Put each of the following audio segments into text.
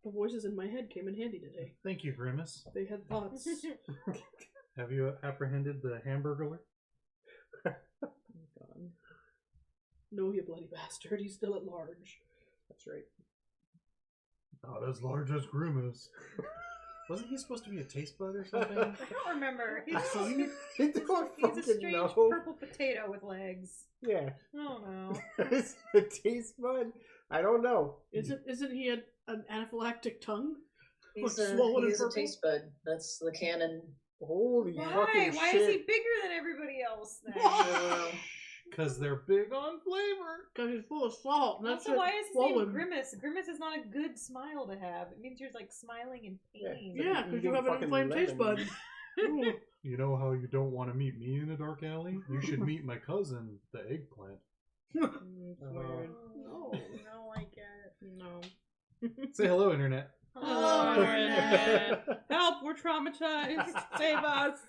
The voices in my head came in handy today. Thank you, Grimace. They had thoughts. Have you apprehended the Hamburglar? Oh, God. No, you bloody bastard. He's still at large. That's right. Not as large as Grimace. Wasn't he supposed to be a taste bud or something? I don't remember. He's I don't a fucking strange know. purple potato with legs. Yeah. I don't know. Is it a taste bud? I don't know. Isn't he an anaphylactic tongue? He's swollen and a purple? taste bud. That's the canon. Holy fucking Why shit. is he bigger than everybody else then? Because they're big on flavor. Because he's full of salt. And that's Also, why is his name swollen. Grimace? Grimace is not a good smile to have. It means you're like smiling in pain. Yeah, because you Eating have an fucking inflamed taste bud. lemon. You know how you don't want to meet me in a dark alley? You should meet my cousin, the eggplant. Weird. No, I get it. No. Say hello, Internet. Oh, Internet. Help, we're traumatized. Save us.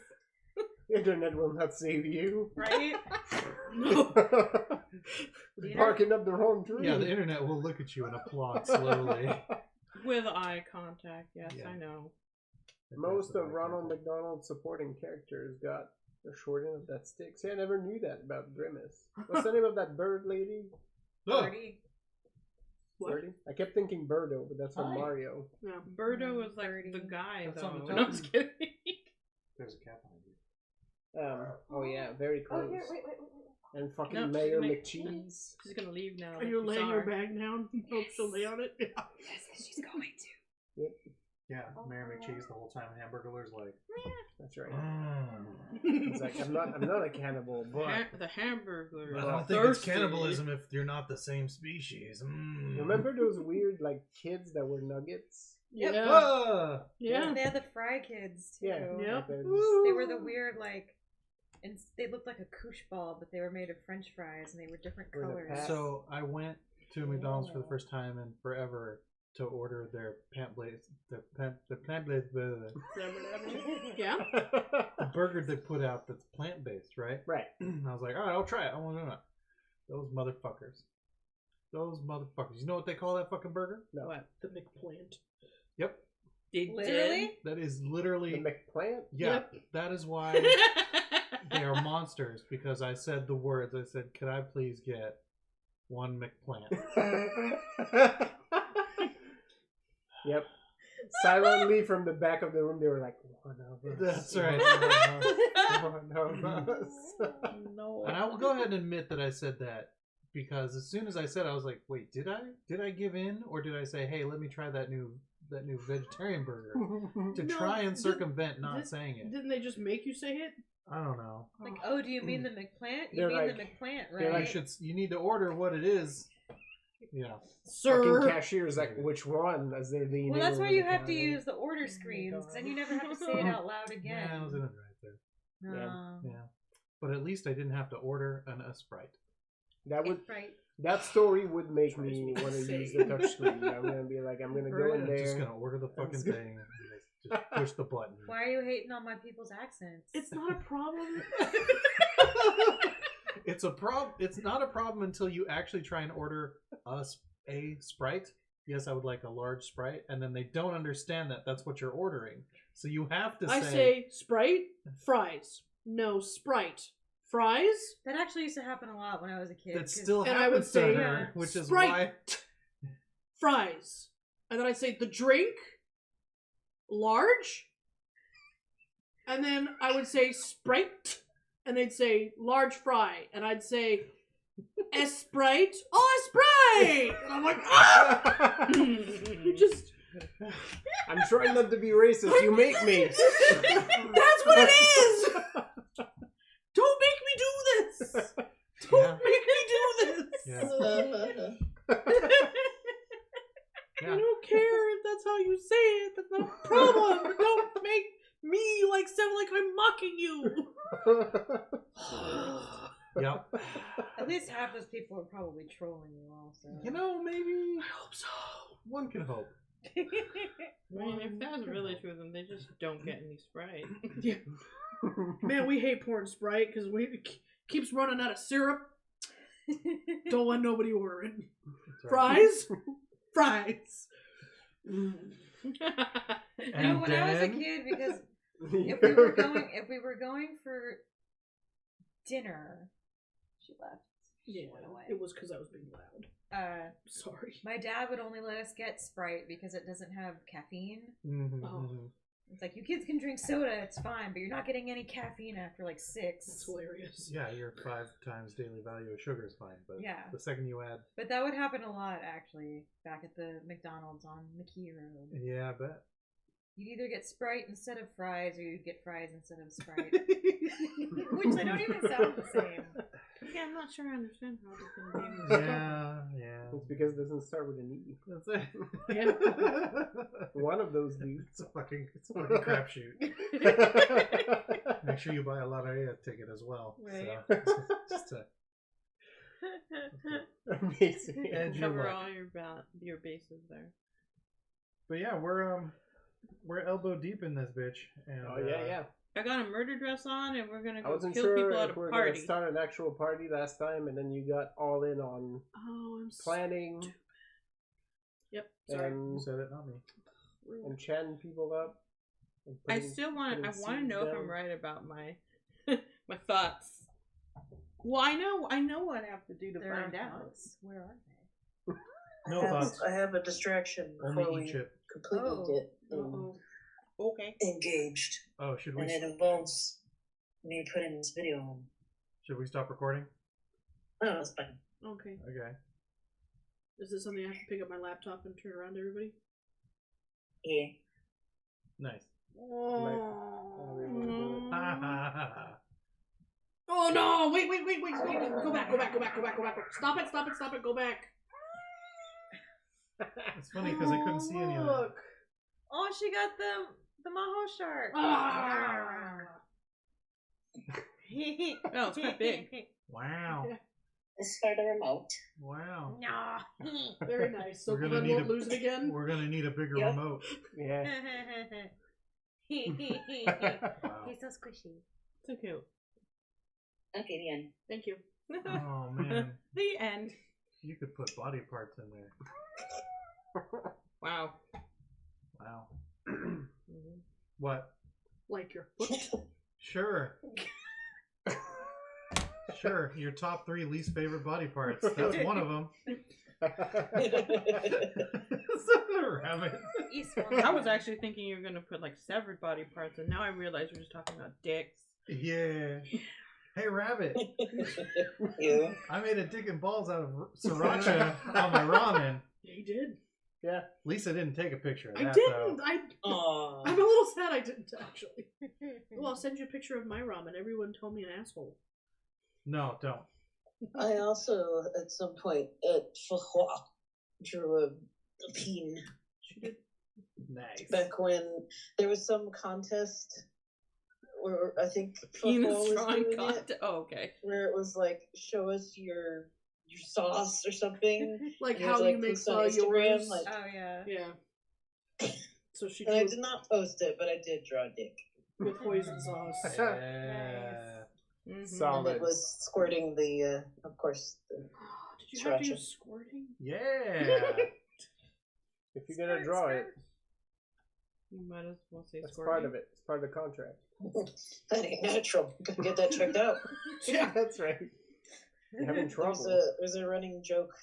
Internet will not save you. right? No. We're barking up the wrong tree. Yeah, the Internet will look at you and applaud slowly. With eye contact, yes, Yeah. I know. Most of Ronald McDonald's supporting characters got a short end of that stick. See, I never knew that about Grimace. What's the name of that bird lady? Oh, Birdie. What? Birdie? I kept thinking Birdo, but that's from Hi. Mario. Yeah, Birdo was like Birdie. the guy, That's though. on the No, I'm just kidding. there's a cat behind you. Oh yeah, very close. wait. And fucking No, Mayor make- McCheese. She's gonna leave now. Are like you you laying saw your her. Bag down? Hope she'll lay on it. Yes, she's going to. Yeah, Mayor McCheese the whole time. Hamburglar's like, That's right. mm. He's like, I'm not a cannibal, but The Hamburglar. I don't think it's cannibalism if you're not the same species. Mm. remember those weird like kids that were nuggets? Yep. Yeah. Ah! Yeah. They had the Fry Kids too. Yeah. Yeah. like those- They were the weird and they looked like a koosh ball, but they were made of French fries and they were different Were the colors. pat- So I went to McDonald's for the first time in forever to order their plant blaze, the Yeah. burger they put out that's plant based, right? Right. And I was like, all right, I'll try it. I want to know. Those motherfuckers. You know what they call that fucking burger? No. What? The McPlant. Yep. They Literally? That is literally. The McPlant? Yeah. Yep. That is why they are monsters, because I said the words. I said, could I please get one McPlant? Yep. Silently from the back of the room, they were like, one of us. That's right. One of us. No. And I will go ahead and admit that I said that, because as soon as I said it, I was like, wait, did I give in, or did I say, hey, let me try that new vegetarian burger to No, try and did- circumvent not did- saying it? Didn't they just make you say it? I don't know. Like, oh, do you mean the McPlant? You They're mean like- the McPlant, they're right? like, You need to order what it is. Yeah. Sir. Fucking cashier's like, which one? As they're leaning Well, that's over why the you have to counter. use the order screens, because then you never have to say it out loud again. Yeah, I was in it right there. No. Yeah. But at least I didn't have to order a Sprite. That would Right. that story would make me want to use the touchscreen. I'm gonna be like, I'm gonna go in I'm there. just gonna order the fucking That's thing and just push the button. Why are you hating on my people's accents? It's not a problem. It's a problem. It's not a problem until you actually try and order a Sprite. Yes, I would like a large Sprite, and then they don't understand that that's what you're ordering. So you have to say, I say Sprite, fries. No, Sprite. Fries? That actually used to happen a lot when I was a kid. that 'cause- still And I would happens to say, her, which is Sprite. why. Fries. And then I'd say the drink, large. And then I would say Sprite. And they'd say large fry. And I'd say Sprite. Oh, Sprite! And I'm like, ah! You just. I'm trying not to be racist. You make me. That's what it is! Don't make me do this! Don't make me do this! Yeah. I don't care if that's how you say it. That's not a problem. But don't make me sound like I'm mocking you. Yep. At least half those people are probably trolling you also. You know, maybe I hope so. one can hope. I mean, if that was really true, then they just don't get any Sprite. Yeah. Man, we hate pouring Sprite because keeps running out of syrup. Don't let nobody order it. That's right. Fries? Fries. And when I was a then- kid, because if we were going for dinner, she left. Yeah, Went away. it was because I was being loud. Sorry. My dad would only let us get Sprite because it doesn't have caffeine. Mhm, Oh. mhm. It's like, you kids can drink soda, it's fine, but you're not getting any caffeine after like 6. It's hilarious. Yeah, your 5 times daily value of sugar is fine, but Yeah. the second you add, But that would happen a lot, actually, back at the McDonald's on McKee Road. yeah, I bet. You'd either get Sprite instead of fries, or you'd get fries instead of Sprite. Which they don't even sound the same. Yeah, I'm not sure I understand how this can be. Yeah. It's because it doesn't start with an E. That's it. Yeah. One of those dudes. It's a fucking crapshoot. Make sure you buy a Loteria ticket as well. Right. So, just to Amazing. edge your Cover luck. all your bases there. But yeah, we're elbow deep in this bitch. And, Oh yeah. I got a murder dress on, and we're gonna I go wasn't kill sure people at if a we were party. gonna start an actual party last time, and then you got all in on Oh, I'm planning Yep. Sorry. You and said it, not me. chatting people up. and I putting- still want. I putting want to seeds know if down. I'm right about my my thoughts. Well, I know what I have to do to There find are out. thoughts. Where are they? No I have, thoughts. I have a distraction Only before eat we chip. completely Oh. get Uh-oh. Okay. engaged, Oh, should we and it involves me putting this video on. stop recording? Oh, that's fine. Okay. Okay. Is this something I have to pick up my laptop and turn around to everybody? Yeah. Nice. Oh no! Wait! Go back! Stop it! Go back! It's funny because I couldn't see any of that. Oh, she got the Maho shark. Ah! Oh, it's quite big. Wow. It's for the remote. Wow. Very nice. So We're gonna Glenn need won't a- lose it again. We're gonna need a bigger Yep. remote. Yeah. Wow. He's so squishy. So cute. Okay, the end. Thank you. Oh man, The end. you could put body parts in there. Wow. Wow. What? Like your foot. Sure. Sure. Your top 3 least favorite body parts. That's one of them. Rabbit. I was actually thinking you were gonna put like severed body parts, and now I realize we're just talking about dicks. Yeah. Hey, Rabbit. You. I made a dick and balls out of sriracha on my ramen. Yeah, he did. Yeah. Lisa didn't take a picture of I that, didn't. though. Aww. I'm a little sad I didn't actually. Well, I'll send you a picture of my ramen. Everyone told me an asshole. No, don't. I also, at some point, at Fahua, drew a peen She did. Nice. back when there was some contest where I think Fahua Penis was drawing doing it, content. Oh, okay. where it was like, show us your sauce or something. Like And it how was, like, you make posts on Instagram, yours. like- Oh yeah. Yeah. So she And I drew did not post it, but I did draw a dick. with poison sauce. Yeah. Mhm. And Solid. it was squirting the, of course, the Did you have to Sriracha. use squirting? Yeah. If you're gonna draw it, You might as well say that's squirting. part of it. It's part of the contract. that ain't natural. Gotta get that checked out. Yeah, that's right. You're having trouble. There's a running joke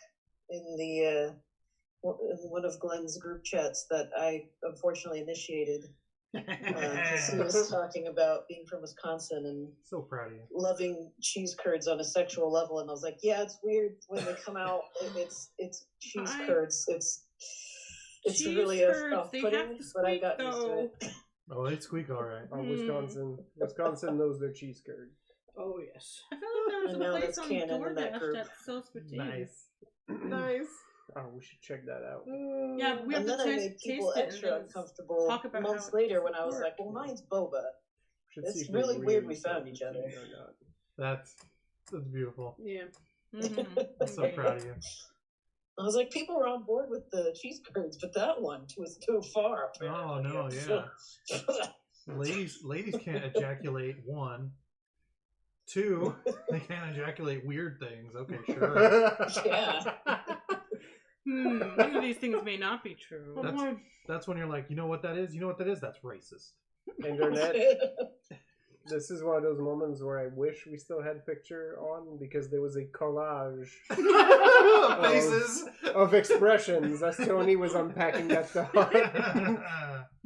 in the in one of Glenn's group chats that I unfortunately initiated. 'Cause he was talking about being from Wisconsin and So proud of you. loving cheese curds on a sexual level, and I was like, yeah, it's weird when they come out. It's cheese curds. It's Cheese really curds, they off-putting, have to but I squeak, got used to though. it. Oh, they squeak all right. Oh, Wisconsin knows their cheese curd. Oh yes. I feel like there was And a now place that's on canon in that DoorDash group. that sells poutine. Nice. Nice. Oh, we should check that out. Yeah, we have And to then I taste made people it and extra then uncomfortable talk about months how it later when doesn't I was work. like, well, mine's boba. Should It's see if really they weird we sell found each other. poutine or not. That's beautiful. Yeah. Mhm. I'm so proud of you. I was like, people were on board with the cheese curds, but that one was too far. Oh no, yeah. Ladies can't ejaculate. 1. 2, they can't ejaculate weird things. Okay, sure. Yeah. One of these things may not be true. That's when you're like, you know what that is? You know what that is? That's racist. Internet. This is one of those moments where I wish we still had picture on because there was a collage Faces. of expressions as Tony was unpacking that thought.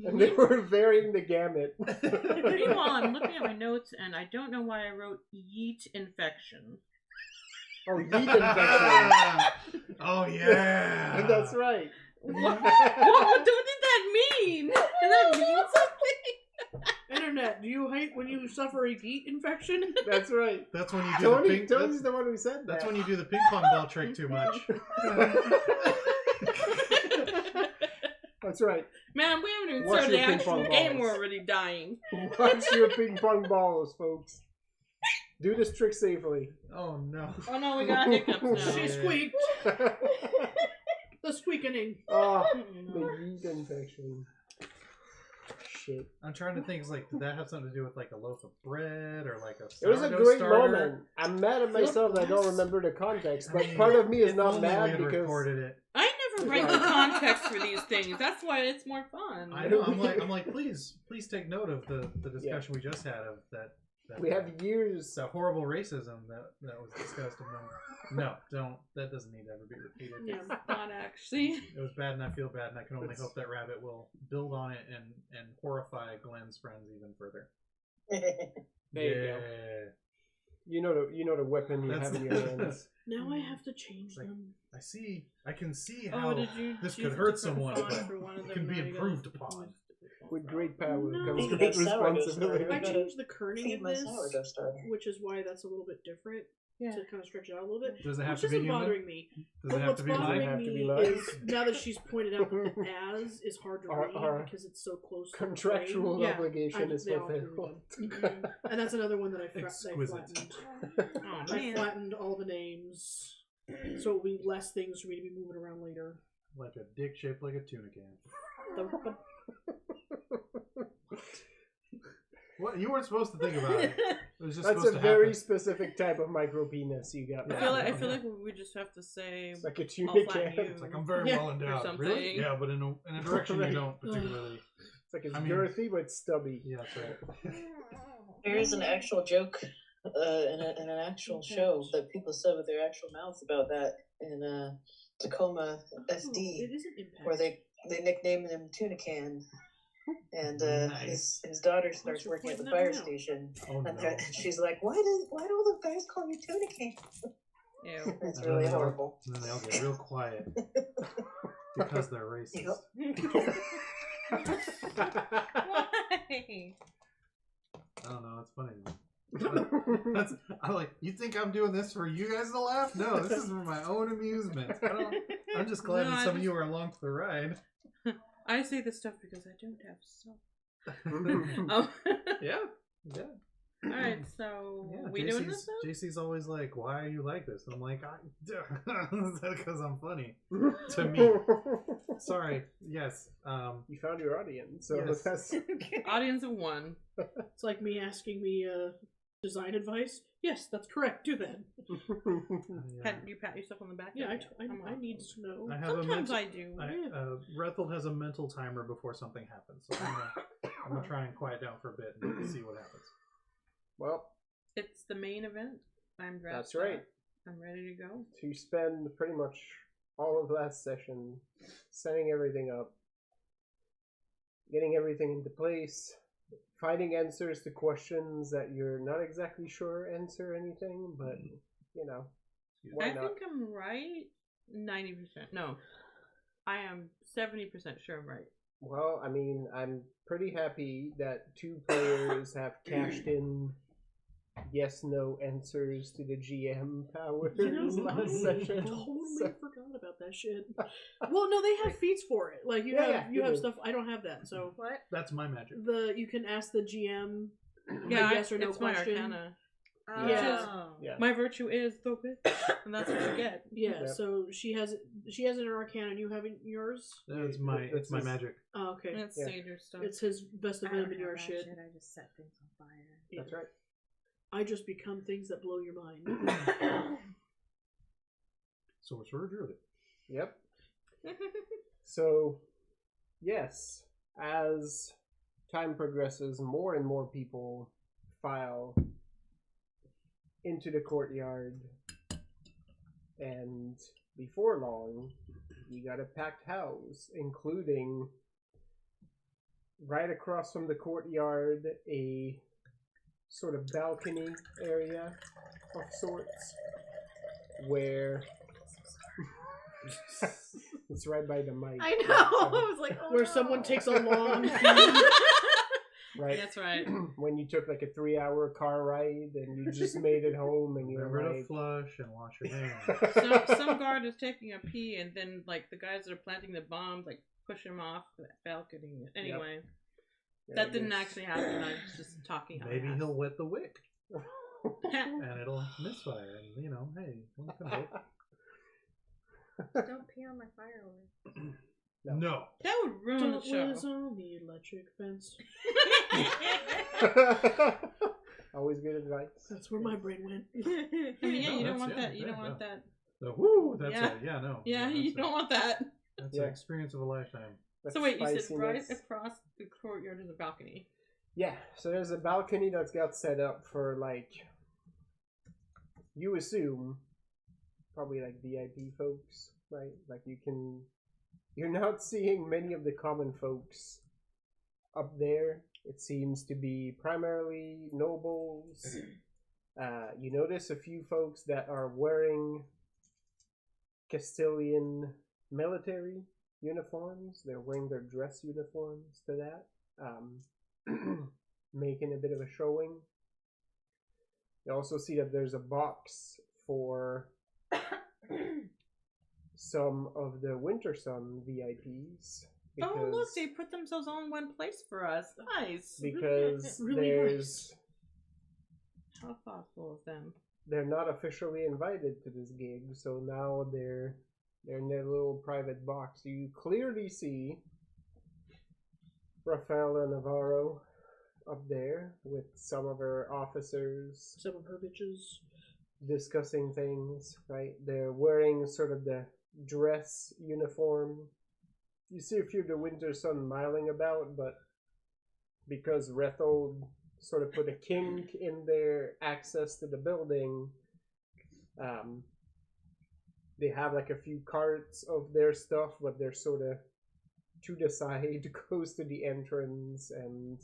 And they were varying the gamut. Meanwhile, I'm looking at my notes and I don't know why I wrote yeet infection. Oh, yeet infection. Oh yeah. That's right. What did that mean? Does that mean something? Internet, do you hate when you suffer a yeet infection? That's right. That's when you do Tony's the one who said that. That's when you do the ping pong ball trick too much. That's right. Man, we haven't even Watch started the your ping actual pong game. balls. We're already dying. Watch your ping pong balls, folks. Do this trick safely. Oh no. Oh no, we got hiccups now. She squeaked. The squeakening. Oh, the yeet infection. Shit. I'm trying to think. It's like, did that have something to do with like a loaf of bread or like a It was a sourdough great starter? moment. I'm mad at myself that I don't remember the context, but part of me is If not only we mad had because recorded it. I never write the context for these things. That's why it's more fun. I know. I'm like, please take note of the discussion we just had of that we have years. that horrible racism that was discussed among. No, don't. That doesn't need to ever be repeated. Yeah, not actually. It was bad, and I feel bad, and I can only hope that Rabbit will build on it and horrify Glenn's friends even further. There you go. You know the weapon you That's- have in your hands. Now I have to change them. I can see how Oh, did you this choose could a hurt different someone, font but for one of it them? can be Now you gotta improved use upon. With great power No. comes Speaking great of sourdough responsibility. I starter, changed the kerning Feed in my this, sourdough starter. which is why that's a little bit different Yeah. to kind of stretch it out a little bit. Does it have Which to be isn't human? bothering me. Does But it have what's to be mine? bothering Have to be me mine? is now that she's pointed out that the as is hard to read Our because it's so close to Contractual the brain. obligation I- is they all fulfilled. Mhm. And that's another one that I Exquisite. flattened. Oh I man. flattened all the names, so it'll be less things for me to be moving around later. Like a dick shaped like a tuna can. The- What? You weren't supposed to think about it. It was just That's supposed a to very happen. specific type of micro penis you got. I feel like we just have to say It's like a tuna I'll flatten can. you. It's like I'm very Yeah. well endowed. something. Really? Yeah, but in a direction you don't particularly. It's like it's I mean- girthy but stubby. Yeah, that's right. There is an actual joke in an actual show that people said with their actual mouths about that in Tacoma Oh, SD, it isn't impact. where they nicknamed him Tuna Can. And Nice. his daughter starts you're working at the pointing that fire out. station, Oh no. and she's like, "Why do all the guys call you Tuna Can?" Ew. It's And really then they'll- horrible. And then they all get real quiet because they're racist. Yep. Why? I don't know. It's funny. That's, I'm like, you think I'm doing this for you guys to laugh? No, this is for my own amusement. I'm just glad No, that I some of just- you are along for the ride. I say this stuff because I don't have stuff. Oh. Yeah. All right, so Yeah, we doing this now? JC's always like, why are you like this? And I'm like, because I'm funny. To me. Sorry. Yes. You found your audience, so Yes. that's Audience of one. It's like me asking me design advice. Yes, that's correct. Do that. You pat yourself on the back? Yeah, Come I on. need to know. I have Sometimes a I do. Rethel has a mental timer before something happens, so I'm gonna try and quiet down for a bit and see what happens. well, It's the main event. I'm dressed. that's right. up. I'm ready to go. To spend pretty much all of last session setting everything up, getting everything into place, finding answers to questions that you're not exactly sure answer anything, but you know, why I not? think I'm right 90%. No, I am 70% sure I'm right. Well, I mean, I'm pretty happy that 2 players have cashed in yes/no answers to the GM powers You know, last I session. totally So- forgot about that shit. Well, no, they have feats for it. Like you Yeah, have you have do. stuff. I don't have that. So What? That's my magic. you can ask the GM Yeah, a yes or no it's question. my arcana. Yeah. Yeah. My virtue is the witch, and that's what you get. Yeah, Yep. so she has it in her arcana, and you have it in yours. It's my That's my his- magic. Oh, okay. That's Yeah. Seder stuff. It's his best of I don't him and have your that shit. I just set things on fire. That's right. I just become things that blow your mind. Sorcerer druid. Yep. So, yes, as time progresses, more and more people file into the courtyard, and before long, you got a packed house, including right across from the courtyard a sort of balcony area of sorts where it's right by the mic. I know. I was like, oh, Where no. someone takes a long Right. That's right. When you took like a 3-hour car ride and you just made it home and you're Remember to like, flush and wash your hands. Some guard is taking a pee, and then like the guys that are planting the bombs like push him off the balcony. Anyway, that didn't actually happen. I was just talking. out Maybe loud. he'll wet the wick and it'll misfire. And hey, one can hope. Don't pee on my fireworks. No. That would ruin the Don't show. whiz on the electric fence. Always good advice. That's where my brain went. I mean, yeah, No, you don't that's- want yeah, that. You don't want that. The whoo, that's Yeah. yeah, no. Yeah, that's you don't want that. That's Yeah. an experience of a lifetime. That So wait, you said right spiciness. across the courtyard is a balcony. Yeah, so there's a balcony that's got set up for you assume, probably VIP folks, right? You're not seeing many of the common folks up there. It seems to be primarily nobles. You notice a few folks that are wearing Castilian military uniforms. They're wearing their dress uniforms to that. Making a bit of a showing. You also see that there's a box for some of the Winter Sun VIPs. Oh, look, they put themselves all in one place for us. Nice. Because Really there's How thoughtful of them. they're not officially invited to this gig, so now they're in their little private box. You clearly see Rafaela Navarro up there with some of her officers Some of her bitches. discussing things, right? They're wearing sort of the dress uniform. You see a few of the Winter Sun miling about, but because Rethold sort of put a kink in their access to the building, they have a few carts of their stuff, but they're sort of to the side, close to the entrance, and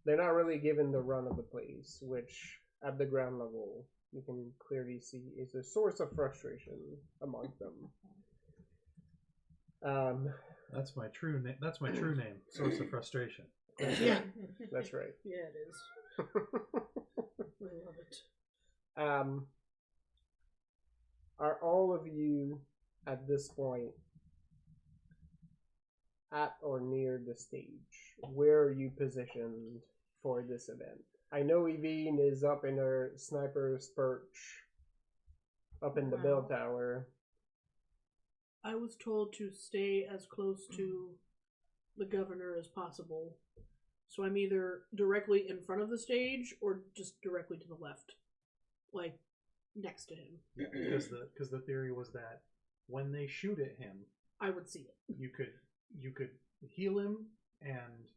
they're not really given the run of the place, which at the ground level you can clearly see is a source of frustration among them. That's my true name. That's my true name. Source of frustration. Yeah. That's right. Yeah, it is. I love it. Are all of you at this point at or near the stage? Where are you positioned for this event? I know Evine is up in her sniper's perch up in the bell tower. I was told to stay as close to the governor as possible. So I'm either directly in front of the stage or just directly to the left. Next to him. Because the theory was that when they shoot at him, I would see it. you could heal him and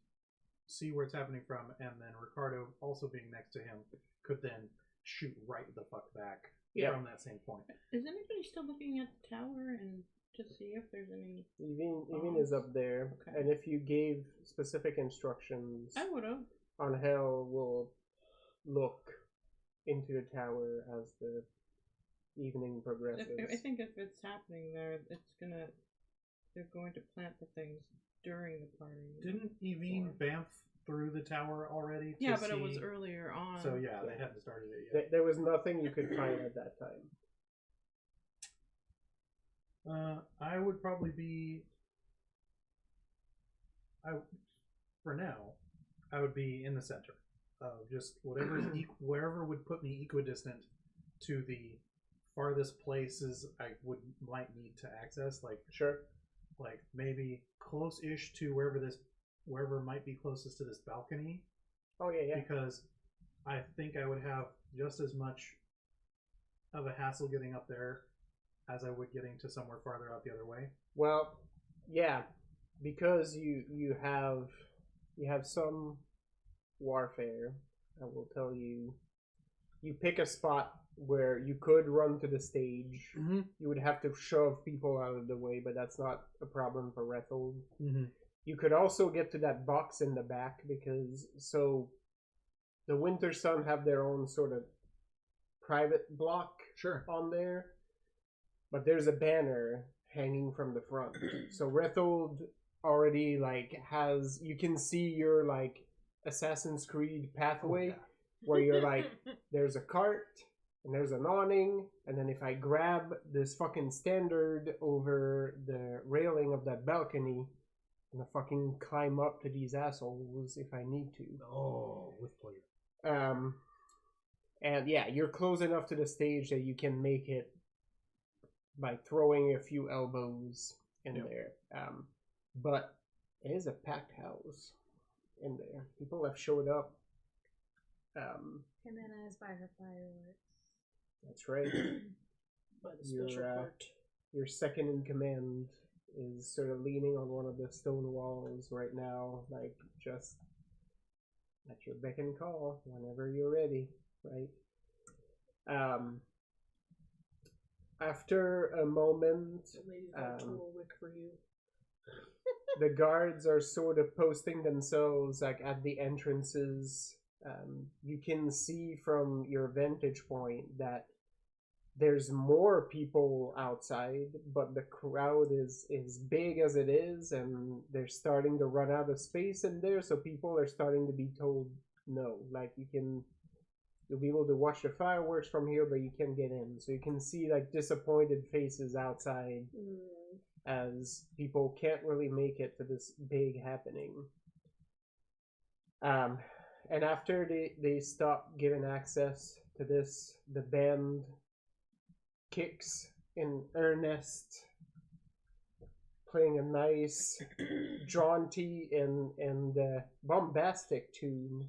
see where it's happening from, and then Ricardo, also being next to him, could then shoot right the fuck back from that same point. Is anybody still looking at the tower and to see if there's any? Evine is up there, Okay. and if you gave specific instructions, I would have. Angel will look into the tower as the evening progresses. I think if it's happening there, they're going to plant the things during the party. Didn't Evine bamf through the tower already? To Yeah, but it was see- earlier on. So yeah, they hadn't started it yet. There was nothing you could find at that time. I would probably be. For now, I would be in the center. Just whatever wherever would put me equidistant to the farthest places I might need to access. Sure. Maybe close-ish to wherever might be closest to this balcony. Oh yeah. Because I think I would have just as much of a hassle getting up there as I would getting to somewhere farther out the other way. Well, yeah, because you have some warfare. I will tell you. You pick a spot where you could run to the stage. Mm-hmm. You would have to shove people out of the way, but that's not a problem for Rethold. Mm-hmm. You could also get to that box in the back because the Winter Sun have their own sort of private block on there, but there's a banner hanging from the front. So Rethold already has, you can see your Assassin's Creed pathway where you're there's a cart and there's an awning, and then if I grab this fucking standard over the railing of that balcony, I'm gonna fucking climb up to these assholes if I need to. Oh, with pleasure. And yeah, you're close enough to the stage that you can make it by throwing a few elbows in there. But it is a packed house in there. People have showed up. Jimena is by her fireworks. That's right. By the special part. Your second in command is sort of leaning on one of the stone walls right now, just at your beck and call whenever you're ready, right? After a moment, Ladies got a total wick for you. the guards are sort of posting themselves at the entrances. You can see from your vantage point that there's more people outside, but the crowd is big as it is, and they're starting to run out of space in there, so people are starting to be told no. You'll be able to watch the fireworks from here, but you can't get in. So you can see disappointed faces outside as people can't really make it to this big happening. And after they stop giving access to this, the band kicks in earnest, playing a nice, jaunty and bombastic tune.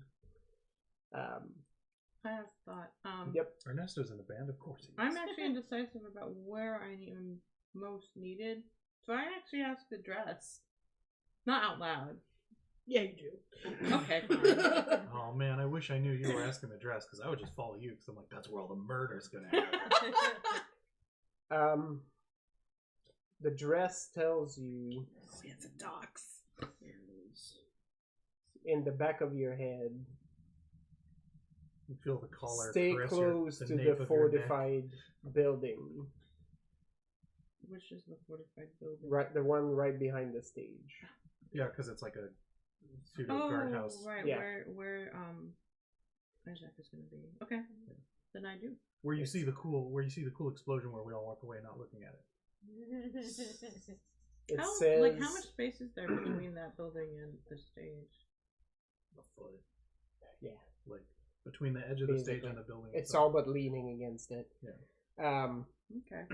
I have thought. Yep. Ernesto's in the band, of course. I'm actually indecisive about where I am most needed, so I actually asked the dress, not out loud. Yeah, you do. Okay, fine. Oh man, I wish I knew you were asking the dress, because I would just follow you, because I'm that's where all the murder's gonna happen. The dress tells you It's a docs. in the back of your head, You feel the collar. stay caress close the to nape the of your neck. fortified building. Which is the fortified building? Right, the one right behind the stage. Yeah, because it's like a pseudo guardhouse. Right. Yeah. Where Isaac is going to be. Okay. Yeah. Then I do. Where you see the cool explosion where we all walk away not looking at it. It how says how much space is there between that building and the stage? A foot. Yeah. Like between the edge of the stage Basically. and the building. it's itself. all but leaning against it. Yeah. Okay.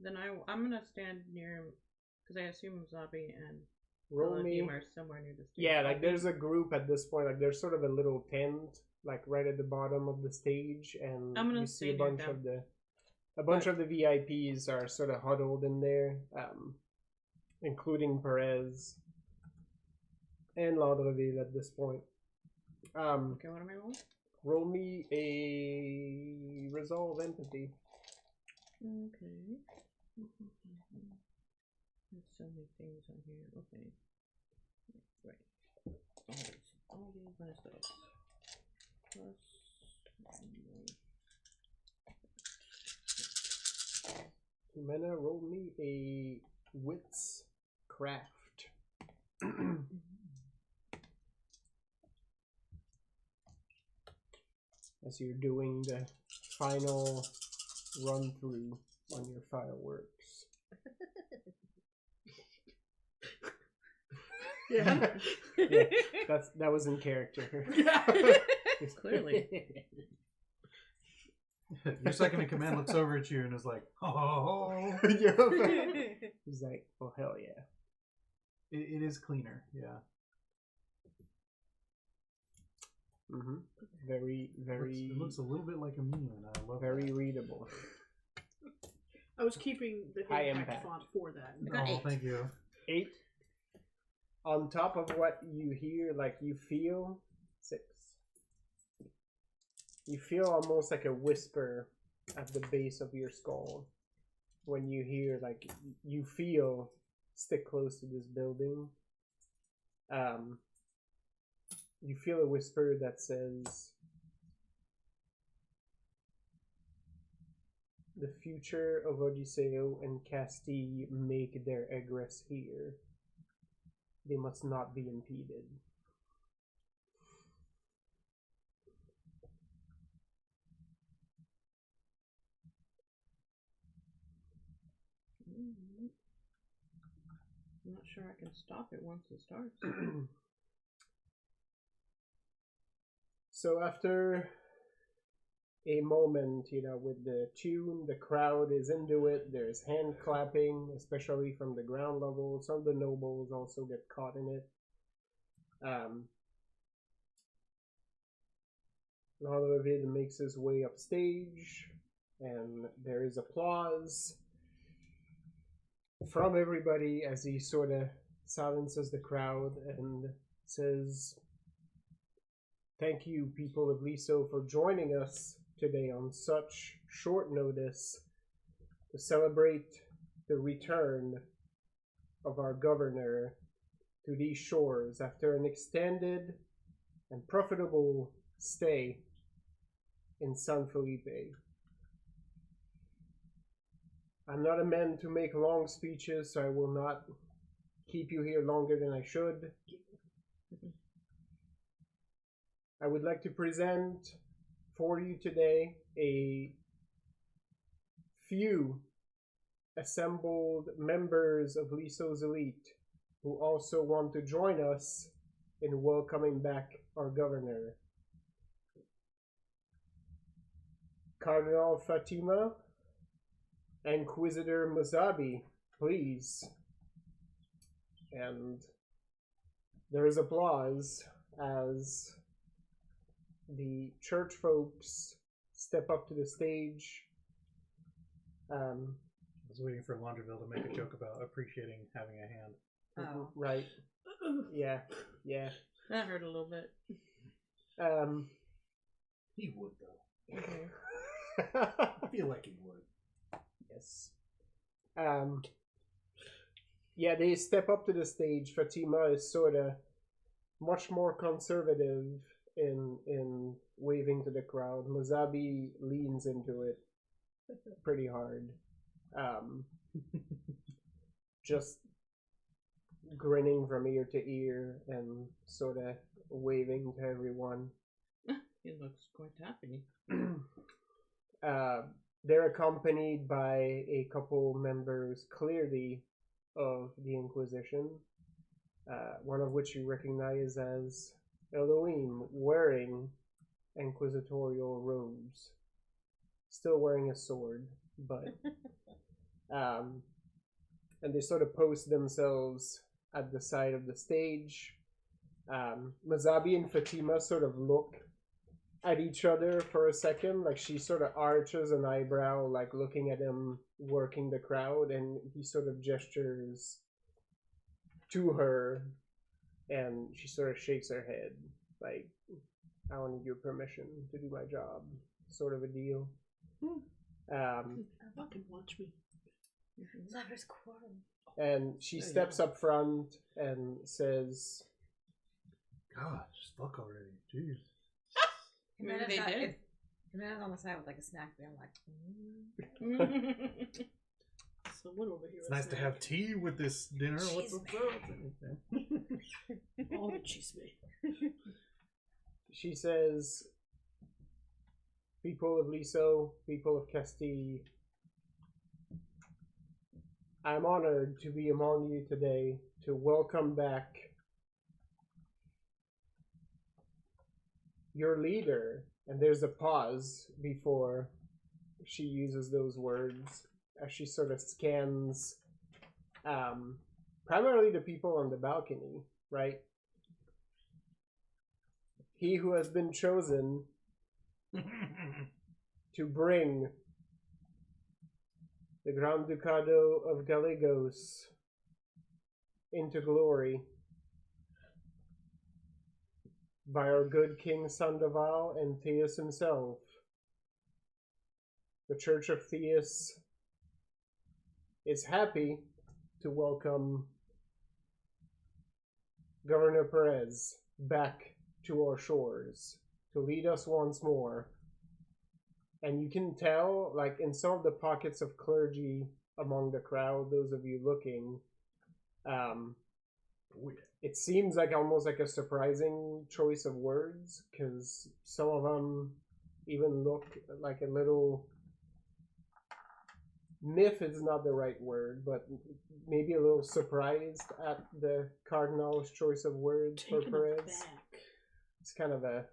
Then I'm gonna stand near him because I assume Zabi and Roll me. Elohim are somewhere near the stage. Yeah, there's a group at this point. There's sort of a little tent, right at the bottom of the stage, and I'm gonna you see stay near them. a bunch of the VIPs are sort of huddled in there, including Perez and Laudreville at this point. Okay, what am I rolling? Roll me a resolve empathy. Okay. There's so many things on here. Okay. Right. All these minus those. Plus. Jimena, roll me a wits craft. As you're doing the final run through on your fireworks. Yeah. Yeah, that was in character. Clearly. Your second in command looks over at you and is like, oh. He's like, well, hell yeah. It is cleaner, yeah. Mm-hmm. Very, very. It looks a little bit like a meme, and I love very readable. I was keeping the High impact impact. font for that. got Oh, 8. thank you. 8. On top of what you hear, like you feel 6. You feel almost like a whisper at the base of your skull when you hear, like, you feel stick close to this building. You feel a whisper that says, the future of Odiseo and Castille make their egress here. They must not be impeded. I'm not sure I can stop it once it starts. So after a moment, with the tune, the crowd is into it. There's hand clapping, especially from the ground level. Some of the nobles also get caught in it. Lalavid makes his way upstage, and there is applause from everybody as he sort of silences the crowd and says, "Thank you, people of Liso, for joining us today on such short notice to celebrate the return of our governor to these shores after an extended and profitable stay in San Felipe. I'm not a man to make long speeches, so I will not keep you here longer than I should. I would like to present for you today a few assembled members of Liso's elite who also want to join us in welcoming back our governor. Cardinal Fatima, Inquisitor Musabi, please." And there is applause as the church folks step up to the stage. I was waiting for Laundreville to make a joke about appreciating having a hand. Oh. Right. Yeah. That hurt a little bit. He would, though. Okay. I feel like he would. Yes. Yeah, they step up to the stage. Fatima is sort of much more conservative in waving to the crowd. Musabi leans into it pretty hard. Just grinning from ear to ear and sort of waving to everyone. He looks quite happy. They're accompanied by a couple members clearly of the Inquisition, one of which you recognize as Elohim, wearing inquisitorial robes, still wearing a sword, but and they sort of post themselves at the side of the stage. Mazabi and Fatima sort of look at each other for a second, like she sort of arches an eyebrow, like looking at him working the crowd, and he sort of gestures to her, and she sort of shakes her head, like, "I don't need your permission to do my job," sort of a deal. Fucking watch me. Lovers quarrel. And she steps up front and says, God, just fuck already. Jeez. Maybe they did. Jimenez on the side with like a snack, but I'm like, Someone over here. It's nice to have tea with this dinner. What's up? All the cheese me. she says, "People of Liso, people of Castille, I'm honored to be among you today to welcome back your leader." And there's a pause before she uses those words as she sort of scans primarily the people on the balcony, right? "He who has been chosen to bring the Grand Ducado of Gallegos into glory by our good King Sandoval and Theus himself. The Church of Theus is happy to welcome Governor Perez back to our shores to lead us once more. And you can tell, like, in some of the pockets of clergy among the crowd, those of you looking, it seems like almost like a surprising choice of words, because some of them even look like a little... Miff is not the right word, but maybe a little surprised at the Cardinal's choice of words for Perez. It's kind of a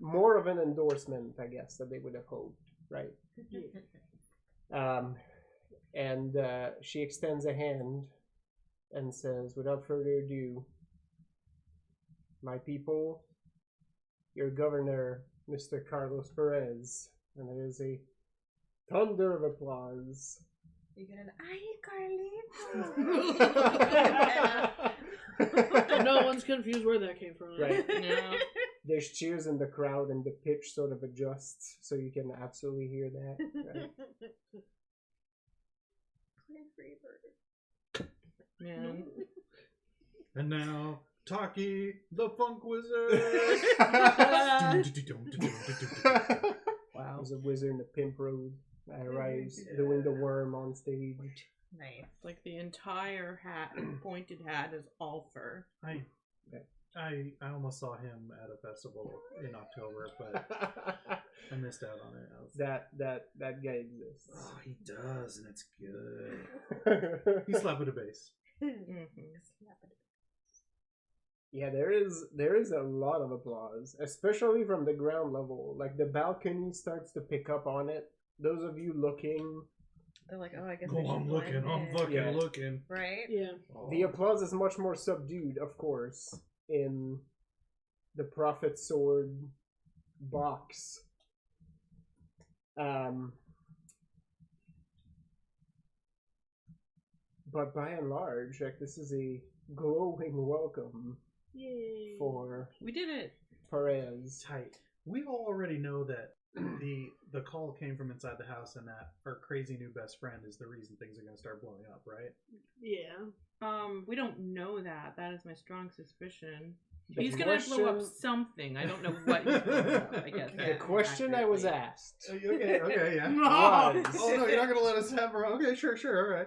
more of an endorsement, I guess, that they would have hoped, right? And she extends a hand and says, without further ado, my people, your governor, Mr. Carlos Perez, and there is a thunder of applause. You get an Carlito. No one's confused where that came from. Right. No. There's cheers in the crowd, and the pitch sort of adjusts, so you can absolutely hear that. Right? Man. And now, Taki, the Funk Wizard. Wow. There's a wizard in the pimp robe that arrives doing the worm on stage. Nice. Like the entire hat, pointed hat, is all fur. I almost saw him at a festival in October, but I missed out on it. That guy exists. Oh, he does, and it's good. He's slapping a bass. Yeah, there is a lot of applause, especially from the ground level. Like the balcony starts to pick up on it. Those of you looking, They're like, oh, I guess. Oh, I'm looking. I'm fucking looking. Right? Yeah. Oh. the applause is much more subdued, of course, in the Prophet Sword box. But by and large, like, this is a glowing welcome Yay. for We did it. Perez. Tight. We all already know that the call came from inside the house, and that our crazy new best friend is the reason things are going to start blowing up, right? Yeah. We don't know that. That is my strong suspicion. The He's gonna blow up question- something. I don't know what he's blowing up, I guess. The question I was asked Okay, yeah. was, Oh no, you're not going to let us have her. Okay, sure, all right.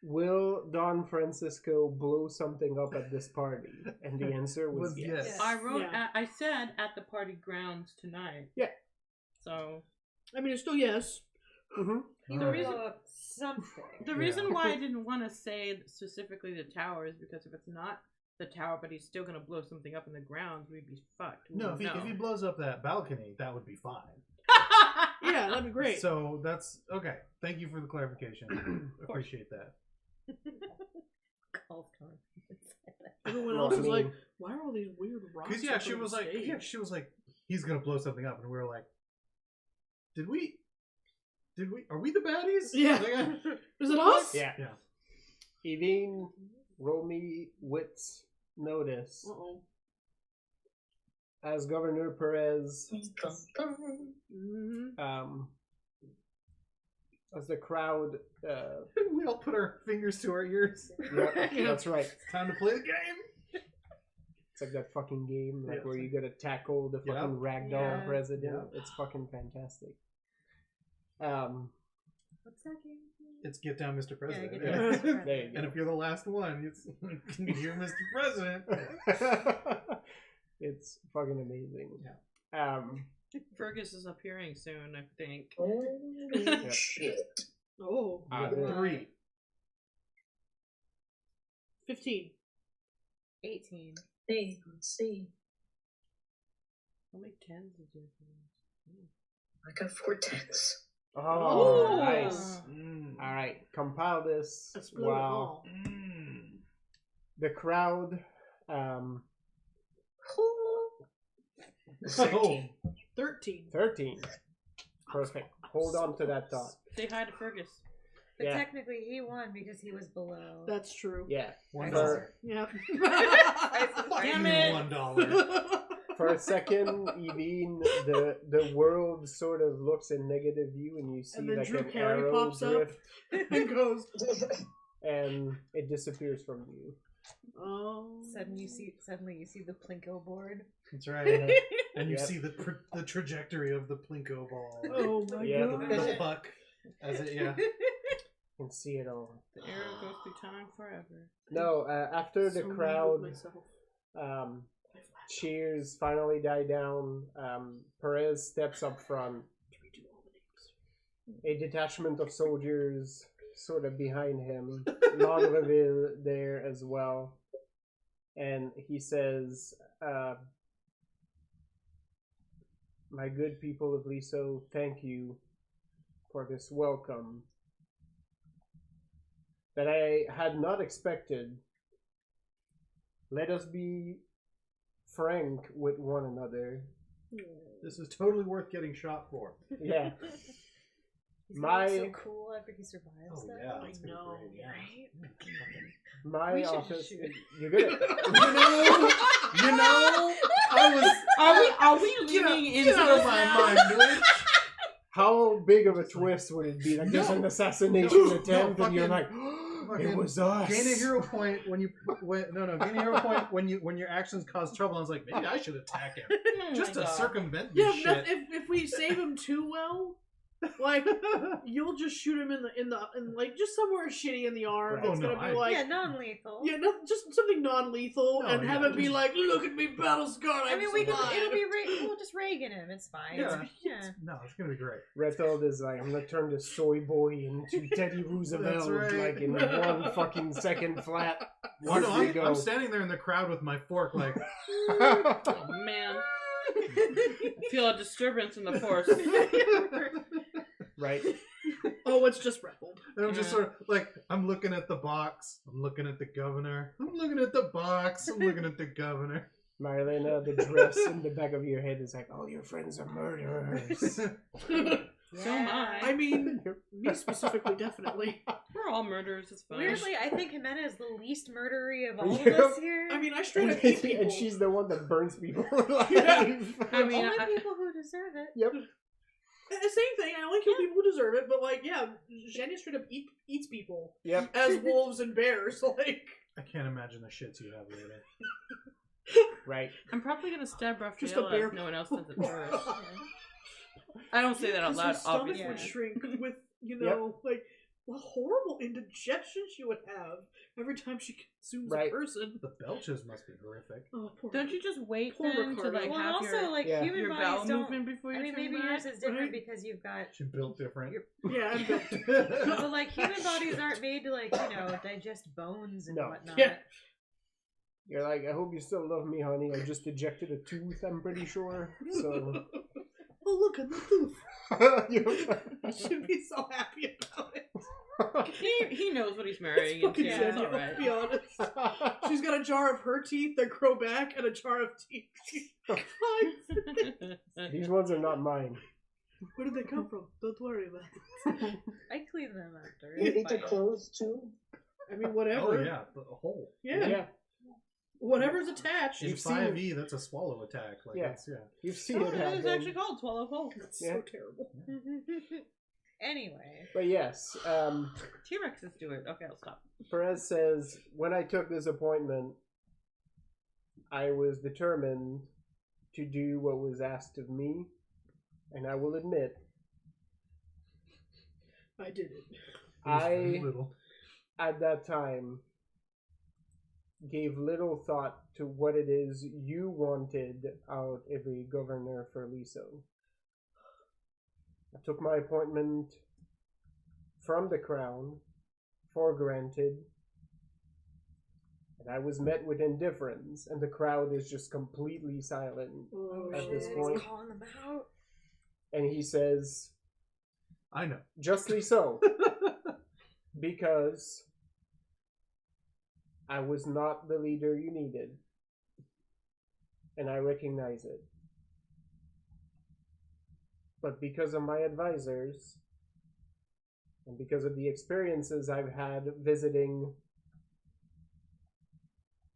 will Don Francisco blow something up at this party? And the answer was Was yes. yes. I wrote. Yeah. I said at the party grounds tonight. Yeah. So I mean, it's still yes. Mm-hmm. He All will right. blow up something. the reason why I didn't want to say specifically the tower is because if it's not the tower, but he's still gonna blow something up in the grounds, we'd be fucked. We No, wouldn't if he know. blows up that balcony, that would be fine. Yeah, that'd be great. So that's okay. Thank you for the clarification. Appreciate that. Golf cart. Everyone Well, else I is like, mean- why are all these weird rocks? Because yeah, up she on was the like, stage? he's gonna blow something up, and we were like, did we? Are we the baddies? Yeah. Like, Is it us? Yeah. yeah. Evine, roll me wits notice. Uh-oh. As Governor Perez, Mm-hmm. as the crowd, We all put our fingers to our ears. yeah, that's right. It's time to play the game. It's like that fucking game, like Yeah. where you gotta tackle the Yeah. fucking ragdoll Yeah. president. Yeah. It's fucking fantastic. What's that game? It's Get Down, Mr. President. Get Yeah. Down, Mr. President. There you go. And if you're the last one, it's can you hear Mr. President? It's fucking amazing. Yeah. Fergus is appearing soon, I think. Holy shit. Oh. You got 3. 15. 18. Hey, let's see. How many tens did you I got 4 tens. Oh, Ooh. nice. Mm. All right, compile this. I split it Wow. all. Mm. The crowd, Oh. Oh. 13. 13. 13. Perfect. Hold on to that thought. Say hi to Fergus. But Yeah. technically, he won because he was below. That's true. Yeah. $1. For, Yeah. Damn it. $1. for a second, Evine, the world sort of looks in negative view, and you see And then like Drew an Carey arrow pops up. drift, and goes, and it disappears from you. oh. Suddenly you see the Plinko board. That's right. And you Yep. see the trajectory of the Plinko ball. Oh my Yeah, god. The puck. As it, yeah. You can see it all. The arrow goes through time forever. No, after the So mad crowd with myself. cheers finally die down, Perez steps up front. A detachment of soldiers sort of behind him. Landreville there as well. And he says, my good people of Liso, thank you for this welcome that I had not expected. Let us be frank with one another. This is totally worth getting shot for. Yeah. He's gonna look so My- cool after he survives Oh, that. yeah. I It's gonna be know, great, yeah. Right? My We should office. shoot. You're gonna. You know, Are we leaning into get out of this my now? mind, Glitch. How big of a twist would it be? Like there's No. an assassination No, attempt, and you're like, fucking it was us. Gain a hero point gain a hero point when your actions cause trouble. I was like, maybe I should attack him Oh just my to God. circumvent Yeah, this but shit. if we save him too well, like you'll just shoot him in like just somewhere shitty in the arm. Right. It's Oh, gonna no, be I- like Yeah, non-lethal. yeah, no, just something non-lethal, No, and have yeah, him be just- like, "Look at me, battle scar." I mean, it'll survived." be we'll just Reagan him. It's fine. Yeah. Yeah. No, it's gonna be great. Retold is like, I'm gonna turn this soy boy into Teddy Roosevelt, right. like in one fucking second flat. Well, no, Here we go. I'm standing there in the crowd with my fork, like, Oh man. I feel a disturbance in the force. Right. Oh, it's just Retold. and I'm just Yeah. sort of like, I'm looking at the box, I'm looking at the governor, I'm looking at the box, I'm looking at the governor. Marlena, the dress in the back of your head is like, all your friends are murderers. So am I I. mean, me specifically, definitely. We're all murderers. It's fine. Weirdly, I think Jimena is the least murdery of all of Yep. us here. I mean, I straight up hate people. And she's the one that burns people alive. Yeah. I mean, only I- people who deserve it. Yep. The same thing. I only kill people who deserve it, but like, yeah, Jenny straight up eats people Yep. as wolves and bears. Like, I can't imagine the shits you have later. Right. I'm probably gonna stab Just a Raphael bear. if no one else does it first. I don't say that out 'cause loud, her stomach obviously. would shrink with, like, what horrible indigestion she would have every time she consumes Right. a person. The belches must be horrific. Oh, poor. Don't you just wait Poor then to Ricardo. like Well, and have also, your, like, Yeah. human your bodies bowel don't... movement before you I mean, turn maybe back? yours is different right? because you've got... She built different. Yeah, I'm built. But, like, human bodies aren't made to, like, digest bones and No. whatnot. Yeah. You're like, I hope you still love me, honey. I just ejected a tooth, I'm pretty sure. So. Oh, look at the tooth. You're- I should be so happy about it. He knows what he's marrying It's fucking into. Yeah. It's Jenny, alright. to be honest. She's got a jar of her teeth that grow back and a jar of teeth. These ones are not mine. Where did they come from? Don't worry about it. I clean them after. You It's eat the fine. clothes too? I mean, whatever. Oh yeah, the whole. Yeah. Whatever's attached. In You've seen 5e, that's a swallow attack. Like, Yeah. that's, yeah. You've seen Oh, it it happen. is actually called Swallow Hole. That's Yeah. so terrible. Anyway. But yes, T-Rexes do it. Okay, I'll stop. Perez says, when I took this appointment, I was determined to do what was asked of me, and I will admit, I did it. It was very I, little. at that time, gave little thought to what it is you wanted out of a governor for Liso. I took my appointment from the crown, for granted, and I was met with indifference, and the crowd is just completely silent Oh, at this shit. point. He's calling them out. And he says, I know. justly so, because I was not the leader you needed, and I recognize it. But because of my advisors, and because of the experiences I've had visiting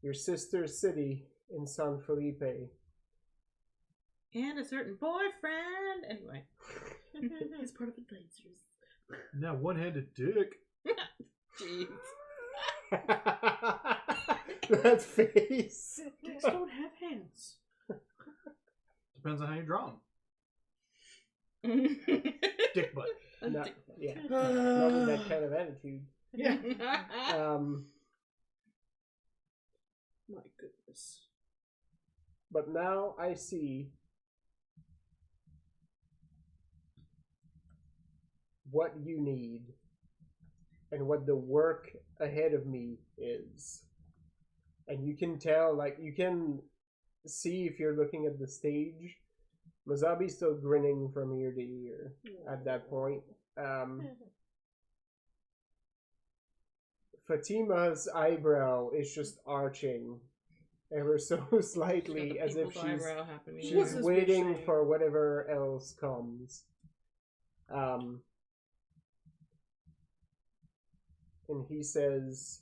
your sister's city in San Felipe, And a certain boyfriend. Anyway. He's part of the dancers. Now one-handed dick. Jeez. that face. Dicks don't have hands. Depends on how you draw them. Dick butt. No, yeah, not with that kind of attitude. Yeah. My goodness. But now I see what you need and what the work ahead of me is. And you can tell, like, you can see if you're looking at the stage, Mazabi's still grinning from ear to ear at that point. Fatima's eyebrow is just arching ever so slightly as if she's waiting for whatever else comes. And he says,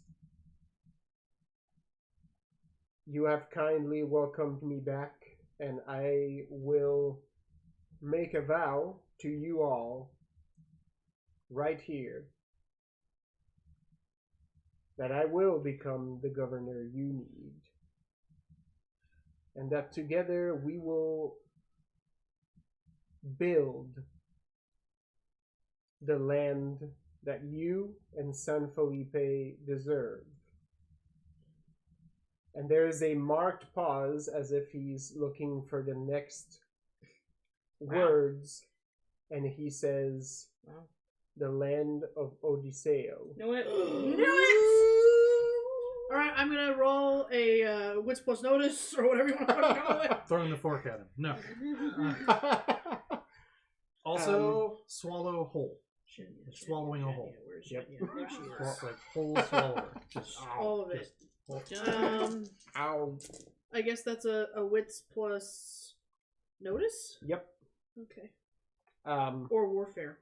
"You have kindly welcomed me back, and I will make a vow to you all right here that I will become the governor you need, and that together we will build the land that you and San Felipe deserve." And there is a marked pause as if he's looking for the next words, and he says, "The land of Odiseo." Knew it. Alright, I'm gonna roll a wits plus notice, or whatever you want to call it. Throwing the fork at him. No. Also, swallow whole. Swallowing a hole. Yep. There she is. Like whole swallower. Just All of it. Ow. I guess that's a wits plus notice? Yep. Okay. Or warfare.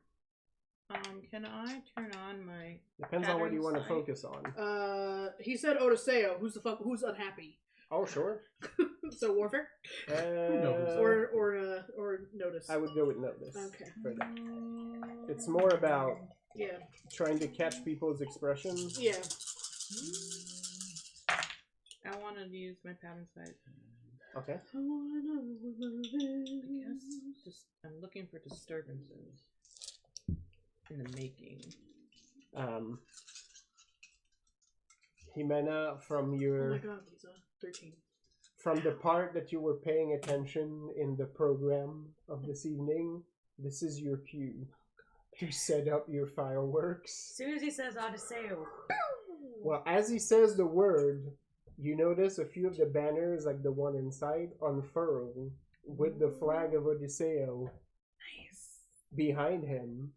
Can I turn on my depends on what you want to pattern focus on. He said Odiseo. Who's unhappy? Oh, sure. So warfare? Notice. Or notice. I would go with notice. Okay. For that. It's more about Yeah. trying to catch people's expressions. Yeah. I wanted to use my pattern size. Okay. I'm looking for disturbances in the making. Jimena, from Oh your my god, Lisa. 13. from the part that you were paying attention in the program of this evening, this is your cue to set up your fireworks. As soon as he says Odiseo. Well, as he says the word, you notice a few of the banners, like the one inside, unfurl with the flag of Odiseo behind him.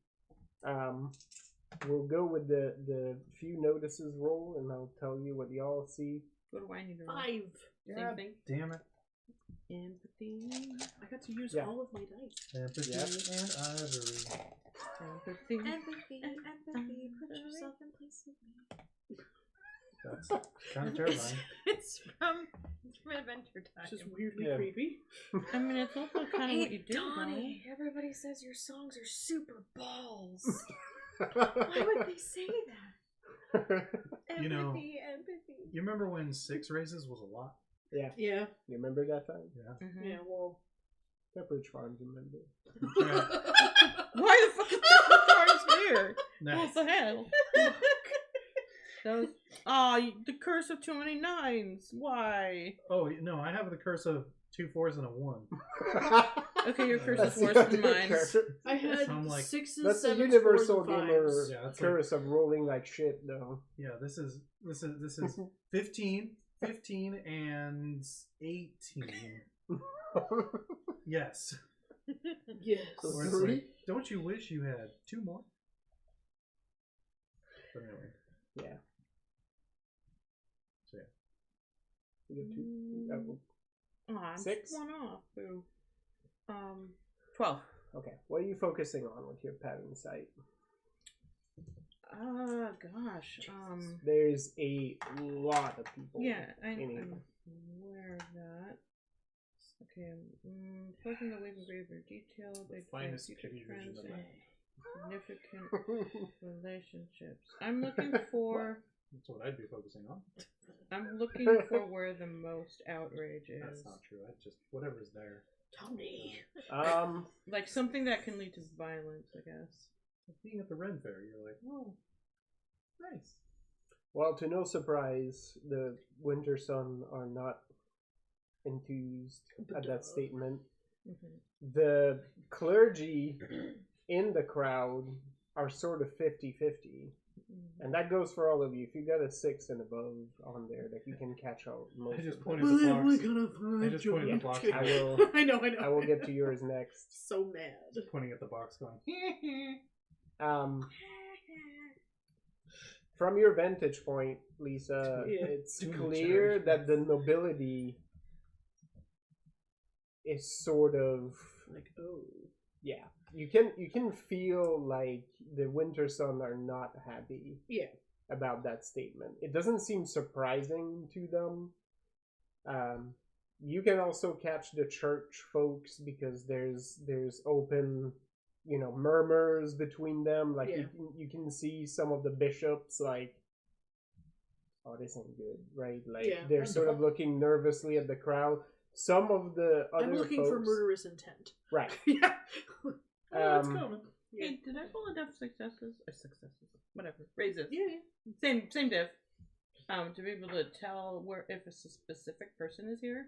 We'll go with the few notices roll, and I'll tell you what y'all see. What do I need to roll? 5. Same thing. damn it. Empathy. I got to use Yeah. all of my dice. Empathy Yep. and ivory. Empathy. Empathy, put yourself in place of me. That's kind of terrifying. It's from Adventure Time. It's just weirdly Yeah. creepy. I mean, it's also kind of what you Hey, do, Donnie, everybody says your songs are super balls. Why would they say that? You know, empathy. You remember when 6 races was a lot? Yeah. Yeah. You remember that time? Yeah. Mm-hmm. Yeah, well. Pepperidge Farms, remember? Why the fuck is Pepperidge Farms here? Nah. What the hell? That was, the curse of too many 9s. Why? Oh, no, I have the curse of 2 4s and a 1. Okay, your curse That's is worse the than other mine. curse. I had So I'm like- 6s, That's the 7s, universal 4s, and gamer 5s. Yeah, that's curse of rolling like shit, though. Yeah, this is 15, and 18. Yes. Yes. Or it's like, don't you wish you had 2 more? But anyway. Yeah. So yeah. You get 2. Oh, I'm 6? just 1 off. Boo. 12. Okay, what are you focusing on with your pattern sight? Gosh. There's a lot of people. Yeah, I'm in here. aware of that. Okay, closing the wave of greater detail, they finest future kitty vision trends of and that. significant relationships. I'm looking for. That's what I'd be focusing on. I'm looking for where the most outrage is. That's not true. I just whatever's there. Tony. Like something that can lead to violence, I guess. Being at the Ren Fair, you're like, oh, nice. Well, to no surprise, the Winter Sun are not enthused at that statement. Mm-hmm. The clergy in the crowd are sort of 50-50. And that goes for all of you. If you got a 6 and above on there, that you can catch out most. I just of pointed the box. I I just pointed the box. I will. I know. I will get to yours next. So mad. Pointing at the box, going. From your vantage point, Lisa, Yeah. it's Too clear much. that the nobility is sort of Like, oh. yeah. You can feel like the Winter Sun are not happy Yeah. about that statement. It doesn't seem surprising to them. You can also catch the church folks because there's open, murmurs between them. Like Yeah. you can see some of the bishops like, oh, this ain't good, right? Like Yeah. they're sort of looking nervously at the crowd. Some of the other I'm looking for folks- murderous intent. right? Yeah. Oh, it's coming. Yeah. Hey, did I roll enough successes? Or successes. Whatever. Raises. Yeah. Same diff. To be able to tell if a specific person is here.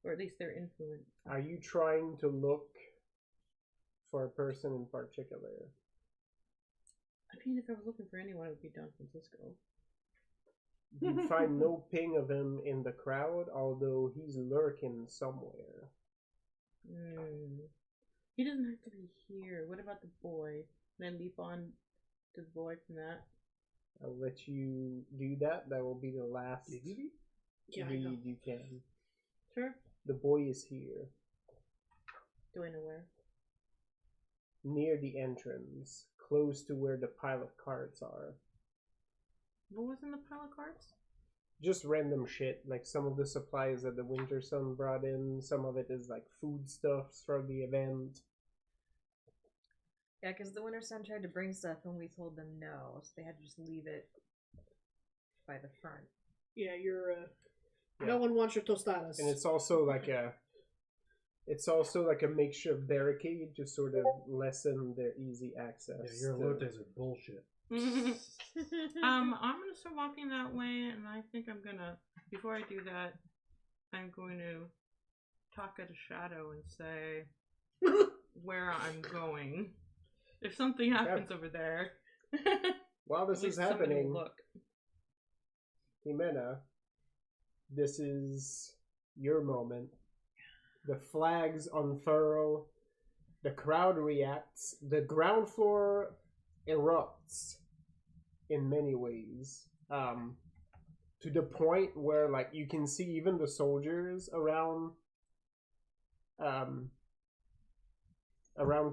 Or at least their influence. Are you trying to look for a person in particular? I mean, if I was looking for anyone, it would be Don Francisco. You find no ping of him in the crowd, although he's lurking somewhere. He doesn't have to be here. What about the boy? Can I leap on to the boy from that? I'll let you do that. That will be the last Yeah, I know. read you can. Sure. The boy is here, Do I know where? near the entrance, close to where the pile of cards are. What was in the pile of cards? Just random shit, like some of the supplies that the Winter Sun brought in. Some of it is like foodstuffs from the event. Yeah, because the Winter Sun tried to bring stuff and we told them no, so they had to just leave it by the front. Yeah, you're. No one wants your tostadas. And it's also like a makeshift barricade to sort of lessen their easy access. Yeah, your to- elotes are bullshit. I'm gonna start walking that way, and I think I'm gonna. Before I do that, I'm going to talk at a shadow and say where I'm going. If something happens over there, While this at is least somebody will happening, look. Jimena, this is your moment. The flags unfurl. The crowd reacts. The ground floor erupts in many ways. To the point where, like, you can see even the soldiers around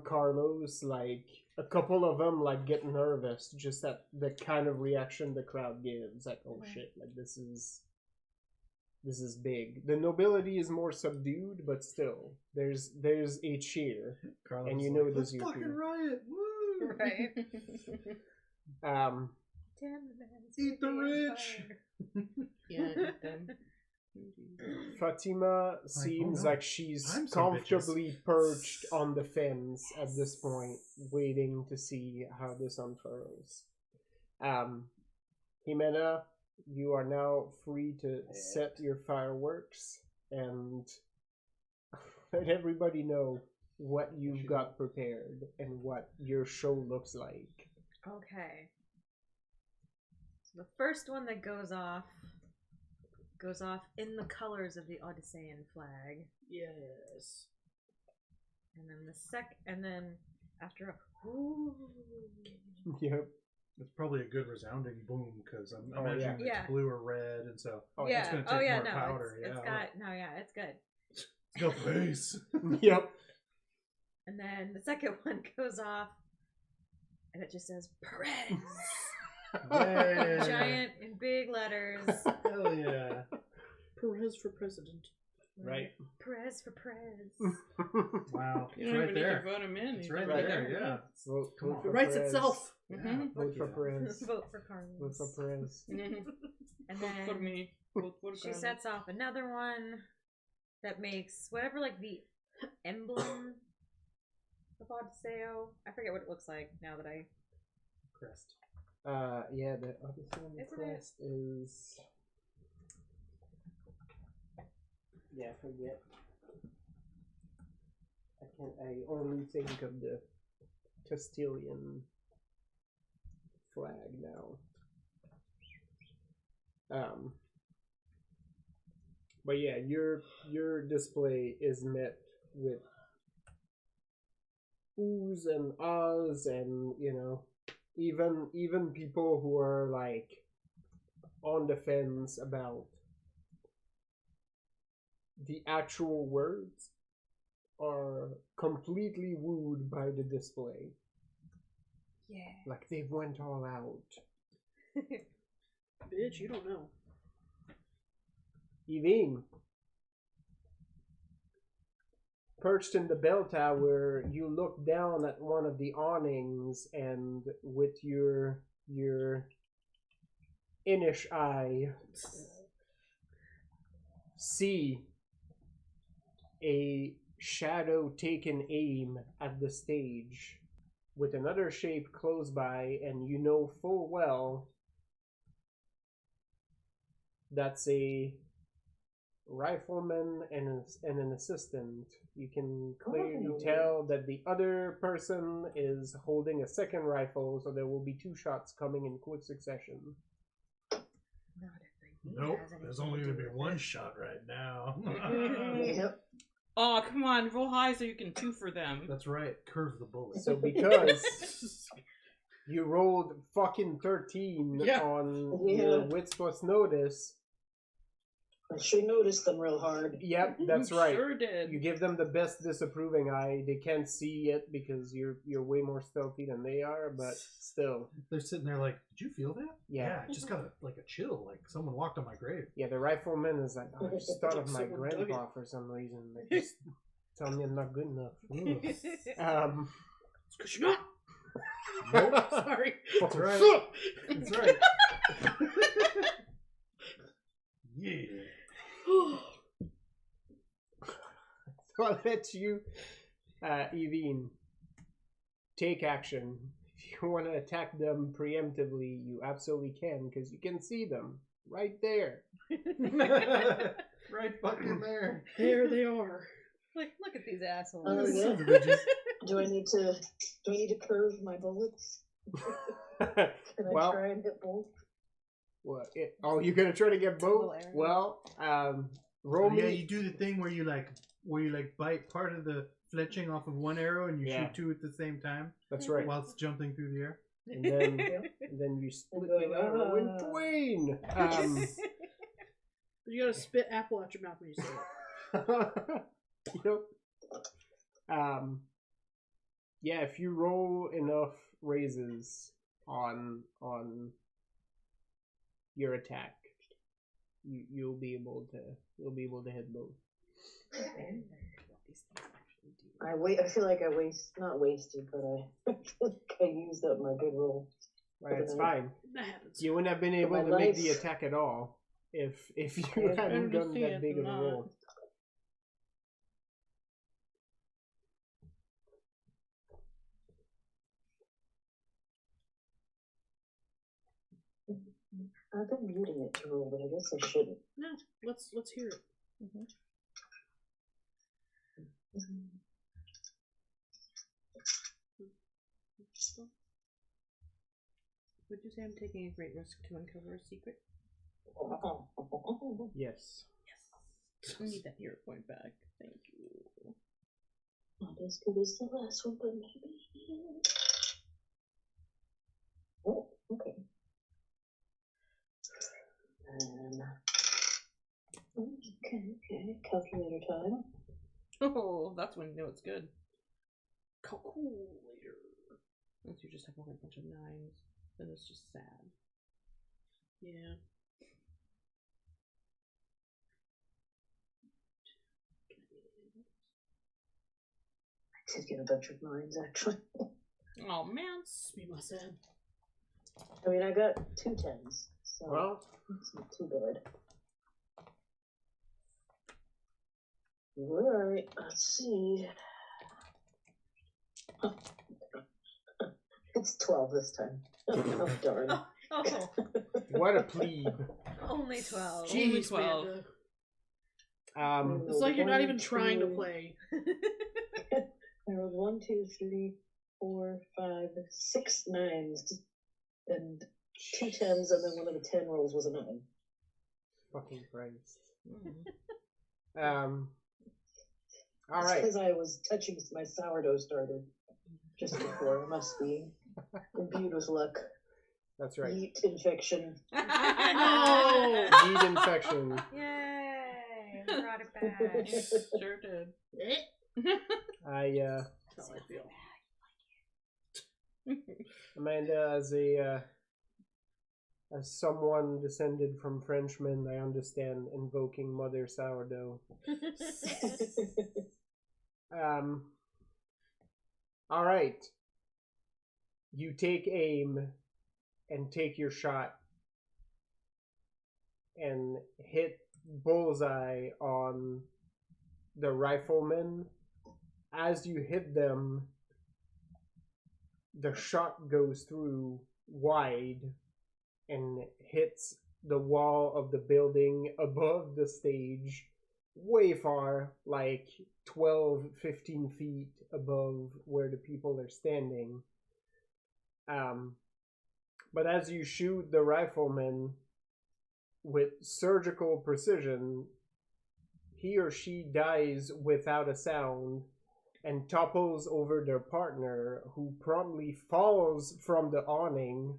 Carlos, like, a couple of them, like, get nervous just at the kind of reaction the crowd gives. Like, oh shit, like, this is big. The nobility is more subdued, but still, there's a cheer, Carlos and is you like, know let's there's your fucking cheer. riot! Woo! Right. Eat the rich! Yeah, them. Fatima seems oh no, like she's I'm some comfortably perched on the fence at this point, waiting to see how this unfurls. Jimena, you are now free to set your fireworks and let everybody know what you've got prepared and what your show looks like. Okay. So the first one that goes off in the colors of the Odyssean flag. Yes. And then after a ooh, Yep. It's probably a good resounding boom because I'm Oh, imagining yeah. it's blue or red, and so Oh, yeah. it's gonna take Oh yeah, more no, powder. it's got no, yeah, it's good. Go face. Yep. And then the second one goes off, and it just says Perez. Yeah. Giant in big letters. Hell yeah. Perez for president. Right. Perez for Perez. Wow. You It's don't right even need there. to vote him in. It's He's right already there, yeah. Vote Come on. for It writes Perez. itself. Yeah, Mhm. Vote for fuck Perez. Vote for Carlos. Vote for Perez. Mhm. And Vote for then me. Vote for she Carlos. sets off another one that makes whatever, like, the emblem of Odysseo. I forget what it looks like now that I... Crest. Yeah, the Odyssey on the Isn't it? crest is. Yeah, I forget. I only think of the Castilian flag now. But yeah, your display is met with oohs and ahs, and even people who are like on the fence about the actual words are completely wooed by the display. Yeah. Like they went all out. Bitch, you don't know. Evine, perched in the bell tower, you look down at one of the awnings, and with your innish eye, see a shadow taken aim at the stage with another shape close by, and you know full well that's a rifleman and an assistant. You can clearly tell that the other person is holding a second rifle, so there will be 2 shots coming in quick succession. Not if the Nope. has anything There's to only do going to be with one it. shot right now. Yep. Oh, come on. Roll high so you can two for them. That's right. Curve the bullet. So because you rolled fucking 13 Yeah. on Yeah. your wits plus notice, I sure noticed them real hard. yep, that's You right. Sure did. You give them the best disapproving eye. They can't see it because you're way more stealthy than they are, but still. They're sitting there like, did you feel that? Yeah. I just got a chill. Like someone walked on my grave. Yeah, the rifleman is like, oh, I just thought of my Someone dug grandpa for some reason. Like, just tell me I'm not good enough. Ugh. It's because you're not. Nope. Sorry. That's right. That's right. Yeah. So I'll let you, Evine, take action. If you want to attack them preemptively, you absolutely can, because you can see them right there. Right fucking there. There they are. Like, look at these assholes. Oh, yeah. Sons of bitches. Do I need to curve my bullets? Can I Well- try and hit both? What? You're gonna try to get both? Little arrow. Well, roll Yeah, me. you do the thing where you bite part of the fletching off of one arrow and you Yeah. shoot 2 at the same time That's right. whilst jumping through the air. And then you split the arrow in twain. But you gotta spit apple out your mouth when you say it. Yep. Yeah, if you roll enough raises on your attack, you'll be able to hit both. I feel like I not wasted, but I I used up my good roll. Right, it's fine. That happens. You wouldn't have been able my to make life. the attack at all if you Yeah, hadn't better to done see that it big of than a not. roll. I've been muting it to roll, but I guess I shouldn't. No, let's hear it. Would you say I'm taking a great risk to uncover a secret? Yes. Yes. I need that hero point back. Thank you. Not as good as the last one, but maybe. Oh, okay. Okay. Calculator time. Oh, that's when you know it's good. calculator. Unless you just have a whole bunch of 9s, then it's just sad. Yeah. I did get a bunch of 9s, actually. Oh man. Be my sad. I mean, I got 2 10s, so Well, it's not too bad. Alright, let's see. It's 12 this time. Oh, darn. Oh, what a plebe. only 12. Only Jeez, 12. Amanda. It's like you're not even trying to play. I rolled 1, 2, 3, 4, 5, 6 9s, and 2 10s, and then one of the 10 rolls was a 9. Fucking Christ. Mm. All right. Because I was touching my sourdough starter just before. It must be imbued with luck. That's right. Yeast infection. No! Yeast infection. Yay! Brought it back. Sure did. That's how I feel. Amanda, as someone descended from Frenchmen, I understand invoking Mother Sourdough. All right. You take aim and take your shot and hit bullseye on the riflemen. As you hit them, the shot goes through wide and hits the wall of the building above the stage, way far, like 12, 15 feet above where the people are standing. But as you shoot the rifleman with surgical precision, he or she dies without a sound and topples over their partner, who promptly falls from the awning.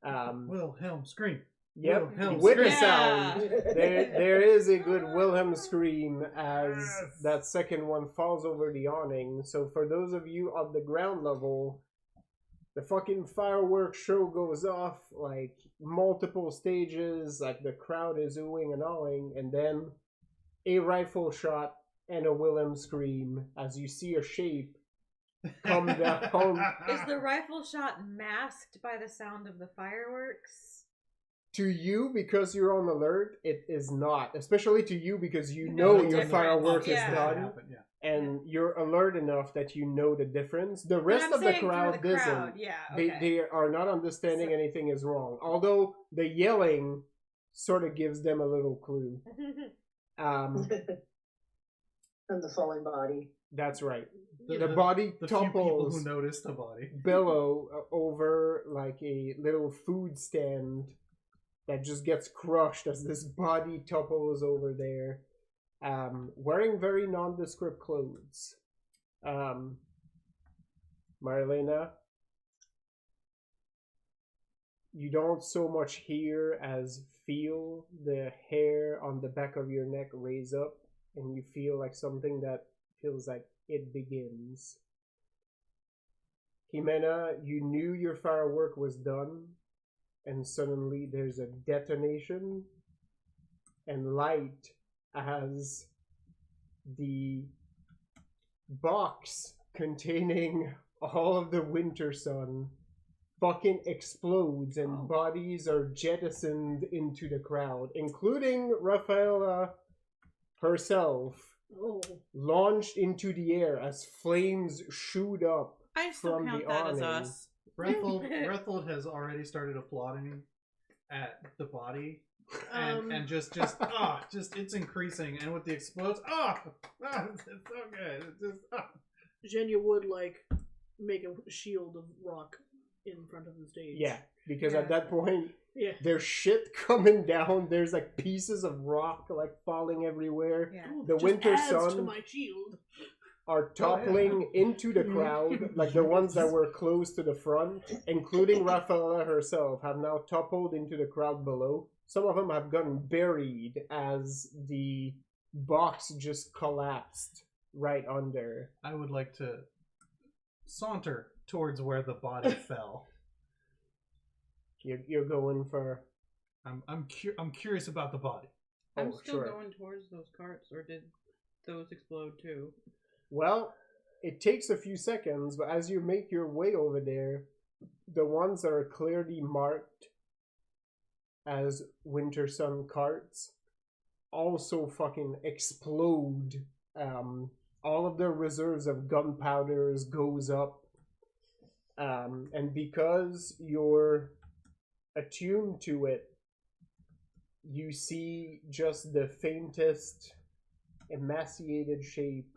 Wilhelm scream. Yep, Wilhelm with a scream. sound. There is a good Wilhelm scream as Yes. that second one falls over the awning. So for those of you on the ground level, the fucking fireworks show goes off, like multiple stages, like the crowd is oohing and awing, and then a rifle shot and a Wilhelm scream as you see a shape come down. Is the rifle shot masked by the sound of the fireworks? To you, because you're on alert, it is not. Especially to you, because you You know know the your difference. firework Yeah. is done, and you're alert enough that you know the difference. The rest I'm of the saying for crowd the crowd, doesn't. yeah, okay. They are not understanding So- anything is wrong. Although the yelling sort of gives them a little clue. And the falling body. That's right. The body the few people topples, who noticed the body. billow over like a little food stand that just gets crushed as this body topples over there, wearing very nondescript clothes. Marlena, you don't so much hear as feel the hair on the back of your neck raise up, and you feel like something that feels like it begins. Jimena, you knew your firework was done, and suddenly there's a detonation and light as the box containing all of the winter sun fucking explodes, and bodies are jettisoned into the crowd, including Rafaela herself, launched into the air as flames shoot up I still from count the that as awning. us. Rethold has already started applauding at the body, and just it's increasing, and with the explodes, it's so good. It's just Jenya would like make a shield of rock in front of the stage. Yeah, because Yeah. at that point, Yeah. there's shit coming down. There's like pieces of rock like falling everywhere. Yeah. Ooh, The just winter adds to sun my shield. are toppling into the crowd, like the ones that were close to the front, including Rafaela herself, have now toppled into the crowd below. Some of them have gotten buried as the box just collapsed right under. I would like to saunter towards where the body fell. You're going for. I'm curious about the body. I'm Oh, still sure. going towards those carts, or did those explode too? Well, it takes a few seconds, but as you make your way over there, the ones that are clearly marked as Winter Sun carts also fucking explode. All of their reserves of gunpowders goes up. And because you're attuned to it, you see just the faintest emaciated shape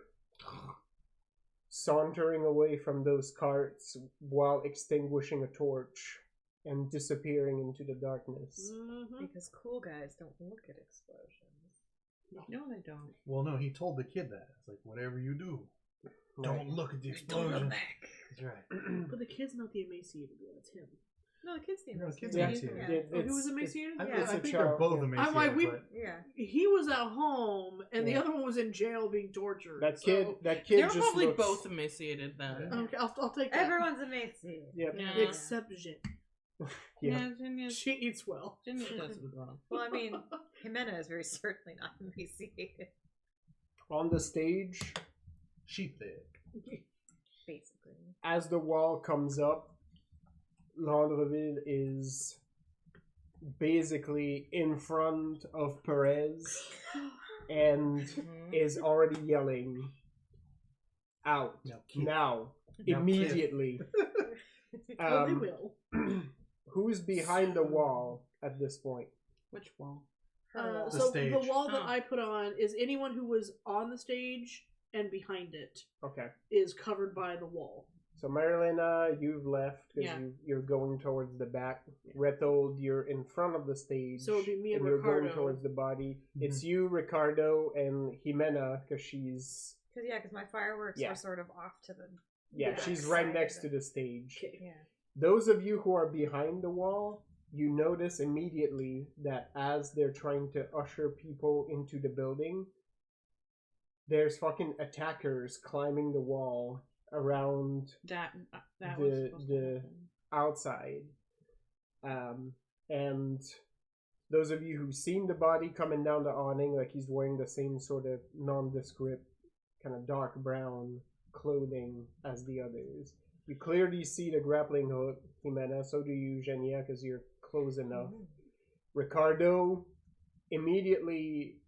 sauntering away from those carts while extinguishing a torch and disappearing into the darkness. Because cool guys don't look at explosions. No, I don't. Well, no, he told the kid that. It's like, whatever you do, don't look at the Don't explosion. look back. That's right. But the kid's not the emaciated one, it's him. No, the kids seem No, the kids Yeah, emaciated. Oh, who was emaciated? I, Yeah. I think It's a they're child, both yeah. emaciated. I'm like, but Yeah. He was at home, and the Yeah. other one was in jail being tortured. That so- kid They're just probably looks, both emaciated then. Okay, I'll take that. Everyone's amazing. Yep. Yeah. Except Jin. Yeah. Jin She eats well. does as well. Well, I mean, Jimena is very certainly not emaciated, On the stage, sheep leg. basically. as the wall comes up, Landreville is basically in front of Perez and is already yelling out Now, kid. now, Now, immediately. Oh, they will. Who's behind the wall at this point? Which wall? The So stage. the wall that Oh. I put on is anyone who was on the stage and behind it Okay. is covered by the wall. So Marilyn, you've left because Yeah. you're going towards the back. Retold, you're in front of the stage. So it'd be me and you're going Ricardo. towards the body. Mhm. It's you, Ricardo, and Jimena because she's Because my fireworks Yeah. are sort of off to the. yeah, Yeah. she's right next to the stage. Okay. Yeah. Those of you who are behind the wall, you notice immediately that as they're trying to usher people into the building, there's fucking attackers climbing the wall around That The- was supposed to the- happen. outside. And those of you who've seen the body coming down the awning, like he's wearing the same sort of nondescript, kind of dark brown clothing as the others. You clearly see the grappling hook, Jimena, so do you, Genia, because you're close enough. Ricardo immediately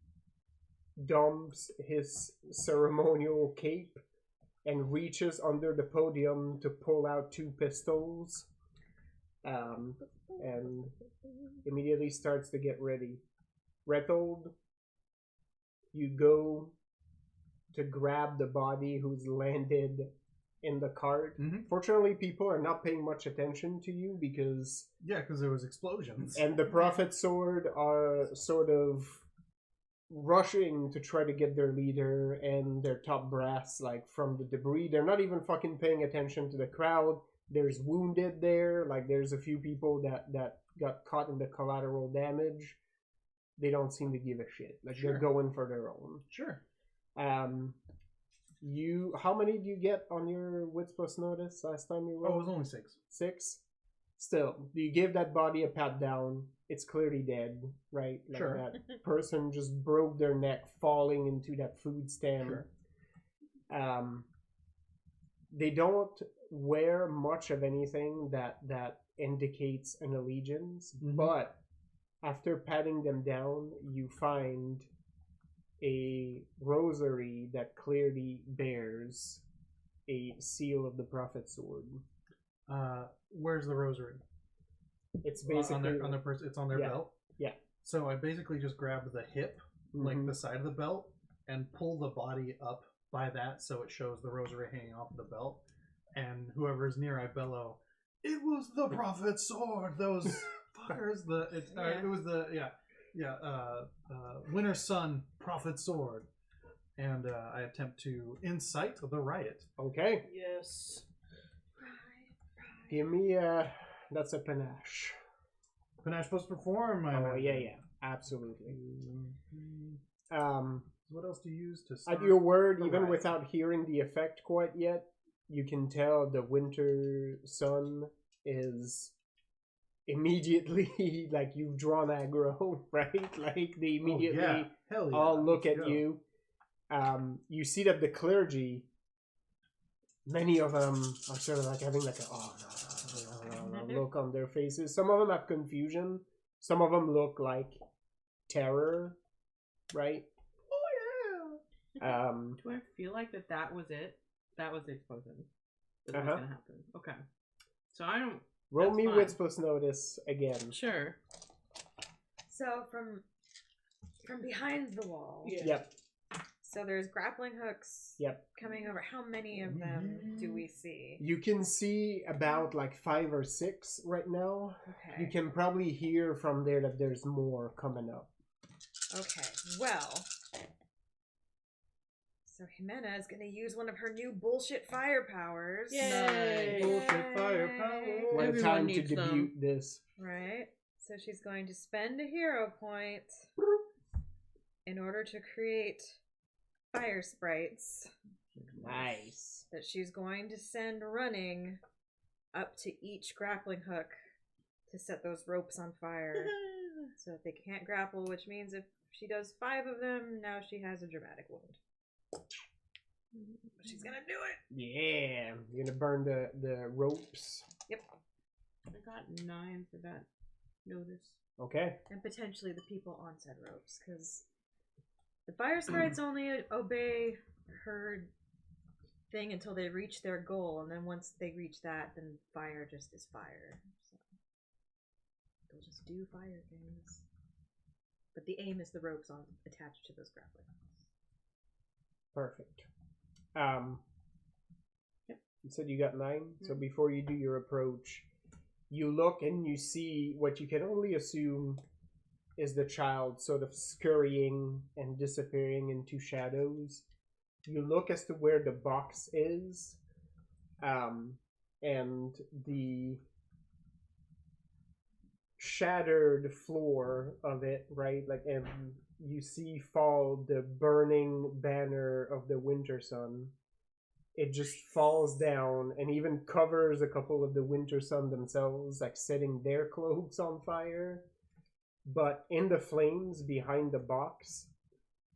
dumps his ceremonial cape and reaches under the podium to pull out two pistols, and immediately starts to get ready. Retold, you go to grab the body who's landed in the cart. Mhm. Fortunately, people are not paying much attention to you because Yeah, because there was explosions. and the Prophet Sword are sort of rushing to try to get their leader and their top brass like from the debris. They're not even fucking paying attention to the crowd. There's wounded there, like there's a few people that got caught in the collateral damage. They don't seem to give a shit. Like Sure. they're going for their own. Sure. How many do you get on your wits plus notice last time you Oh, it rolled? was only 6. 6? Still, you give that body a pat down. It's clearly dead, right? Like Sure. that person just broke their neck falling into that food stand. Sure. They don't wear much of anything that indicates an allegiance, Mhm. but after patting them down, you find a rosary that clearly bears a seal of the Prophet's Sword. Where's the rosary? It's on basically their, on their it's on their Yeah. belt. Yeah. So I basically just grabbed the hip, like Mhm. the side of the belt, and pull the body up by that so it shows the rosary hanging off the belt. And whoever's near, I bellow, "It was the Prophet's Sword. Those fuckers. Yeah. It was the Winter Sun Prophet's Sword." And I attempt to incite the riot. Okay. Yes. Give me that's a panache. Panache plus perform. I Oh imagine. yeah, absolutely. What else do you use to start At your word, the even riot? without hearing the effect quite yet, you can tell the winter sun is immediately like you've drawn aggro, right? Like they immediately Oh, yeah. Hell yeah. all look Let's at go. you. You see that the clergy, many of them are sort of like having like a no, look on their faces. Some of them have confusion. Some of them look like terror, right? Do I feel like that was it? That was the explosion. That's what's gonna happen. Okay. So I don't. Roll That's me fine. wits plus notice again. Sure. So from behind the wall. Yeah. Yep. So there's grappling hooks. Yep. Coming over. How many of them do we see? You can see about like 5 or 6 right now. Okay. You can probably hear from there that there's more coming up. Okay. Well. So Jimena is going to use one of her new bullshit fire powers. Yay! Bullshit firepower. What a Everyone time to needs them. debut this. Right. So she's going to spend a hero point in order to create fire sprites Nice. that she's going to send running up to each grappling hook to set those ropes on fire so that they can't grapple, which means if she does 5 of them, now she has a dramatic wound. But she's gonna do it! Yeah. You're gonna burn the ropes. Yep. I got 9 for that notice. Okay. And potentially the people on said ropes, because the fire sprites only obey her thing until they reach their goal, and then once they reach that, then fire just is fire. So they'll just do fire things. But the aim is the ropes on attached to those grappling hooks. Perfect. You said you got 9, so before you do your approach, you look and you see what you can only assume is the child sort of scurrying and disappearing into shadows. You look as to where the box is, and the shattered floor of it, right? Like, and you see fall the burning banner of the winter sun. It just falls down and even covers a couple of the winter sun themselves, like setting their cloaks on fire. But in the flames behind the box,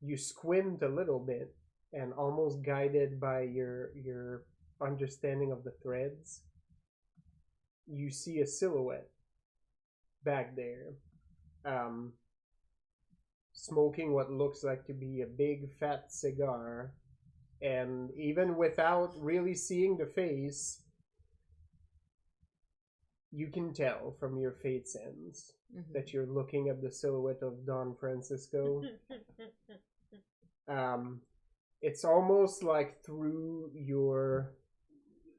you squint a little bit, and almost guided by your understanding of the threads, you see a silhouette back there, smoking what looks like to be a big fat cigar. And even without really seeing the face, you can tell from your fate sense that you're looking at the silhouette of Don Francisco. It's almost like through your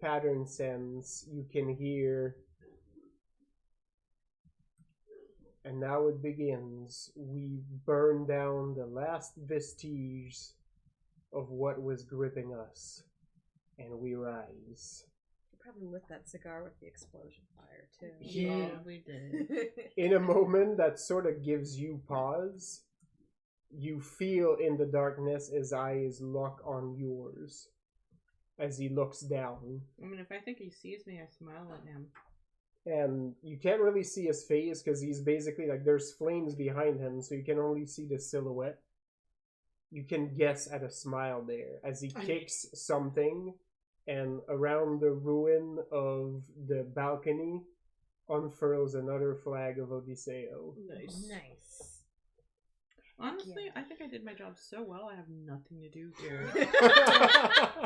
pattern sense, you can hear, and now it begins. We burn down the last vestiges of what was gripping us, and we rise. You probably lit that cigar with the explosion fire, too. He, We did. in a moment that sort of gives you pause, you feel in the darkness his eyes lock on yours as he looks down. I mean, if I think he sees me, I smile at him. And you can't really see his face because he's basically like, there's flames behind him, so you can only see the silhouette. You can guess at a smile there as he kicks something, and around the ruin of the balcony unfurls another flag of Odisseo. Nice. Nice. Honestly, Yeah. I think I did my job so well, I have nothing to do here.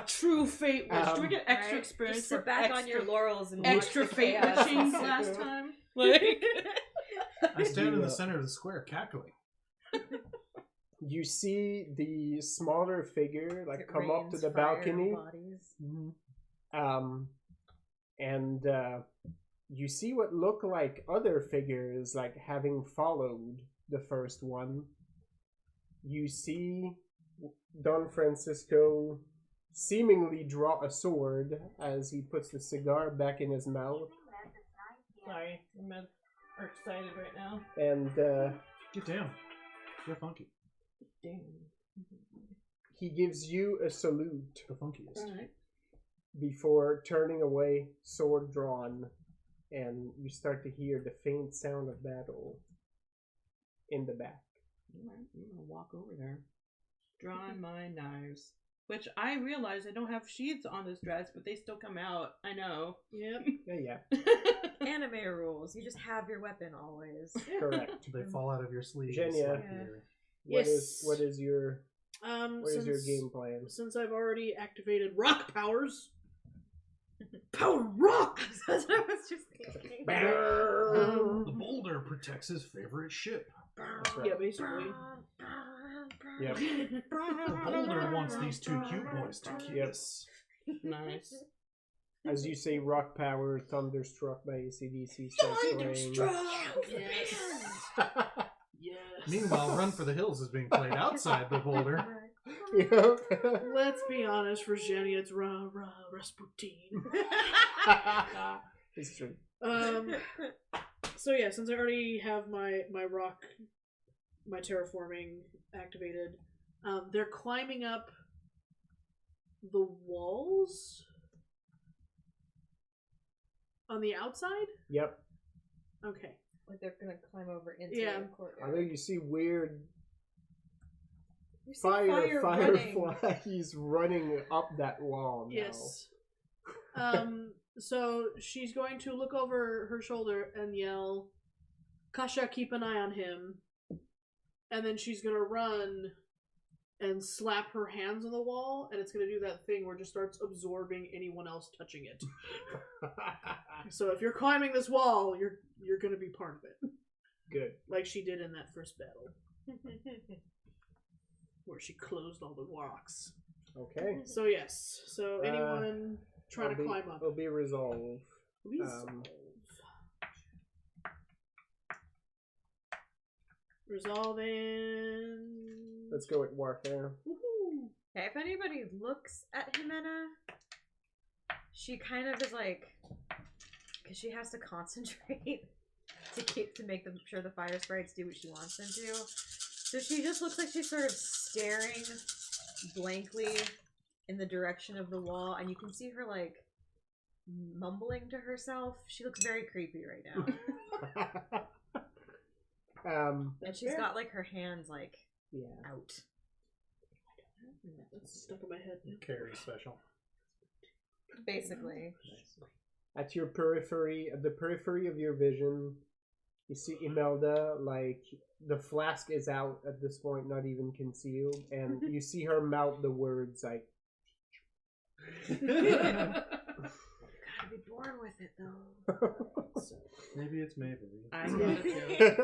True fate wish. Do we get extra Right? experience Just sit for back extra, on your laurels and extra watch the fate chaos. wishing last time? Like, I stand in the center of the square cackling. You see the smaller figure like It come up to rains the fire balcony, bodies. and you see what look like other figures, like having followed the first one. You see Don Francisco seemingly draw a sword as he puts the cigar back in his mouth, sorry, I'm excited right now. and Get down. You're funky. Damn. he gives you a salute. The funkiest. Alright. before turning away, sword drawn, and you start to hear the faint sound of battle in the back. Alright, I'm gonna walk over there. Drawing my knives. Which I realize I don't have sheaths on this dress, but they still come out. I know. Yep. Yeah, Anime rules. You just have your weapon always. correct. They fall out of your sleeves. Genya. like Yeah. your- Yes. What is your Since, game plan? Since I've already activated rock powers, power rock. That's what I was just thinking. The boulder protects his favorite ship. That's right. Yeah, basically. Yep. The boulder wants these two cute boys to kiss. Nice. As you say, rock power, thunderstruck by ACDC starts playing. Yes. Yes. Meanwhile, Run for the Hills is being played outside the boulder. Yep. Let's be honest, for Jenny, it's Rasputin. It's true. So yeah, since I already have my rock, my terraforming activated, they're climbing up the walls on the outside. Yep. Okay. Like they're gonna climb over into Yeah. the I courtyard. know you see weird You see fire running. fireflies running up that wall now. Yes. So she's going to look over her shoulder and yell, "Kasha, keep an eye on him." And then she's gonna run and slap her hands on the wall, and it's gonna do that thing where it just starts absorbing anyone else touching it. So if you're climbing this wall, you're gonna be part of it, Good. like she did in that first battle, where she closed all the rocks. Okay. So yes. So anyone trying to climb up? It'll be resolved. Resolve. Resolving. Let's go with warfare. Woohoo. Okay, if anybody looks at Jimena, she kind of is like, because she has to concentrate to make them sure the fire sprites do what she wants them to. So she just looks like she's sort of staring blankly in the direction of the wall, and you can see her like mumbling to herself. She looks very creepy right now. And she's got like her hands like out. That's stuck in my head. Carry special. Basically. At your periphery, at the periphery of your vision, you see Imelda, like, the flask is out at this point, not even concealed, and you see her mouth the words, like... Gotta be born with it, though. Maybe it's Maybelline. I got it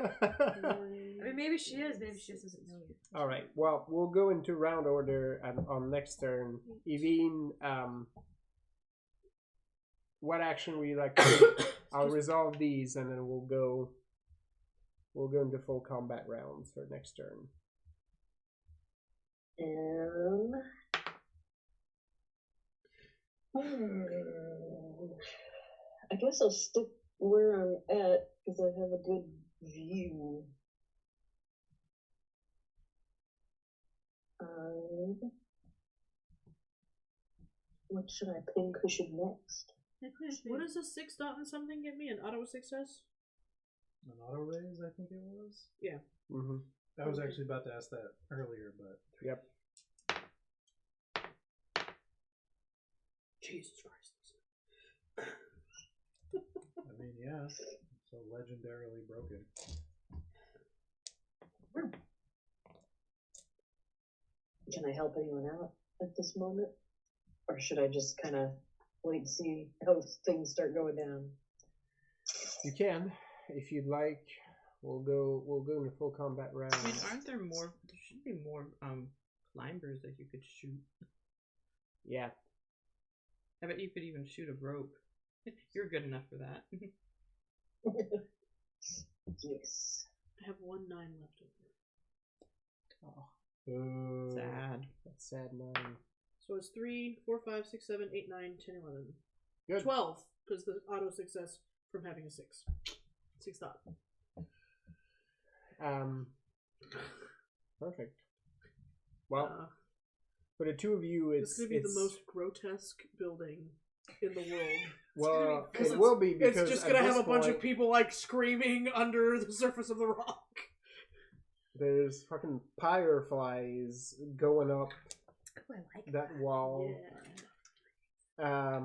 I mean, maybe she is. Maybe she just doesn't know you. Alright, well, we'll go into round order on next turn. Evine, what action would you like to take? I'll resolve these, and then we'll go into full combat rounds for next turn. I guess I'll stick where I'm at because I have a good view. What should I pincushion next? What does a 6 dot and something get me? An auto success? An auto raise, I think it was. Yeah. Mm-hmm. I was actually about to ask that earlier, but Yep. Jesus Christ. I mean, yeah, so legendarily broken. Can I help anyone out at this moment? Or should I just kind of wait and see how things start going down? You can, if you'd like. We'll go into full combat round. I mean, aren't there more? There should be more climbers that you could shoot. Yeah. I bet you could even shoot a rope. You're good enough for that. Yes. I have 1 9 left over. Oh, Sad. that's sad 9. So it's 3, 4, 5, 6, 7, 8, 9, 10, 11. Good. 12, because the auto success from having a 6. 6 dot. Perfect. Well, for the two of you, It's it's going to be the most grotesque building in the world. Well, Because it will be because it's just at gonna have this a bunch of point, people like screaming under the surface of the rock. There's fucking fireflies going up Oh, I like that wall. Yeah.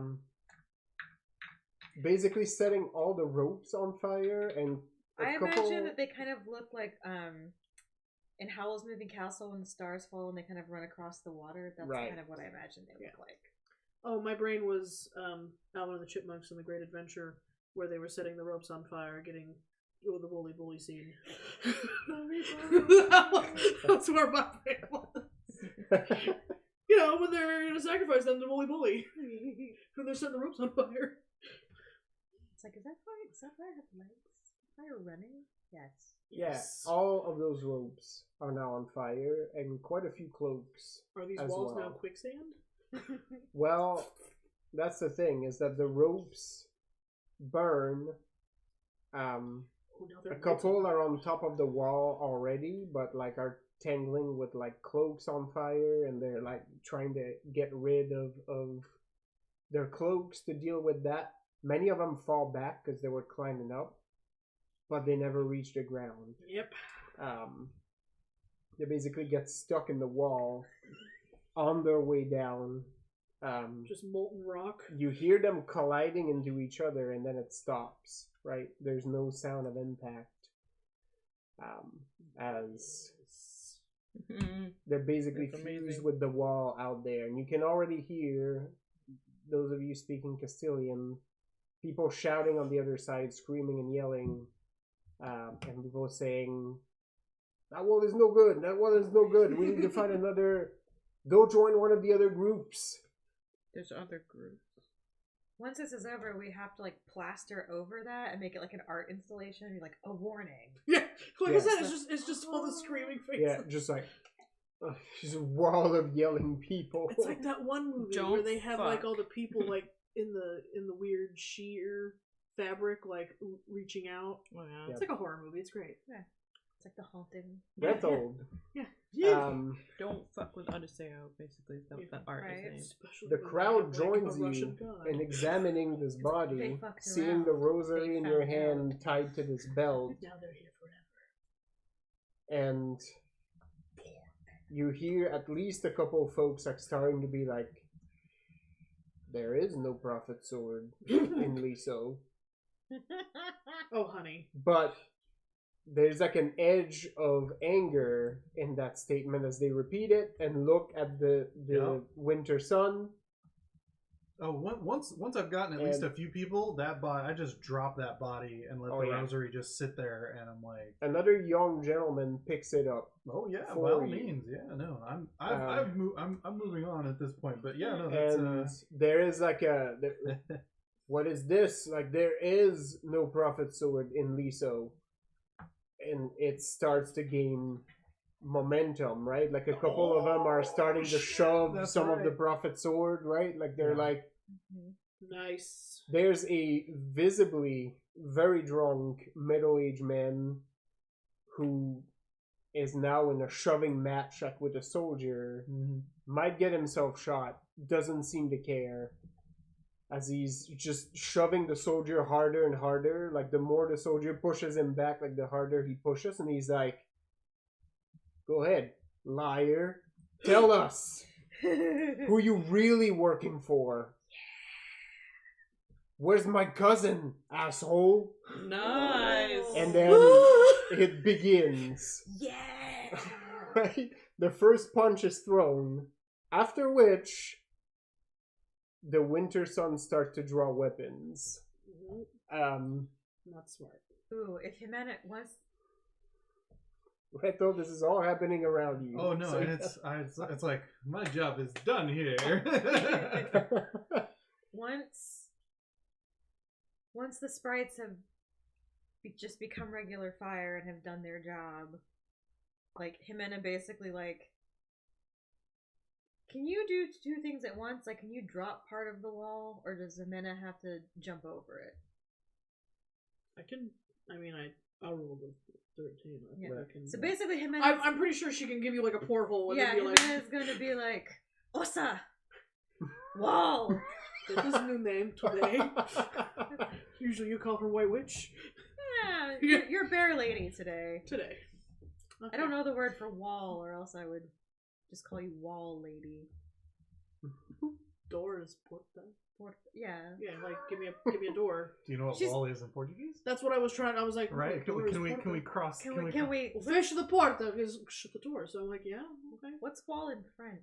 Basically setting all the ropes on fire and I couple... imagine that they kind of look like in Howl's Moving Castle when the stars fall and they kind of run across the water. That's Right. kind of what I imagine they look like. Oh, my brain was Alvin and the Chipmunks and the Great Adventure, where they were setting the ropes on fire, getting the bully bully scene. That's where my brain was. You know, when they're gonna sacrifice them to bully, when they're setting the ropes on fire. It's like, is that fire? Does that fire have legs? Fire running? Yes. Yes, all of those ropes are now on fire, and quite a few cloaks. Are these as walls well. now quicksand? Well, that's the thing, is that the ropes burn. Oh, now they're A couple are on top of the wall already, but like are tangling with like cloaks on fire, and they're like trying to get rid of their cloaks to deal with that. Many of them fall back because they were climbing up, but they never reach the ground. Yep. They basically get stuck in the wall on their way down. Just molten rock. You hear them colliding into each other, and then it stops. Right? There's no sound of impact. As they're basically That's fused amazing. with the wall out there, and you can already hear those of you speaking Castilian, people shouting on the other side, screaming and yelling, and people saying, "That wall is no good. That wall is no good. We need to find another. Go join one of the other groups." There's other groups. Once this is over, we have to like plaster over that and make it like an art installation and be like, a warning. Yeah, like I Yeah. said, it's just all the screaming faces. Yeah, just like just a wall of yelling people. It's like that one movie Don't where they have like fuck. all the people like in the weird sheer fabric like reaching out. Oh, yeah. Yeah. It's like a horror movie. It's great. It's like the haunting. That's old. Yeah. Don't fuck with Odisseo, basically. Is that the art Right. is Especially The when they crowd have, joins a Russian you god. in examining this body, They fucked seeing around. the rosary They in your found hand tied to this belt, Now they're here forever. and you hear at least a couple of folks like starting to be like, "There is no prophet sword in Liso," Oh, honey. but there's like an edge of anger in that statement as they repeat it and look at the Yeah. winter sun. Oh, once I've gotten at least And- a few people, that body, I just drop that body and let Oh, the yeah. rosary just sit there, and I'm like, Another young gentleman picks it up. oh yeah, For by all you. means, yeah, no, I'm moving on at this point, but yeah, no, that's And there is like what is this? Like, there is no prophet sword in Liso. And it starts to gain momentum, right? Like a couple of them are starting to shove That's some of the right. prophet sword, right? Like they're Yeah. like, Nice. there's a visibly very drunk middle-aged man who is now in a shoving match like with a soldier, might get himself shot, doesn't seem to care, as he's just shoving the soldier harder and harder. Like the more the soldier pushes him back, like the harder he pushes, and he's like, "Go ahead, liar, tell us who you really working for. Where's my cousin, asshole?" Nice. And then it begins. Yeah. Right? The first punch is thrown, after which the winter sun starts to draw weapons. Not smart. Ooh, if Jimena once Reto, this is all happening around you. oh no, So- and it's like my job is done here. once the sprites have just become regular fire and have done their job, like Jimena basically like, can you do two things at once? Like, can you drop part of the wall, or does Jimena have to jump over it? I'll roll the 13. I think Yeah. I can, So basically, Jimena. I'm pretty sure she can give you like a porthole and yeah, then be like, Jimena's going to be like, Osa, wall, It is a new name today. Usually you call her White Witch. Yeah, you're Bear Lady today. Today. I don't know the word for wall, or else I would just call you Wall Lady. Door is porta. Yeah. Yeah, like give me a door. Do you know what She's- wall is in Portuguese? That's what I was trying. I was like, Right? door is porta. Can we cross? Can we? Well, fish the porta is shut the door. So I'm like, yeah, okay. What's wall in French?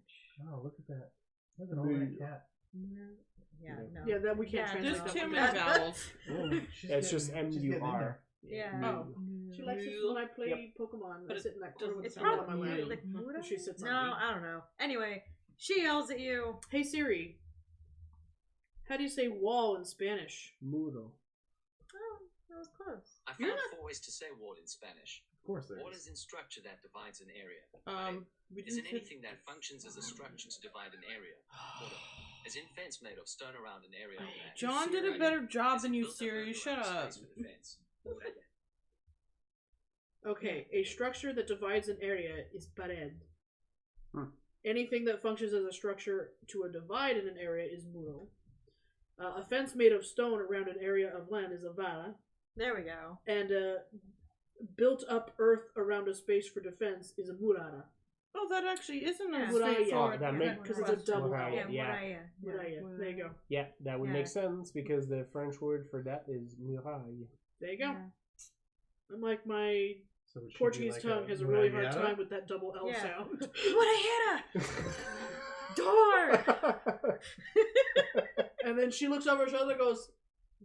Oh, look at that! Look at all that cat. Yeah, no. Yeah, that we can't Yeah, translate. There's that too one. many vowels. It's just MUR. Yeah. Oh. She likes it when I play Pokemon. I But sit in that corner with It's the phone on my probably lap. like Muda? She sits on No, me. I don't know. Anyway, she yells at you. Hey Siri, how do you say wall in Spanish? Muro. Oh, that was close. I You're found not- 4 ways to say wall in Spanish. Of course there Wall is. is in structure that divides an area. We Is in didn't anything that functions as a structure to divide an area. Order. As in fence made of stone around an area of land. John did a better job than you, Siri. Shut up. Okay, a structure that divides an area is pared. Anything that functions as a structure to a divide in an area is muro. A fence made of stone around an area of land is a vara. There we go. And built up earth around a space for defense is a murara. Oh, that actually isn't Yeah. a Muraya. straightforward. Oh, that makes- Because it's a double Muraya, L. Yeah, yeah. Muraya. Muraya. There you go. Yeah, that would Yeah. make sense because the French word for that is muraille. There you go. Yeah. I'm like my So it should be Portuguese like tongue has a really hard muralhada? time with that double L Yeah. sound. Murayera! Door! And then she looks over her shoulder and goes,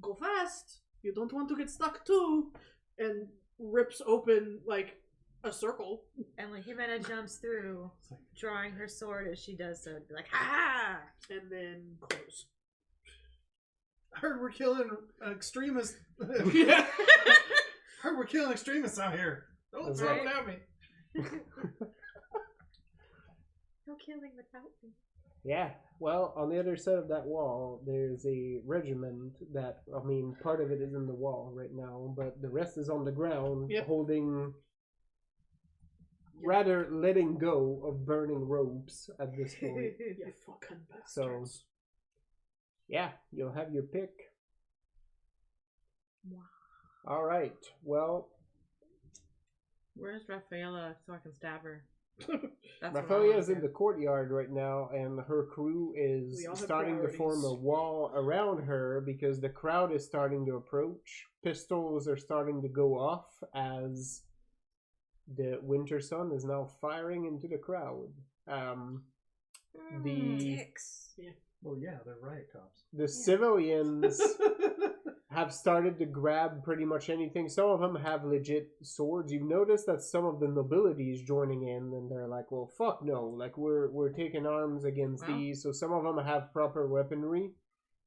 go fast. You don't want to get stuck too. And rips open like a circle. And like Jimena jumps through, drawing her sword as she does so. Be like, ha! And then close. I heard we're killing extremists. Yeah. Heard we're killing extremists out here. Don't That's throw right. it at me. No killing without me. Yeah, well, on the other side of that wall, there's a regiment that, I mean, part of it is in the wall right now, but the rest is on the ground, Yep. holding, rather letting go of burning ropes at this point. You fucking So, bastards. yeah, you'll have your pick. Wow. All right, well, Where's Rafaela so I can stab her? That's what I Rafaela want is in to the courtyard right now, and her crew is We all have starting to form a priorities. wall around her because the crowd is starting to approach. Pistols are starting to go off as the winter sun is now firing into the crowd. The Dicks. Well, yeah, they're riot cops. civilians have started to grab pretty much anything. Some of them have legit swords. You've noticed that some of the nobility is joining in, and they're like, "Well, fuck no! Like we're taking arms against Well. these." So some of them have proper weaponry.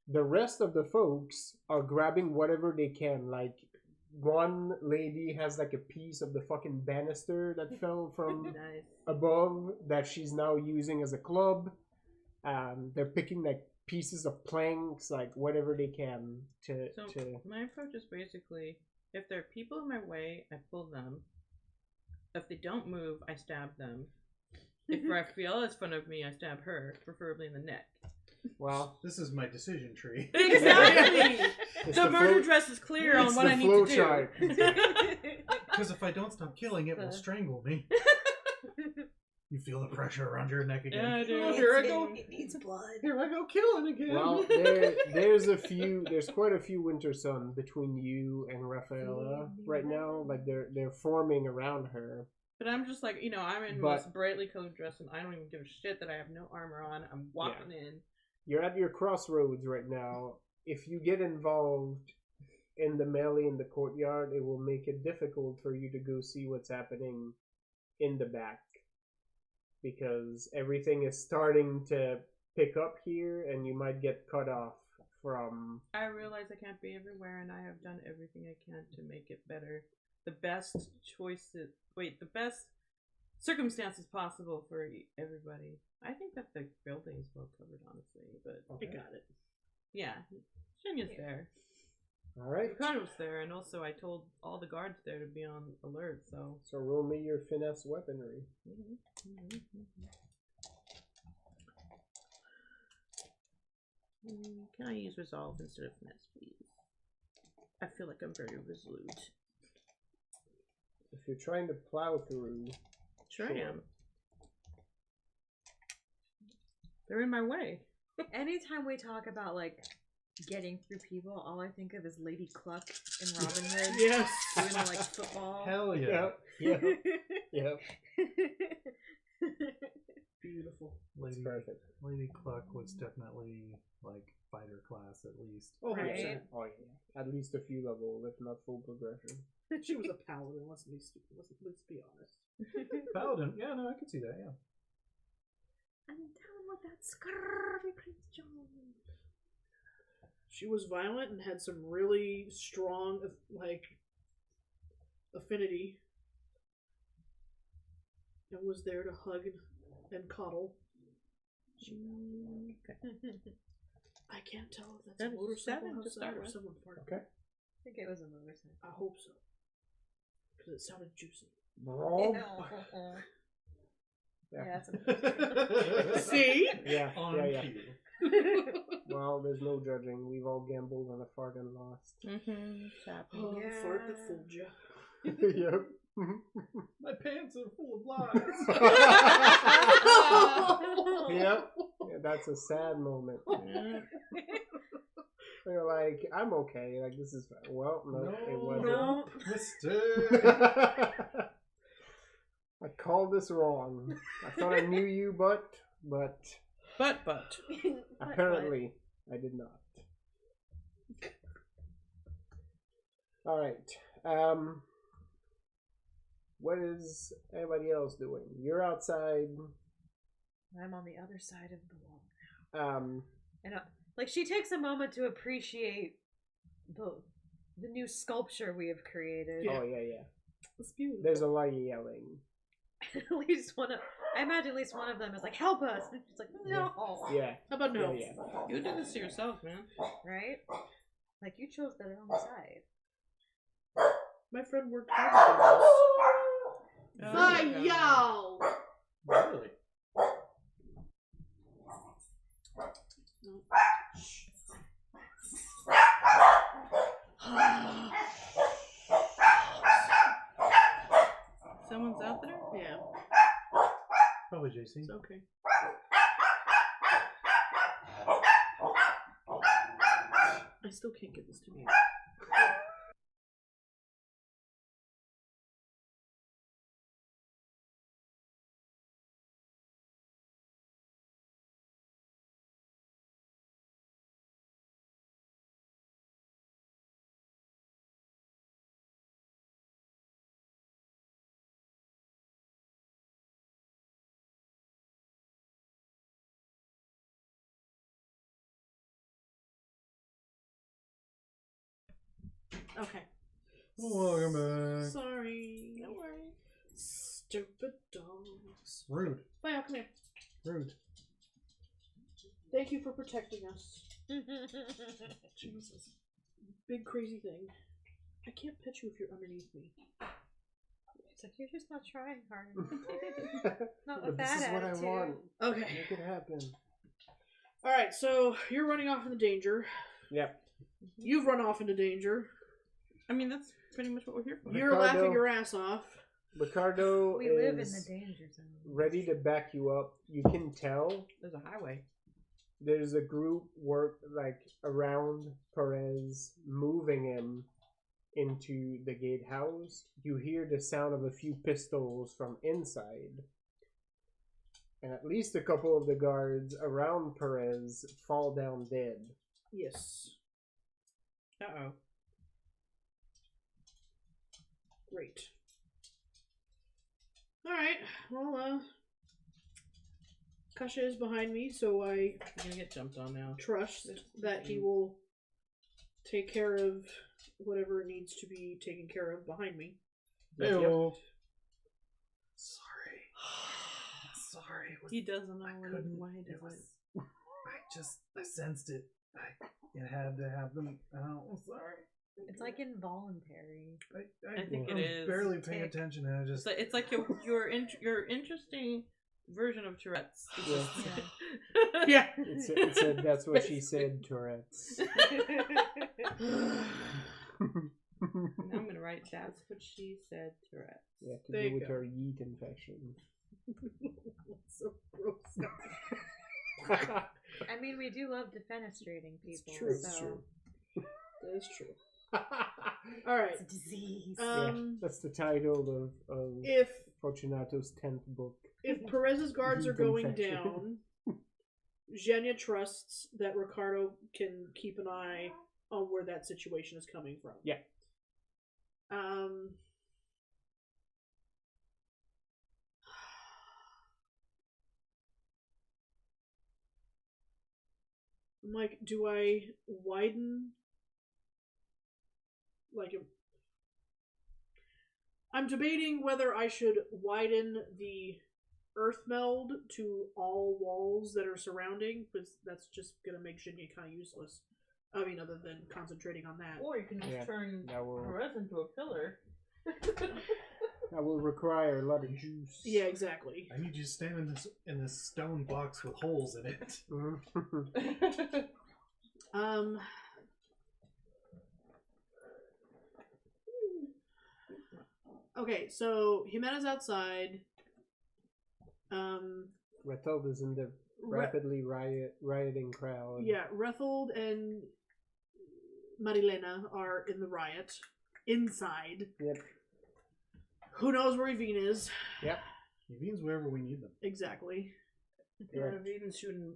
The rest of the folks are grabbing whatever they can. Like one lady has like a piece of the fucking banister that fell from Nice. above that she's now using as a club. They're picking like pieces of planks, like whatever they can to. So my approach is basically, if there are people in my way, I pull them. If they don't move, I stab them. If Rafaela is in front of me, I stab her, preferably in the neck. Well, This is my decision tree. Exactly. it's The murder flow- dress is clear it's on what the I need flow to do. chart. Because if I don't stop killing, it will strangle me. You feel the pressure around your neck again. Yeah, I do. Oh, here I go. It needs blood. Here I go killing again. Well, there's quite a few winter sun between you and Rafaela right now. Like they're forming around her. But I'm just like, I'm in But- most brightly colored dress and I don't even give a shit that I have no armor on. I'm walking in. You're at your crossroads right now. If you get involved in the melee in the courtyard, it will make it difficult for you to go see what's happening in the back. Because everything is starting to pick up here, and you might get cut off from... I realize I can't be everywhere and I have done everything I can to make it better. The best circumstances possible for everybody. I think that the building is well covered, honestly, but I got it. yeah, Shinya's there. All right. Ricardo's there, and also I told all the guards there to be on alert, so. So roll me your finesse weaponry. Can Can I use resolve instead of finesse, please? I feel like I'm very resolute. If you're trying to plow through, Sure I am. They're in my way. Anytime we talk about like getting through people, all I think of is Lady Cluck in Robin Hood. Yes. Doing the like football. Hell yeah. Yep. Yep. Beautiful. It's Lady perfect. Lady Cluck was definitely like fighter class at least. Oh, Right. 100%. Oh yeah. At least a few level, if not full progression. She was a paladin. Let's be honest. Paladin, yeah, no, I could see that, yeah. I'm down with that scurvy Prince John. She was violent and had some really strong, like, affinity. And was there to hug and coddle. I can't tell if that's That a is motorcycle 7 to outside start or with. someone farting. Okay. I think it was a motorcycle. I hope so. Because it sounded juicy. Rob. Yeah, that's a See? Yeah, On yeah, yeah. cue. Well, there's no judging. We've all gambled on a fart and lost. Mm-hmm. Oh, Yeah. fart that fooled you. Yep. My pants are full of lies. Yep. Yeah, that's a sad moment. They're like, I'm okay. Like, this is fine. Well, no, it wasn't. No. Mistake. I called this wrong. I thought I knew you, but apparently I did not. All right. What is everybody else doing? You're outside. I'm on the other side of the wall. Um, Like she takes a moment to appreciate the new sculpture we have created. Oh yeah. It's beautiful. There's a lot of yelling. At least I imagine at least one of them is like, "Help us!" And she's like, "No." Yeah. How about no? Yeah. You did this to yourself, man. Right? Like you chose the wrong side. My friend worked hard to do this. Oh, Y'all! Really? Someone's out there? Yeah, Probably JC. it's okay. I still can't get this to me. Okay. Welcome back. Sorry. No worries. Stupid dogs. Rude. Bye, come here. Rude. Thank you for protecting us. Jesus. Big crazy thing. I can't pet you if you're underneath me. It's like you're just not trying hard. Not But with this that is what I attitude. want. Okay. Make it happen. Alright, so you're running off into danger. Yep. You've run off into danger. I mean, that's pretty much what we're here for. Okay. You're Ricardo. laughing your ass off. Ricardo We live in is the danger zone. ready to back you up. You can tell There's a highway. there's a group around Perez, moving him into the gatehouse. You hear the sound of a few pistols from inside. And at least a couple of the guards around Perez fall down dead. Yes. Uh-oh. Great. Alright, well, Kasha is behind me, so I You're gonna get jumped on now. trust that he will take care of whatever needs to be taken care of behind me. Heyo. Sorry. Sorry. He doesn't know I what couldn't. why he It does was. it. I sensed it. It had to happen. Oh, sorry. It's like involuntary. I think I it was is. barely paying Tick. attention, and I just. It's like your interesting version of Tourette's. Yeah. Yeah. It said that's what she said, Tourette's. Now I'm gonna write that's what she said, Tourette's. Yeah, to There do you with go. her yeet infection. So gross. I mean, we do love defenestrating people. It's true. So. It's true. That is true. All right. It's a disease. Yeah, that's the title of If Fortunato's 10th book. if Perez's guards are Yeet going infection. down, Zhenya trusts that Ricardo can keep an eye on where that situation is coming from. Yeah. Like, do I widen? I'm debating whether I should widen the earth meld to all walls that are surrounding, because that's just gonna make Zhenya kind of useless. I mean, other than concentrating on that. Or you can just Yeah, turn that will- Perez into a pillar. That will require a lot of juice. Yeah, exactly. I need you to stand in this stone box with holes in it. Okay, so Jimena's outside. Rethold is in the rapidly rioting crowd. Yeah, Rethold and Marilena are in the riot. Inside. Yep. Who knows where Evine is? Yep. Evine's wherever we need them. Exactly. Yeah, Correct. Eden's shooting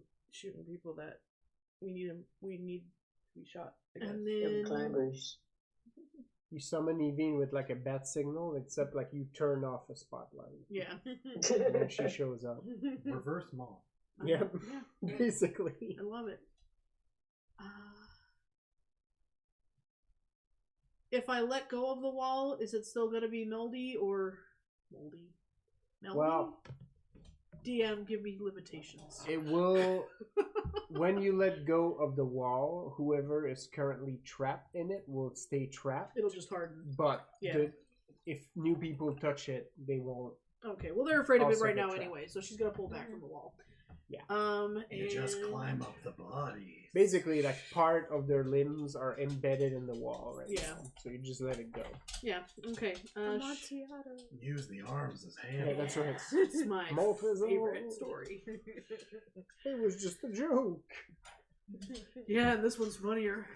people that we need to be shot. I guess. And Them then climbers. You summon Evine with like a bat signal, except like you turn off a spotlight. yeah. And then she shows up. Reverse mob. Yep. Yeah. Basically. I love it. If I let go of the wall, is it still gonna be moldy or moldy? Meldy? Well, DM, give me limitations. it will. When you let go of the wall, whoever is currently trapped in it will stay trapped. It'll just harden. But Yeah. if new people touch it, they won't. Okay, well they're afraid of it Also right get now trapped. anyway, so she's gonna pull back from the wall. Yeah. You just and- climb up the bodies. Basically, like part of their limbs are embedded in the wall right Yeah. now. So you just let it go. Yeah. Okay. Amontillado. Use the arms as Yeah, handles. that's right. It's my Malta's favorite all- story. It was just a joke. Yeah, and this one's funnier.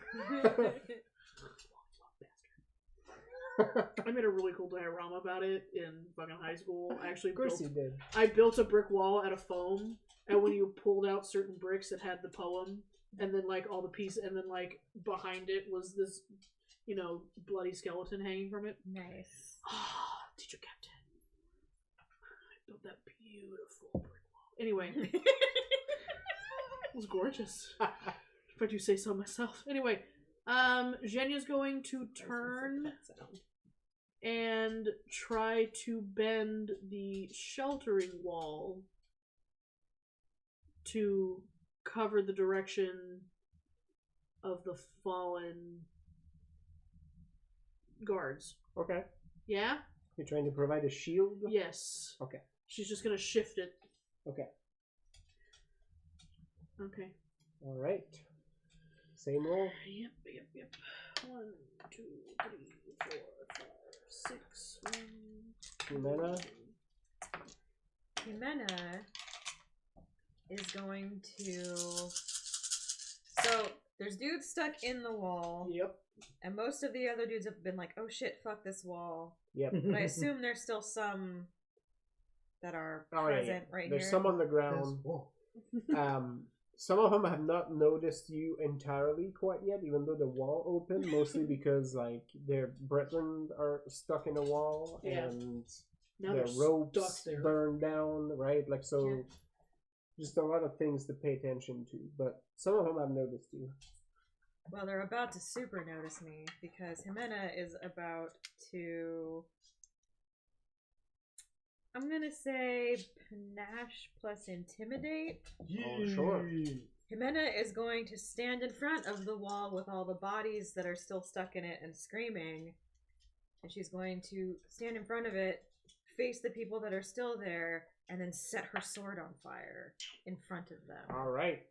I made a really cool diorama about it in fucking high school. I actually Of course built, you did. I built a brick wall out of foam, and when you pulled out certain bricks, it had the poem, and then like all the pieces, and then like behind it was this, bloody skeleton hanging from it. Nice. Teacher Captain, I built that beautiful brick wall. Anyway, it was gorgeous. If I do say so myself. Anyway, Zhenya's going to turn and try to bend the sheltering wall to cover the direction of the fallen guards. Okay. Yeah? You're trying to provide a shield? Yes. Okay. She's just gonna shift it. Okay. Okay. Alright. Same roll. Yep. 1, 2, 3, 4, 5, 6. Jimena. Jimena is going to. So there's dudes stuck in the wall, Yep. and most of the other dudes have been like, "Oh shit, fuck this wall." Yep. But I assume there's still some that are Oh, yeah, present yeah. right There's here. some on the Yes. ground. Whoa. Some of them have not noticed you entirely quite yet, even though the wall opened, mostly because like their brethren are stuck in a wall Yeah. and Now their they're ropes stuck there. burned down, right? Like so, Yeah. just a lot of things to pay attention to. But some of them have noticed you. Well, they're about to super notice me because Jimena is about to. I'm gonna say panache plus intimidate. Oh, sure. Jimena is going to stand in front of the wall with all the bodies that are still stuck in it and screaming. And she's going to stand in front of it, face the people that are still there, and then set her sword on fire in front of them. All right.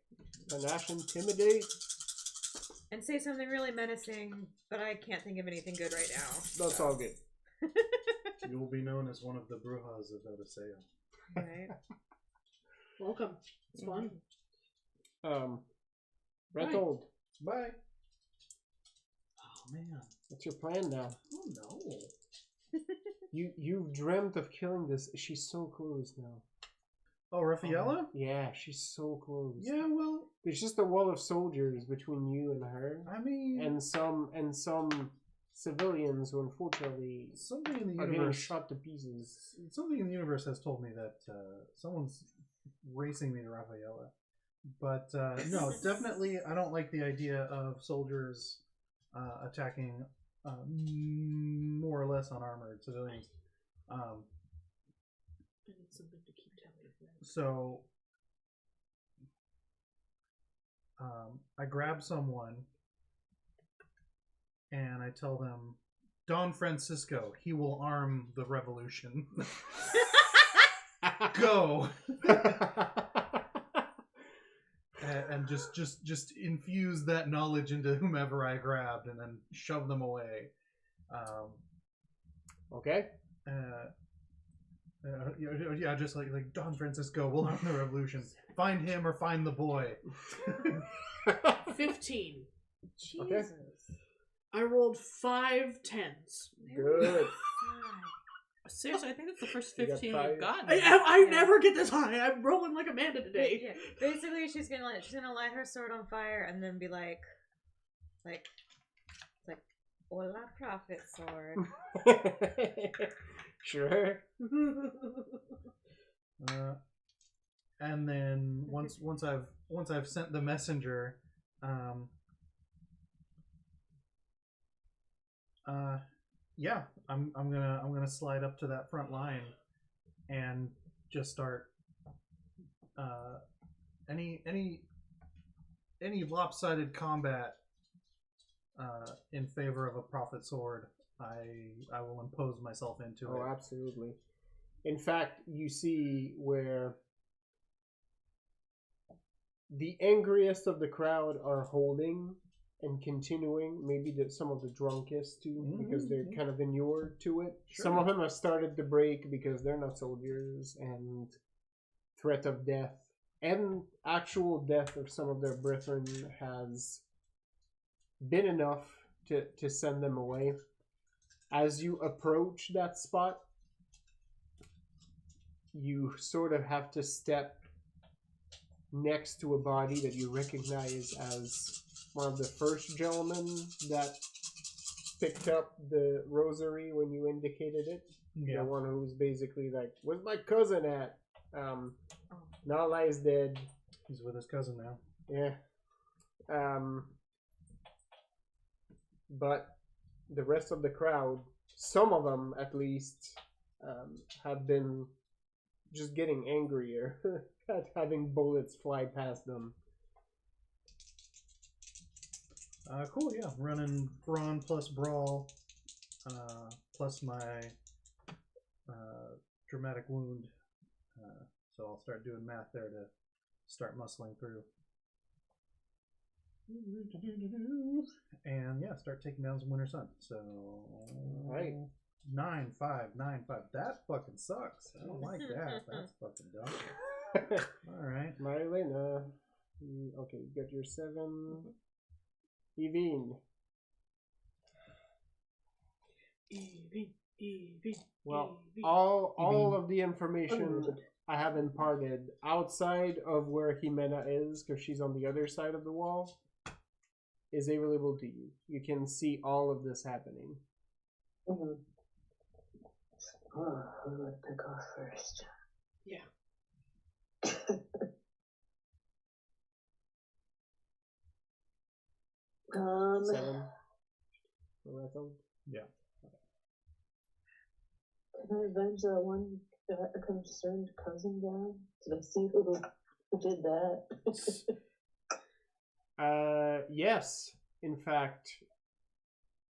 Panache intimidate. And say something really menacing, but I can't think of anything good right now. That's all good. You will be known as one of the Brujas of Odisea. Right? Welcome. It's fun. Retold, Bye. Oh man. what's your plan now? Oh no. You've dreamt of killing this. She's so close now. Oh, Raffaella? Yeah, she's so close. Yeah, well, There's just a wall of soldiers between you and her, I mean, and some civilians who unfortunately something in the are getting universe. shot to pieces. Something in the universe has told me that someone's racing me to Raffaella. But no, definitely, I don't like the idea of soldiers attacking more or less unarmored civilians. I need something to keep telling you. So I grab someone and I tell them, Don Francisco, he will arm the revolution. Go. And just infuse that knowledge into whomever I grabbed and then shove them away. Okay. Yeah, just like Don Francisco will arm the revolution. Find him or find the boy. 15. Jesus. Okay. I rolled 5 10s. Good. Seriously, I think that's the first You got 15 five? we've gotten. I never get this high. I'm rolling like Amanda today. Yeah. Basically, she's gonna light her sword on fire and then be like, "Hola, prophet sword." Sure. And then once I've sent the messenger, yeah, I'm gonna slide up to that front line and just start any lopsided combat in favor of a prophet sword. I will impose myself into Oh, it. absolutely. In fact, you see where the angriest of the crowd are holding and continuing, maybe some of the drunkest too, because they're kind of inured to it. Sure. Some of them have started to break because they're not soldiers, and threat of death and actual death of some of their brethren has been enough to send them away. As you approach that spot, you sort of have to step next to a body that you recognize as one of the first gentlemen that picked up the rosary when you indicated it. Yeah. The one who's basically like, "Where's my cousin at?" Now lies dead. He's with his cousin now. Yeah. But the rest of the crowd, some of them at least, have been just getting angrier at having bullets fly past them. Cool, yeah. Running brawn plus brawl, plus my dramatic wound. So I'll start doing math there to start muscling through. And yeah, start taking down some Winter Sun. So Right. 9, 5, 9, 5. That fucking sucks. I don't like that. That's fucking dumb. Alright. Marilena. Okay, you got your 7. Evine. Well, all of the information I have imparted outside of where Jimena is, because she's on the other side of the wall, is available to you. You can see all of this happening. Mm-hmm. Oh, who would like to go first? Yeah. Um, 7. Retold? Yeah. Can I avenge that one concerned cousin guy? Did I see who did that? Yes. In fact,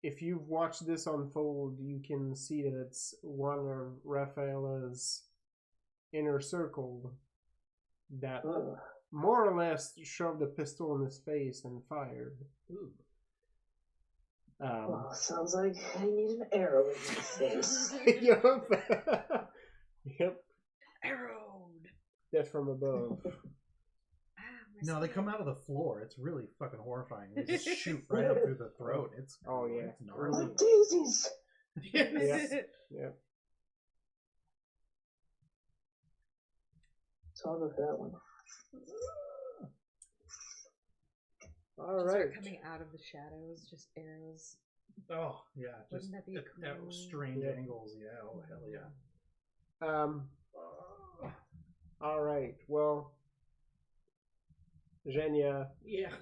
if you've watched this unfold, you can see that it's one of Rafaela's inner circle that more or less shoved a pistol in his face and fired. Sounds like I need an arrow in my face. Yup. Yep. Arrowed. Death from above. No, they come out of the floor. It's really fucking horrifying. They just shoot right up through the throat. It's Oh, yeah. it's gnarly. Oh, daisies! Yep. So I'll go for that one. All Just right. start coming out of the shadows, just arrows. Oh yeah, just Wouldn't that be at cool? strange Yeah. angles. Yeah, oh hell yeah. All right. Well, Zhenya, Yeah.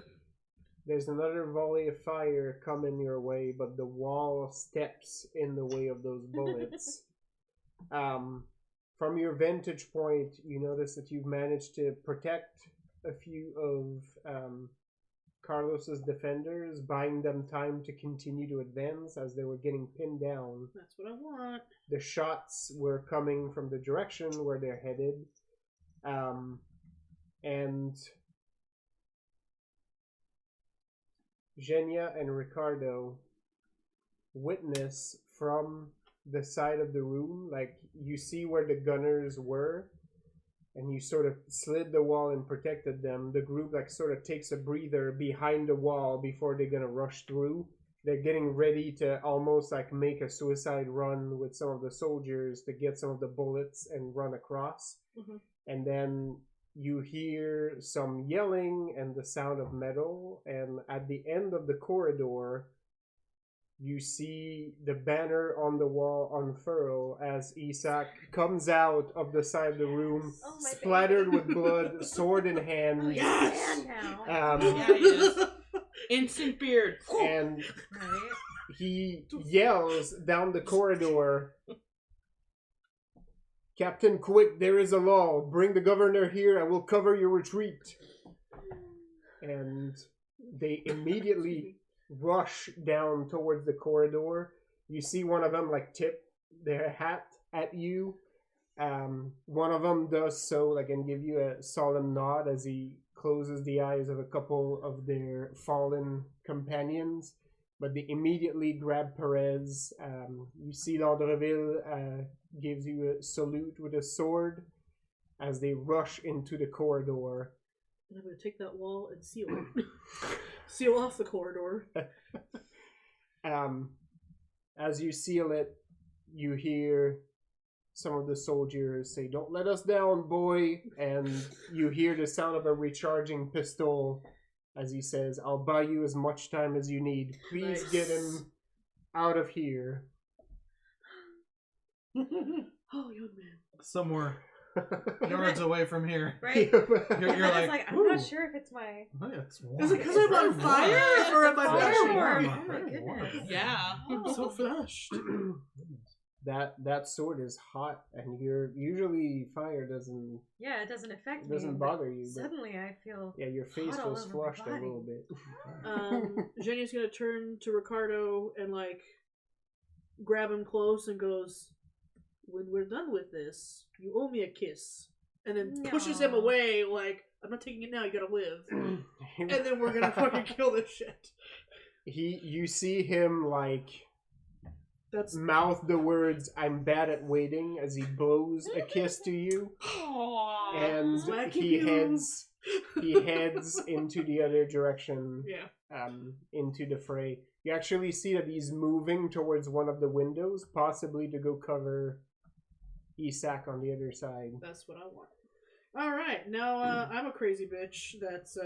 there's another volley of fire coming your way, but the wall steps in the way of those bullets. From your vantage point, you notice that you've managed to protect a few of Carlos's defenders, buying them time to continue to advance as they were getting pinned down. That's what I want. The shots were coming from the direction where they're headed. And Zhenya and Ricardo witness from the side of the room, like you see where the gunners were, and you sort of slid the wall and protected them. The group like sort of takes a breather behind the wall before they're gonna rush through. They're getting ready to almost like make a suicide run with some of the soldiers to get some of the bullets and run across. Mhm. And then you hear some yelling and the sound of metal, and at the end of the corridor you see the banner on the wall unfurl as Isak comes out of the side of the room, Oh, my splattered baby. with blood, sword in hand. Yes! Now. Yeah, he is. Instant beard. And Right? he yells down the corridor, "Captain, quick, there is a law. Bring the governor here. I will cover your retreat." And they immediately rush down towards the corridor. You see one of them like tip their hat at you. One of them does so like and give you a solemn nod as he closes the eyes of a couple of their fallen companions. But they immediately grab Perez. You see Landreville gives you a salute with a sword as they rush into the corridor. And I'm going to take that wall and seal it. Seal off the corridor. As you seal it, you hear some of the soldiers say, "Don't let us down, boy." And you hear the sound of a recharging pistol as he says, "I'll buy you as much time as you need. Please Nice. get him out of here." Oh, young man. Somewhere yards away from here. Right? You're I was like, I'm "Ooh, not sure if it's my oh, yeah, it's warm. Is it because I'm on fire? Or am I Fire flashing? warm. warm. Oh my Very warm. goodness. Yeah. I'm so flushed. That sword is hot, and usually fire doesn't Yeah, it doesn't affect me. but bother you. But Suddenly I feel yeah, your face hot all was over my flushed a body. little bit. Jenny's going to turn to Ricardo and, like, grab him close and goes, "When we're done with this, you owe me a kiss." And then pushes him No. away, like, "I'm not taking it now, you gotta live." And then we're gonna fucking kill this shit. You see him like That's mouth the words, "I'm bad at waiting," as he blows a kiss to you, Aww. and Whack he you. heads into the other direction, yeah. into the fray. You actually see that he's moving towards one of the windows, possibly to go cover Isak on the other side. That's what I want. Alright, now I'm a crazy bitch that's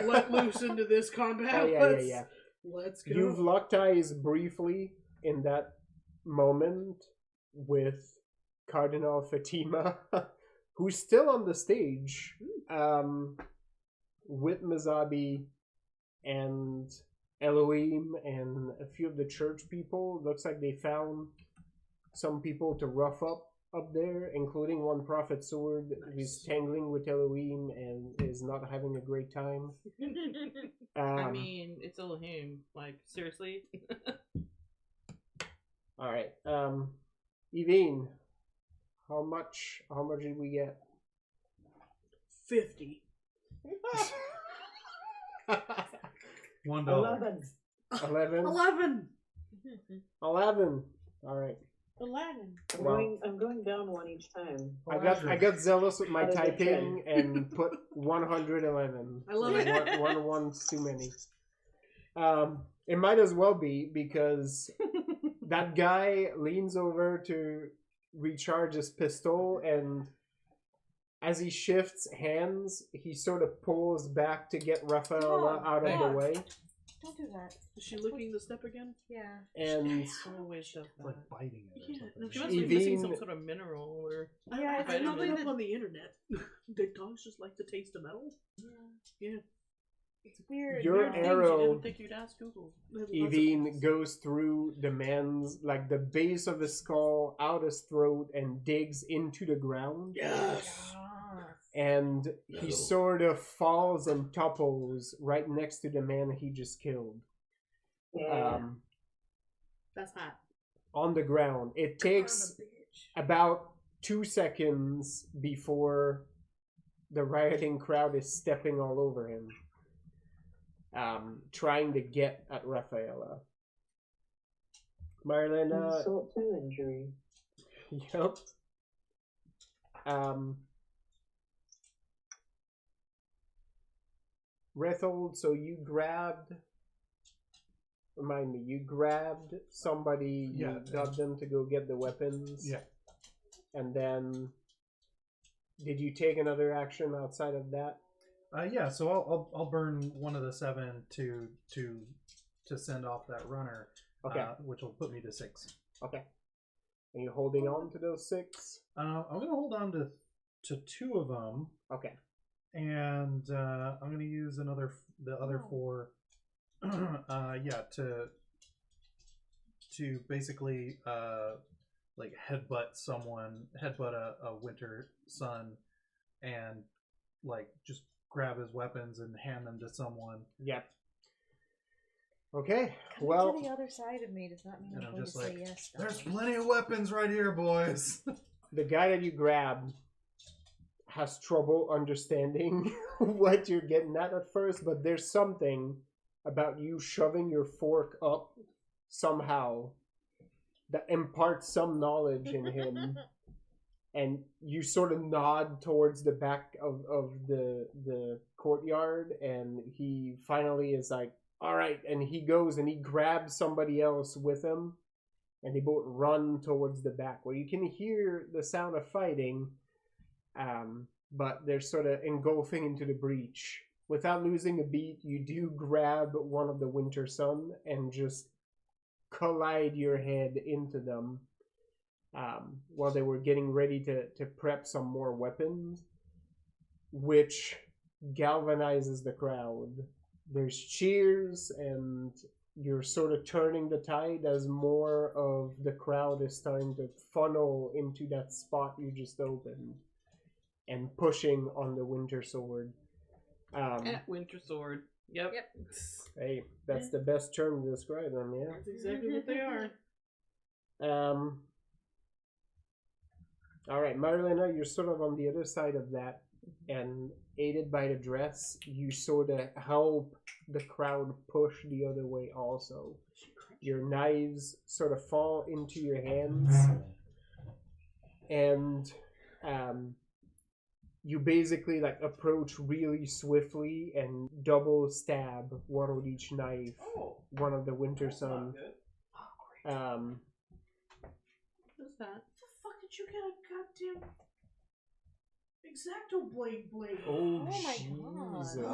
let loose into this combat. Oh yeah. Let's go. You've locked eyes briefly in that moment with Cardinal Fatima, who's still on the stage, with Mazabi and Elohim and a few of the church people. Looks like they found some people to rough up up there, including one prophet sword who's tangling with Elohim and is not having a great time. I mean, it's Elohim. Like, seriously? All right. Evine, how much did we get? 50. $1. 11. 11? 11. 11. All right. 11. I'm going down one each time. I got zealous with my How did it typing and put 111. I love it. One one's too many. It might as well be because that guy leans over to recharge his pistol, and as he shifts hands, he sort of pulls back to get Rafaela out of the way. Don't do that. Is she licking the step again? Yeah. And Always does It's like that. biting it. Yeah, Or no, something. she She must be missing some Evine- sort of mineral or... Yeah, I looked it vitamin. up on the internet. Do dogs just like the taste of metal? Yeah. It's weird. Your Weird things arrow- You didn't think you'd ask Google. Evine goes through the man's, like, the base of his skull, out his throat, and digs into the ground. Yes. And he sort of falls and topples right next to the man he just killed. Yeah. That's hot. On the ground. It takes about 2 seconds before the rioting crowd is stepping all over him, trying to get at Rafaela. Marlena, Insult to injury. yep. Rethold, so you grabbed. Remind me, you grabbed somebody, you Yeah. got them to go get the weapons. Yeah. And then, did you take another action outside of that? Yeah, so I'll burn one of the 7 to send off that runner, Okay. which will put me to 6. Okay. Are you holding on to those 6? I'm gonna hold on to 2 of them, Okay. and I'm gonna use the other 4, yeah, to basically like headbutt a winter sun, and like just grab his weapons and hand them to someone. Yep. Okay. Coming Well, to the other side of me does not mean And I'm I'm going just to say like, yes. there's darling. plenty of weapons right here, boys. the guy that you grabbed has trouble understanding what you're getting at first, but there's something about you shoving your fork up somehow that imparts some knowledge in him. And you sort of nod towards the back of the courtyard, and he finally is like, all right, and he goes and he grabs somebody else with him, and they both run towards the back where you can hear the sound of fighting, but they're sort of engulfing into the breach. Without losing a beat, you do grab one of the Winter Sun and just collide your head into them while they were getting ready to prep some more weapons, which galvanizes the crowd. There's cheers, and you're sort of turning the tide as more of the crowd is starting to funnel into that spot you just opened and pushing on the Winter Sword. Winter Sword. Yep. Hey, that's the best term to describe them, yeah? That's exactly what they are. All right, Marilena, you're sort of on the other side of that, and aided by the dress, you sort of help the crowd push the other way also. Your knives sort of fall into your hands, and you basically like approach really swiftly and double stab one with each knife, one of the Winter Sun. What's that? The fuck did you get a goddamn Exacto blade? Oh, my Jesus.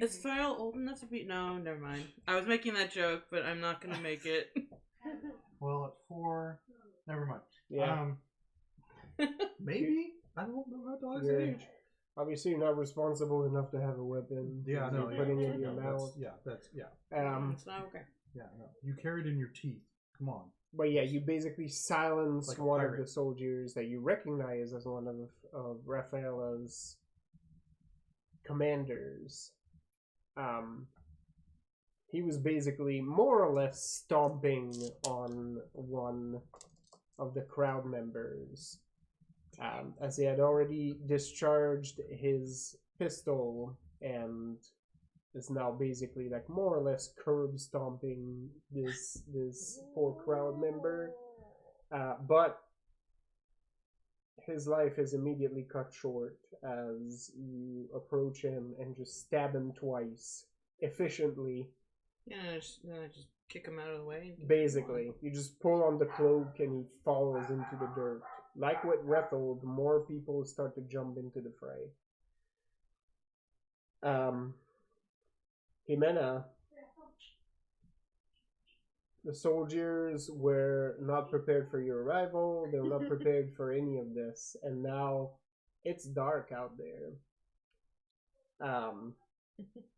Is File old enough to be... No, never mind. I was making that joke, but I'm not gonna make it. Well, at 4, never mind. Yeah. Maybe, I don't know how dogs Yeah. age. Obviously, you're not responsible enough to have a weapon. Yeah, no, You're putting it in your no, mouth. that's, yeah, It's not okay. yeah, no. You carry it in your teeth. Come on. But yeah, you basically silence Like a one of pirate. the soldiers that you recognize as one of Rafaela's commanders. He was basically more or less stomping on one of the crowd members, as he had already discharged his pistol and is now basically like more or less curb stomping this poor crowd member. But his life is immediately cut short as you approach him and just stab him twice efficiently. Yeah, then I just kick him out of the way. Basically, you just pull on the cloak and he falls into the dirt. Like with Rethel, more people start to jump into the fray. Jimena, the soldiers were not prepared for your arrival. They were not prepared for any of this, and now it's dark out there.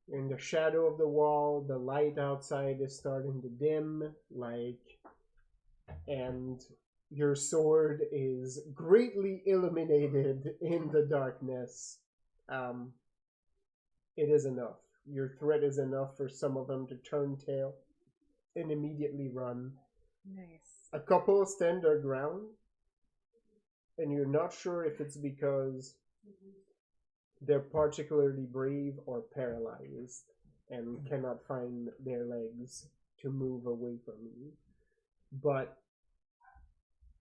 In the shadow of the wall, the light outside is starting to dim, and your sword is greatly illuminated in the darkness. It is enough. Your threat is enough for some of them to turn tail and immediately run. Nice. A couple stand their ground, and you're not sure if it's because they're particularly brave or paralyzed and cannot find their legs to move away from you. But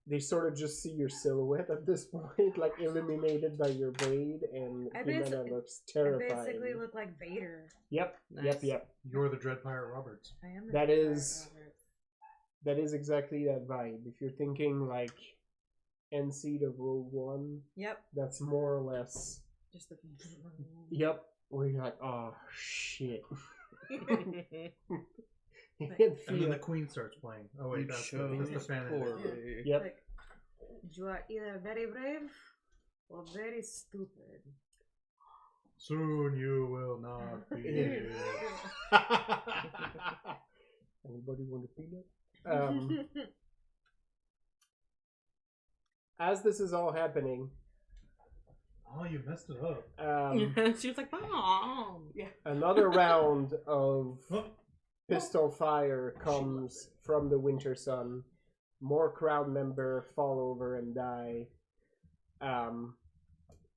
they sort of just see your silhouette at this point, like illuminated by your blade, and Jimena looks terrifying. I basically look like Vader. Yep, Nice. yep. You're the Dread Pirate Roberts. I am. That is exactly that vibe. If you're thinking like end seed of Rogue One, Yep. that's more or less. Just the. Yep. Where you're like, oh shit. You can And feel then the it. Queen starts playing. Oh wait, You that's chose the fan. poorly. Yep. Like, you are either very brave or very stupid. Soon you will not be. Anybody want a peanut? As this is all happening, Oh, you messed it up. She was like, "Mom." Yeah. another round of Huh? pistol fire comes from the Winter Sun. More crowd member fall over and die.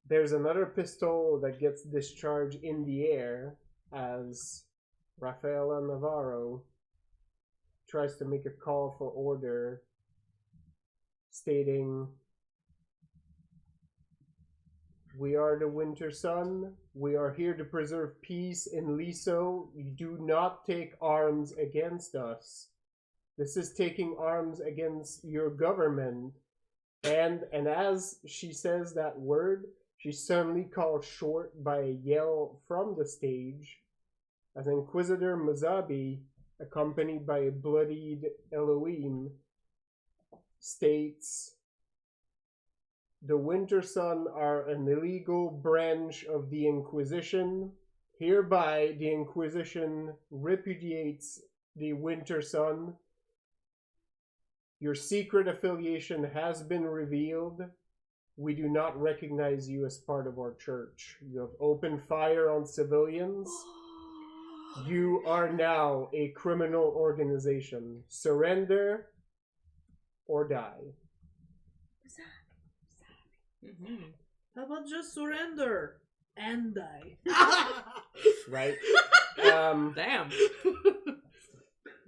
There's another pistol that gets discharged in the air as Rafaela Navarro tries to make a call for order, stating, "We are the Winter Sun. We are here to preserve peace in Liso. You do not take arms against us. This is taking arms against your government." And as she says that word, she's suddenly called short by a yell from the stage as Inquisitor Mazabi, accompanied by a bloodied Elohim, states, "The Winter Sun are an illegal branch of the Inquisition. Hereby, the Inquisition repudiates the Winter Sun. Your secret affiliation has been revealed. We do not recognize you as part of our church. You have opened fire on civilians. You are now a criminal organization. Surrender or die." Mm-hmm. How about just surrender and die? Right? Damn.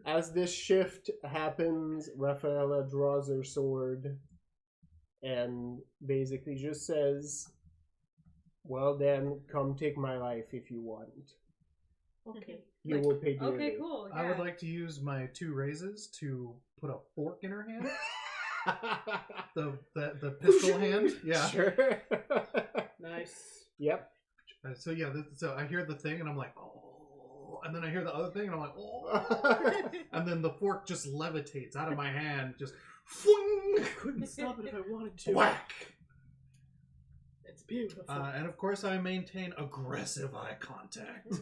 As this shift happens, Rafaela draws her sword and basically just says, "Well then, come take my life if you want. Okay. You Like, will pay dearly." Okay, cool. Yeah. I would like to use my 2 raises to put a fork in her hand. the pistol hand. Yeah. Sure. Nice. Yep. So yeah, so I hear the thing and I'm like, oh, and then I hear the other thing and I'm like, oh, and then the fork just levitates out of my hand, just. I couldn't stop it if I wanted to. Whack! It's beautiful. And of course, I maintain aggressive eye contact.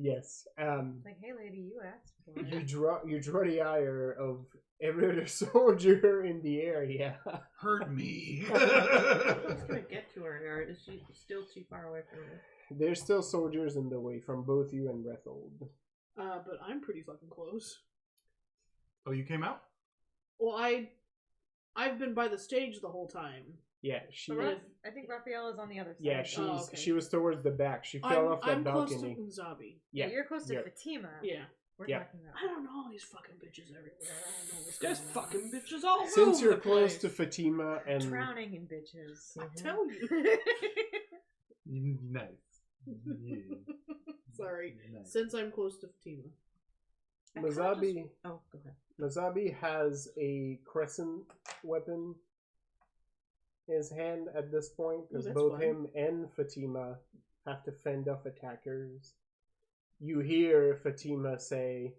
Yes. Like, hey, lady, you asked for You it. draw the ire of every other soldier in the area. Heard me. Who's gonna get to her? Or is she still too far away from her? There's still soldiers in the way from both you and Rethold. But I'm pretty fucking close. Oh, you came out? Well, I've been by the stage the whole time. Yeah, she. I think Raphael is on the other side. Yeah, she's Oh, okay. she was towards the back. She fell off that I'm close balcony. to Unzabi. Yeah, Yeah, you're close to yeah. Fatima. Yeah. We're Yeah. talking about. I don't know all these fucking bitches everywhere. I don't know what's There's going on. fucking bitches all over Since you're the close to place. Fatima and Drowning in bitches. I tell you. Nice. Yeah. Sorry. Nice. Since I'm close to Fatima. I kinda Mazabi, just- Oh, go ahead. Mazabi has a crescent weapon in his hand at this point because that's both fine. him and Fatima have to fend off attackers. You hear Fatima say,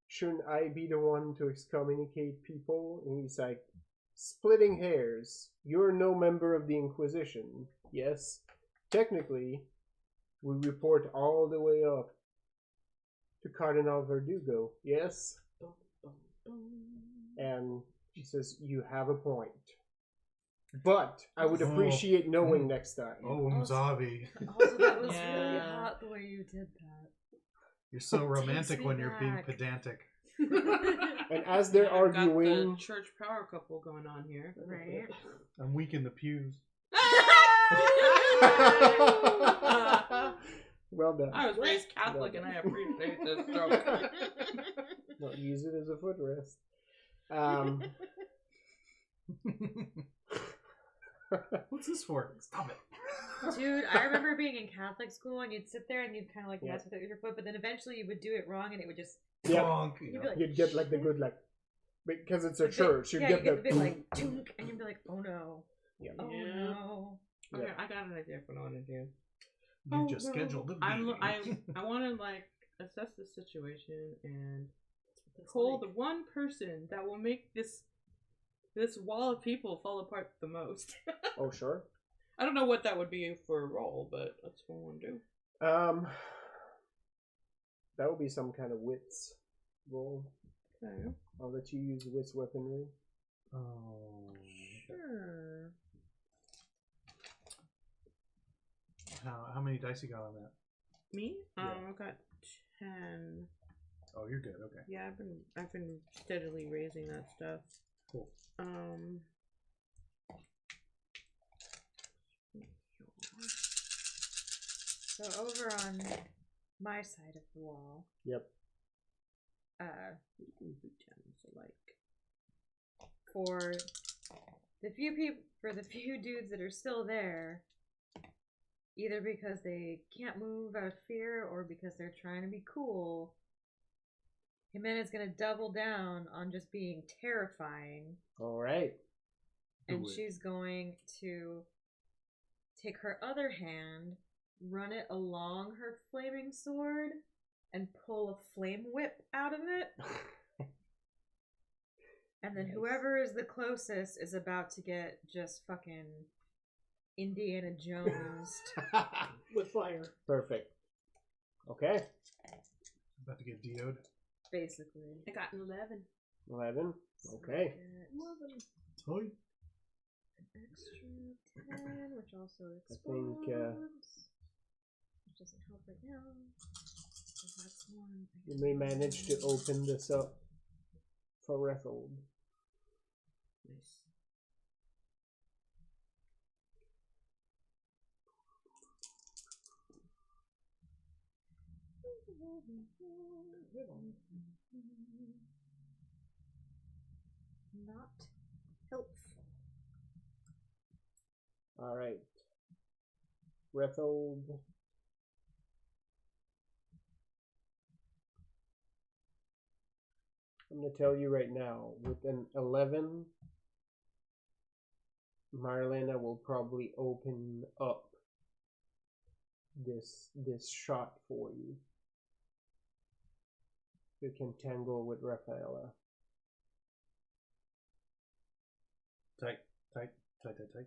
"Shouldn't I be the one to excommunicate people?" And he's like, "Splitting hairs. You're no member of the Inquisition. Yes, technically, we report all the way up to Cardinal Verdugo. Yes." Bum, bum, bum. And she says, "You have a point. But I would Oh. appreciate knowing next time." Oh, Mzabi. Also, that was really Yeah. hot the way you did that. You're so romantic me when you're being back. pedantic. And as they're I've got arguing, the church power couple going on here. Right? I'm weak in the pews. well done. I was raised Catholic and I appreciate this joke. Don't use it as a footrest. What's this for? Stop it. Dude, I remember being in Catholic school and you'd sit there and you'd kind of like Yeah. mess with it with your foot, but then eventually you would do it wrong and it would just. Yeah. Bonk, you You'd know. be like, You'd get like the good because it's a bit- church. You'd yeah, get you the get the bit like tunk, and you'd be like, oh no, Yeah. oh Yeah. no. Okay, Yeah. I got an idea for what I want to do. You Oh, just no. scheduled the I'm meeting. I want to like assess the situation and That's pull like- the one person that will make this wall of people fall apart the most. Oh sure. I don't know what that would be for a role, but that's what I want to do. That would be some kind of wits roll. Okay. I'll let you use wits weaponry. Oh. Sure. How many dice you got on that? Me? Yeah. I've got 10. Oh, you're good. Okay. Yeah, I've been steadily raising that stuff. Cool. So over on my side of the wall, Yep. We can do 10, so like for the few dudes that are still there, either because they can't move out of fear or because they're trying to be cool, Jimena's gonna double down on just being terrifying, All right. and Do it. she's going to take her other hand, run it along her flaming sword, and pull a flame whip out of it. And then Nice. whoever is the closest is about to get just fucking Indiana Jones. with fire. Perfect. Okay. About to get DO'd. Basically. I got an 11. 11. So Okay. get Toy. an extra 10, which also think, explodes. Which doesn't help right now. So that's one. You may manage to open this up for Rethold. Nice. Not helpful. All right. Rethold. I'm going to tell you right now, with an 11, Marlena will probably open up this shot for you. You can tangle with Rafaela. Tight, tight, tight, tight, tight.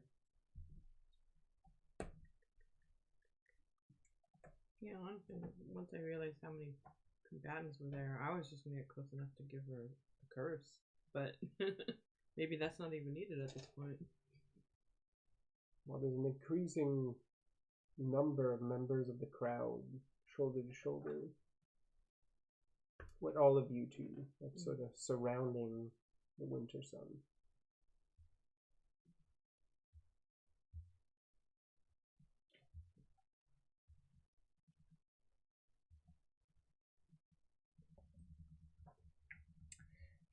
Yeah, honestly, once I realized how many combatants were there, I was just gonna get close enough to give her a curse. But maybe that's not even needed at this point. Well, there's an increasing number of members of the crowd, shoulder to shoulder, with all of you two, like sort of surrounding the winter sun.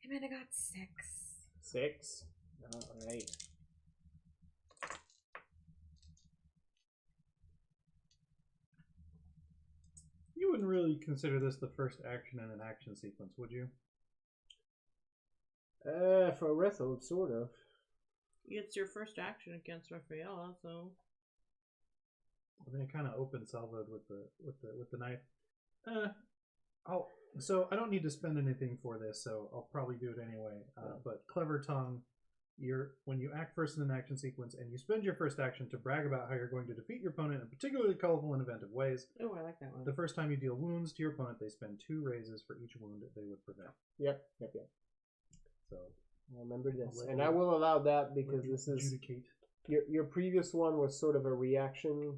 I mean, I got 6. 6. All right. You wouldn't really consider this the first action in an action sequence, would you? For Rethel, sort of. It's your first action against Rafaela, so I mean, it kind of open salvoed with the knife. So I don't need to spend anything for this, so I'll probably do it anyway. But Clever Tongue, when you act first in an action sequence and you spend your first action to brag about how you're going to defeat your opponent in particularly colorful and inventive ways. oh, I like that one. The first time you deal wounds to your opponent, they spend 2 raises for each wound that they would prevent. Yep. So I remember this, I'll and let I you- will allow that because this is adjudicate. your previous one was sort of a reaction.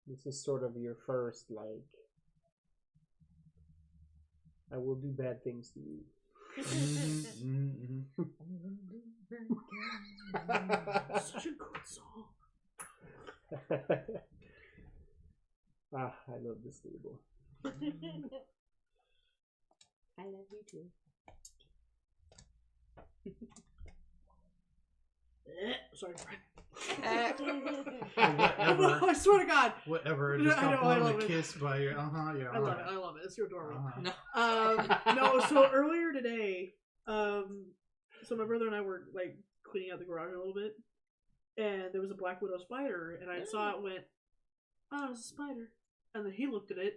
This is sort of your first, like, I will do bad things to you. Such a good song. Ah, I love this table. I love you too. Sorry. Whatever. I swear to God. Whatever. No, Just I got know, I blown love a it. kiss by your. Yeah. I love it. I love it. It's your adorable. Uh-huh. No, so earlier today, so my brother and I were like cleaning out the garage a little bit, and there was a black widow spider, and I saw it, went, oh, it's a spider, and then he looked at it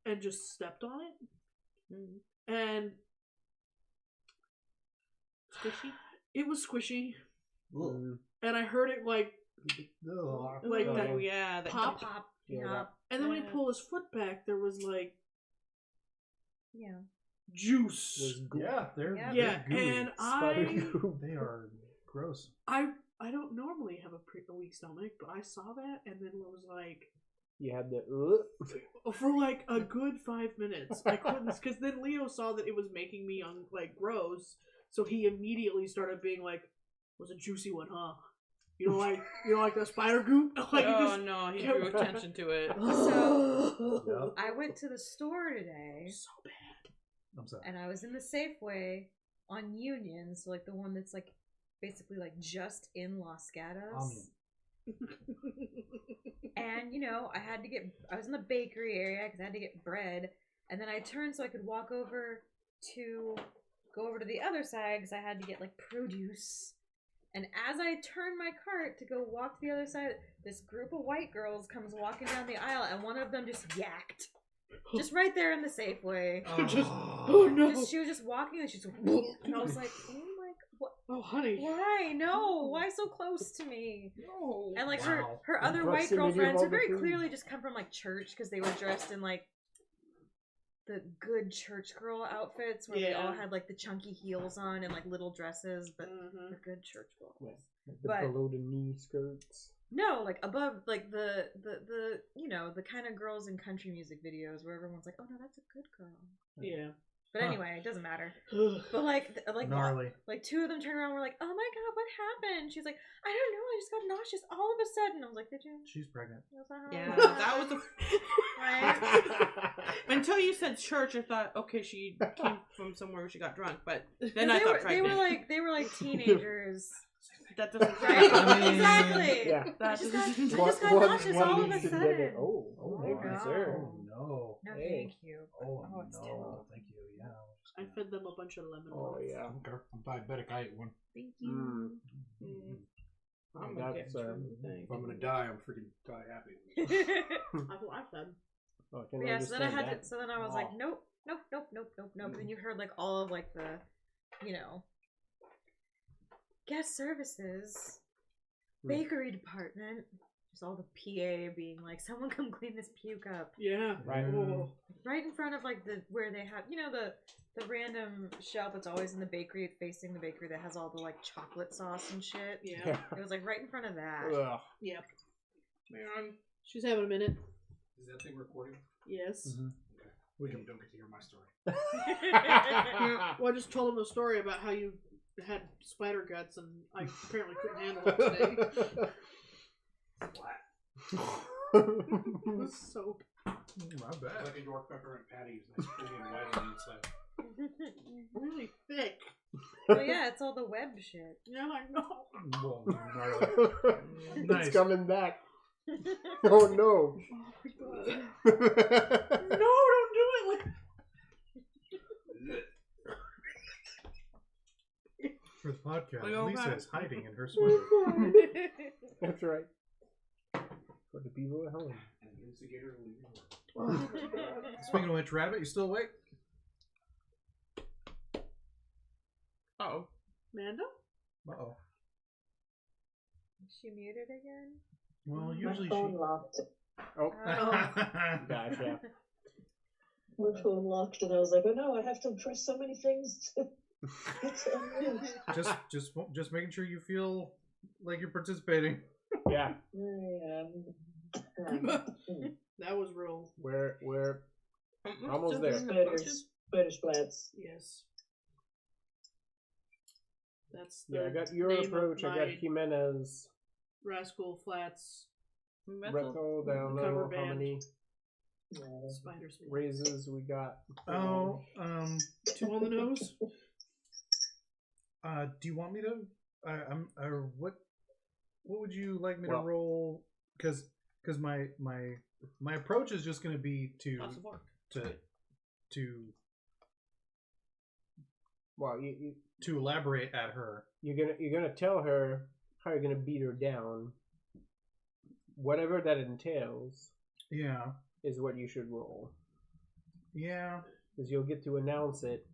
and just stepped on it, and Squishy? it was squishy, Mm, and I heard it like Ugh. Like that Oh, yeah, the pop. pop. yeah, and then when he Yeah. pulled his foot back, there was like Yeah. juice. there's goo- Yeah, they're Yep. Yeah, gooey. and spider I goo. They are gross. I don't normally have a weak stomach, but I saw that and then was like, You had the for like a good 5 minutes, I couldn't, because then Leo saw that it was making me gross, so he immediately started being like, "Was a juicy one, huh? You don't like the spider goop?" Like, Oh no, he drew attention to it. so I went to the store today, bad. I'm sorry. and I was in the Safeway on Union, so like the one that's like basically like just in Los Gatos. And I was in the bakery area because I had to get bread, and then I turned so I could go over to the other side because I had to get like produce. And as I turned my cart to go walk to the other side, this group of white girls comes walking down the aisle, and one of them just yacked, just right there in the Safeway. Oh no! She was just walking, and she's and I was like, oh my, what? Oh honey! Why? No, why so close to me? No! And like Wow. her The other white proximity of girlfriends all who the very food. clearly just come from like church because they were dressed in like the good church girl outfits where they all Yeah. had like the chunky heels on and like little dresses, but Mhm. the good church girls. Yeah. Like the But- below the knee skirts. No, like above, like the the kind of girls in country music videos where everyone's like, oh no, that's a good girl. Yeah. But Huh. anyway, it doesn't matter. Ugh. But like Gnarly. like 2 of them turned around and were like, oh my god, what happened? She's like, I don't know, I just got nauseous all of a sudden. I was like, did you? She's pregnant. That's not how Yeah, it works. that was a. Right? Until you said church, I thought, okay, she came from somewhere where she got drunk, but then They I thought were, they pregnant. were like teenagers. That doesn't Right? I mean, Exactly. Yeah. That I just got One nauseous all of a leads to the other. sudden. Oh, thank you, God. sir. Oh no. No, Hey. thank you. Oh, Oh, it's no. terrible. Thank you. Yeah. I fed them a bunch of lemon Oh ones. yeah. I'm diabetic. I ate one. Thank Mm. I'm That's, okay. If I'm gonna die, I'm freaking die happy. That's what I said. Oh, I can Yeah, so then I understand had that. to, so then I was like, nope. And then you heard like all of like the, guest services, bakery department, Just all the PA being like, "Someone come clean this puke up." Yeah. Right. Oh. Right in front of like where they have, the random shelf that's always in the bakery, facing the bakery, that has all the like chocolate sauce and shit. Yeah. It was like right in front of that. Ugh. Yep. Man, she's having a minute. Is that thing recording? Yes. Mhm. Okay. We don't get to hear my story. Well, I just told him the story about how you had spider guts, and I apparently couldn't handle it today. With soap. My It's bad. like a York pepper and patties. Nice creamy and white on the inside. Really thick. Oh yeah, it's all the web shit. Yeah, I know. Well, gnarly. Nice. It's coming back. Oh no. Oh my god. No, don't do it. Like... For the podcast, We go Lisa back. is hiding in her swimmer. That's right. For the people at home. And the instigator will leave you. Speaking of which, Rabbit, you still awake? Oh. Mando? Uh-oh. Is she muted again? Well, My usually phone locked. Oh, she... gotcha. My phone locked, and I was like, oh no, I have to press so many things to get to unmute. just making sure you feel like you're participating. Yeah. That was real. We're almost there. Spider splats. Yes. That's the Yeah, I got your name approach. of I got my Jimenez. Rascal Flats Reto, down cover low. How band. many Spiders. raises we got? Oh, Two on the nose. do you want me to? What would you like me to Well- roll? Because my approach is just going to be Lots of work. to Well, to elaborate at her. you're gonna tell her how you're gonna beat her down. Whatever that entails Yeah, is what you should roll, yeah. because you'll get to announce it,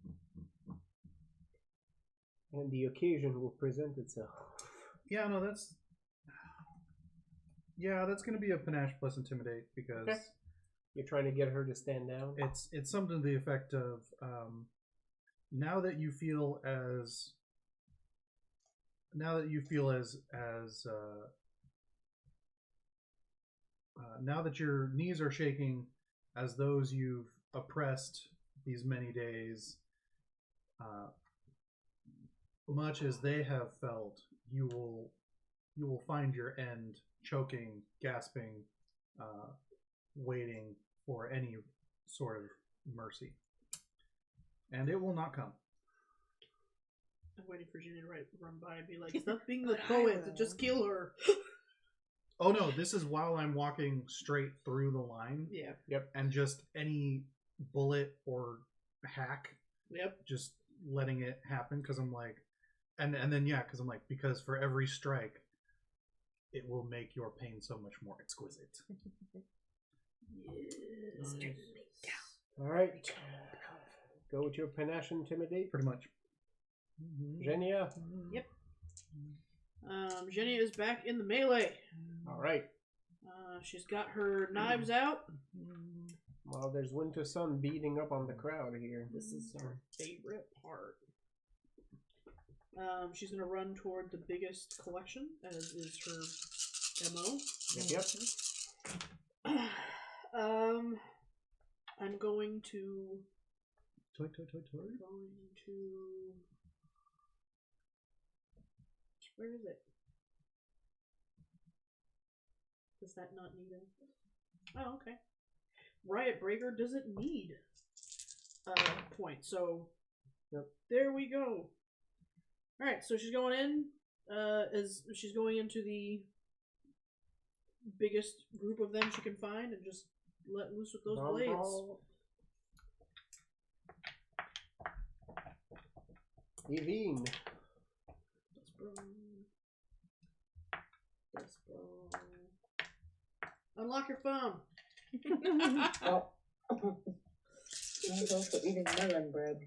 and the occasion will present itself. Yeah, no, that's going to be a panache plus intimidate because Okay. You're trying to get her to stand down. it's something to the effect of now that you feel as now that your knees are shaking as those you've oppressed these many days, much as they have felt, you will find your end choking, gasping, waiting for any sort of mercy. And it will not come. I'm waiting for Jenny to run by and be like, stop being the poet, just kill her. Oh no, this is while I'm walking straight through the line. Yeah. Yep. And just any bullet or hack, Yep. just letting it happen because I'm like, and then yeah, because I'm like, because for every strike, it will make your pain so much more exquisite. Yes. All right. Go with your panache intimidate. Pretty much. Genia. Yep. Jenny is back in the melee. All right. She's got her knives out. Well, there's Winter Sun beating up on the crowd here. This is our favorite part. She's gonna run toward the biggest collection, as is her MO. Yep. I'm going to. Toy. Where is it? Does that not need it? Oh, okay. Riot Breaker doesn't need a point, so Yep. There we go. Alright, so she's going in, as she's going into the biggest group of them she can find and just let loose with those blades. Evine. Unlock your phone. Oh. I was also eating melon bread.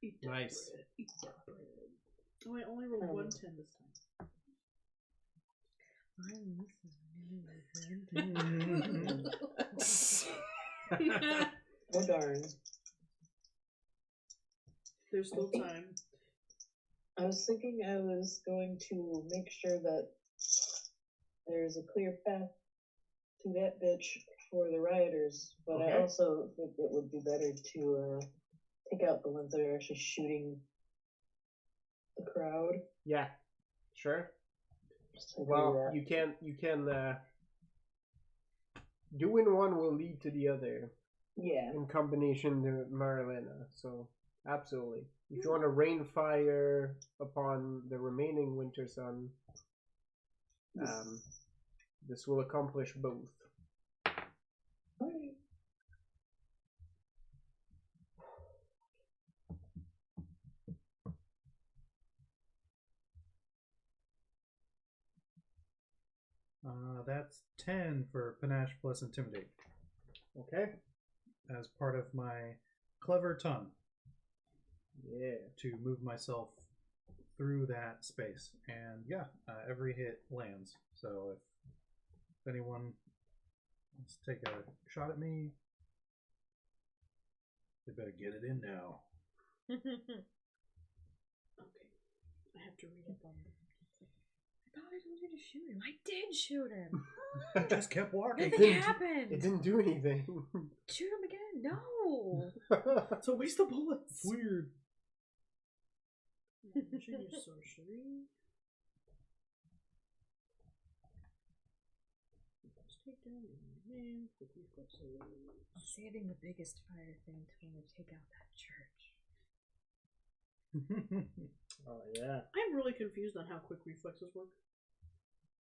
Eat that Nice. bread. Eat that bread. Oh, I only rolled 110 this time. Oh darn. There's still time. I was thinking I was going to make sure that there's a clear path to that bitch for the rioters, but Okay. I also think it would be better to take out the ones that are actually shooting the crowd. Yeah, sure. Just to do Well, that. you can doing one will lead to the other Yeah. in combination to Marilena. So absolutely, if you want to rain fire upon the remaining Winter Sun, this will accomplish both. Alright. That's 10 for Panache plus Intimidate Okay. as part of my clever tongue Yeah. to move myself through that space. And yeah, every hit lands. So if anyone wants to take a shot at me, they better get it in now. Okay. I have to read up on them. I thought I told you to shoot him. I did shoot him. I just kept walking. Nothing didn't- happened. It didn't do anything. Shoot him again. No. It's a waste of bullets. Weird. Genius sorcery. Let's take down the man. Quick reflexes. Saving the biggest fire thing to when we take out that church. Oh yeah. I'm really confused on how quick reflexes work.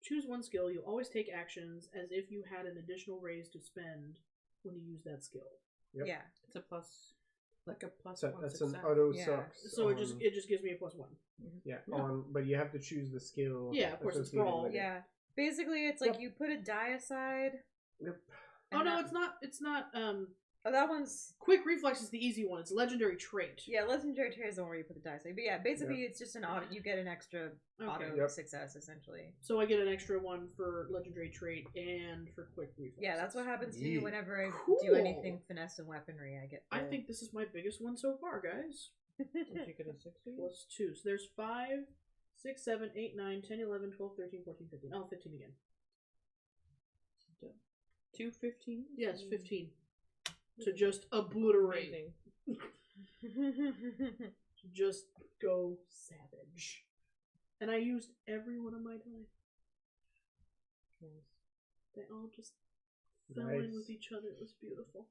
Choose one skill. You always take actions as if you had an additional raise to spend when you use that skill. Yep. Yeah. It's a plus, like a plus So one that's success. an auto Yeah. sucks. So it just gives me a +1. Yeah, Yeah. but you have to choose the skill. Yeah, of course, it's associated brawl. with it. Yeah. Basically, it's like Yep. you put a die aside. Yep. Oh and no, that- it's not. It's not. Oh, that one's. Quick reflex is the easy one. It's a legendary trait. Yeah, legendary trait is the one where you put the die aside. But yeah, basically, it's just an auto. You get an extra auto Okay. Yep. success, essentially. So I get an extra one for legendary trait and for quick reflex. Yeah, that's what happens to me Yeah. whenever I do Cool. anything finesse and weaponry. I get. I the- think this is my biggest one so far, guys. Did you get a 60? +2. So there's 5, 6, 7, 8, 9, 10, 11, 12, 13, 14, 15. Oh, 15 again. 2 15? Yes, 15. To just obliterate. Amazing. Just go savage. And I used every one of my die. Nice. They all just fell in Nice. with each other. It was beautiful.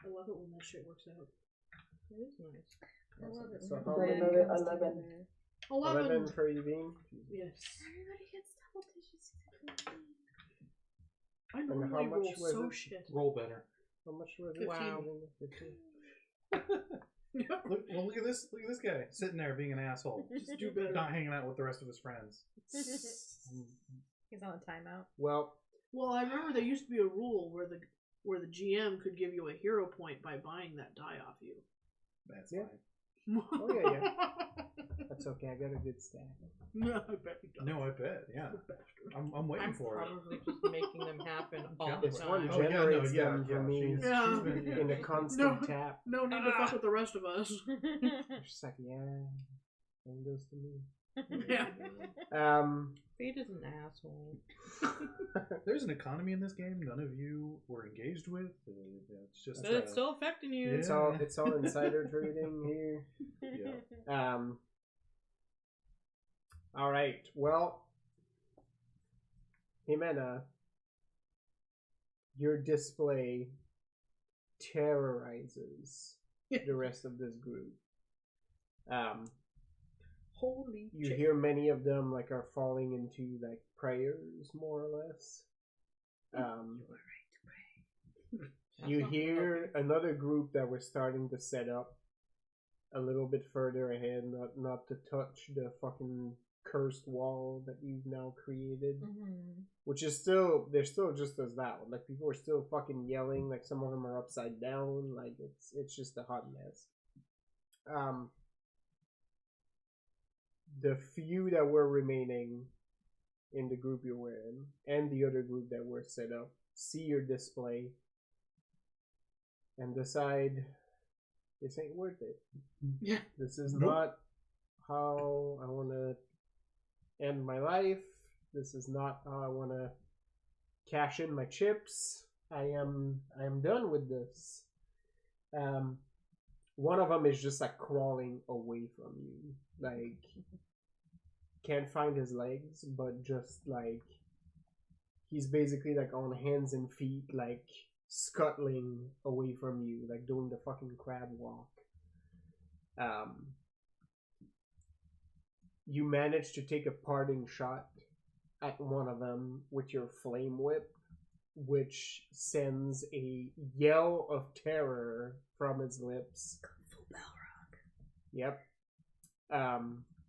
I love it when that shit works out. It is nice. I love it. So when how the many- plan comes 11. together. 11. for you being. Yes. Everybody gets double digits. I how normally much roll was so it? shit. Roll better. How much was 15. it? Wow. 15. Look at this. Look at this guy sitting there being an asshole, Just do better. not hanging out with the rest of his friends. He's on a timeout. Well, Well, I remember there used to be a rule where the GM could give you a hero point by buying that die off you. That's Yeah. fine. Oh, yeah, that's okay. I got a good stack. No, I bet you don't. No, I bet. Yeah, You bastard. I'm waiting I'm for it. probably just making them happen all Yeah. the This time. one Oh, yeah, no, generates yeah, them for yeah, me she's- Yeah. she's been- yeah, in a she's- constant No. tap. No need to fuck with the rest of us. It's just like, yeah, same goes to me. Yeah. Fate is an asshole. There's an economy in this game none of you were engaged with. It's just But it's still affecting you. Yeah. it's all insider trading here. yeah. All right. Well, Jimena, your display terrorizes the rest of this group. Holy You shit. hear many of them like are falling into like prayers, more or less. You hear another group that was starting to set up a little bit further ahead, not to touch the fucking cursed wall that you've now created, which is still they're still just as loud. Like people are still fucking yelling. Like some of them are upside down. Like it's just a hot mess. the few that were remaining in the group you were in, and the other group that were set up, see your display, and decide this ain't worth it. Yeah. This is not how I want to end my life. This is not how I want to cash in my chips. I am done with this. One of them is just like crawling away from you, like can't find his legs, but just like he's basically like on hands and feet, like scuttling away from you, like doing the fucking crab walk. You manage to take a parting shot at one of them with your flame whip, which sends a yell of terror from his lips. Yep.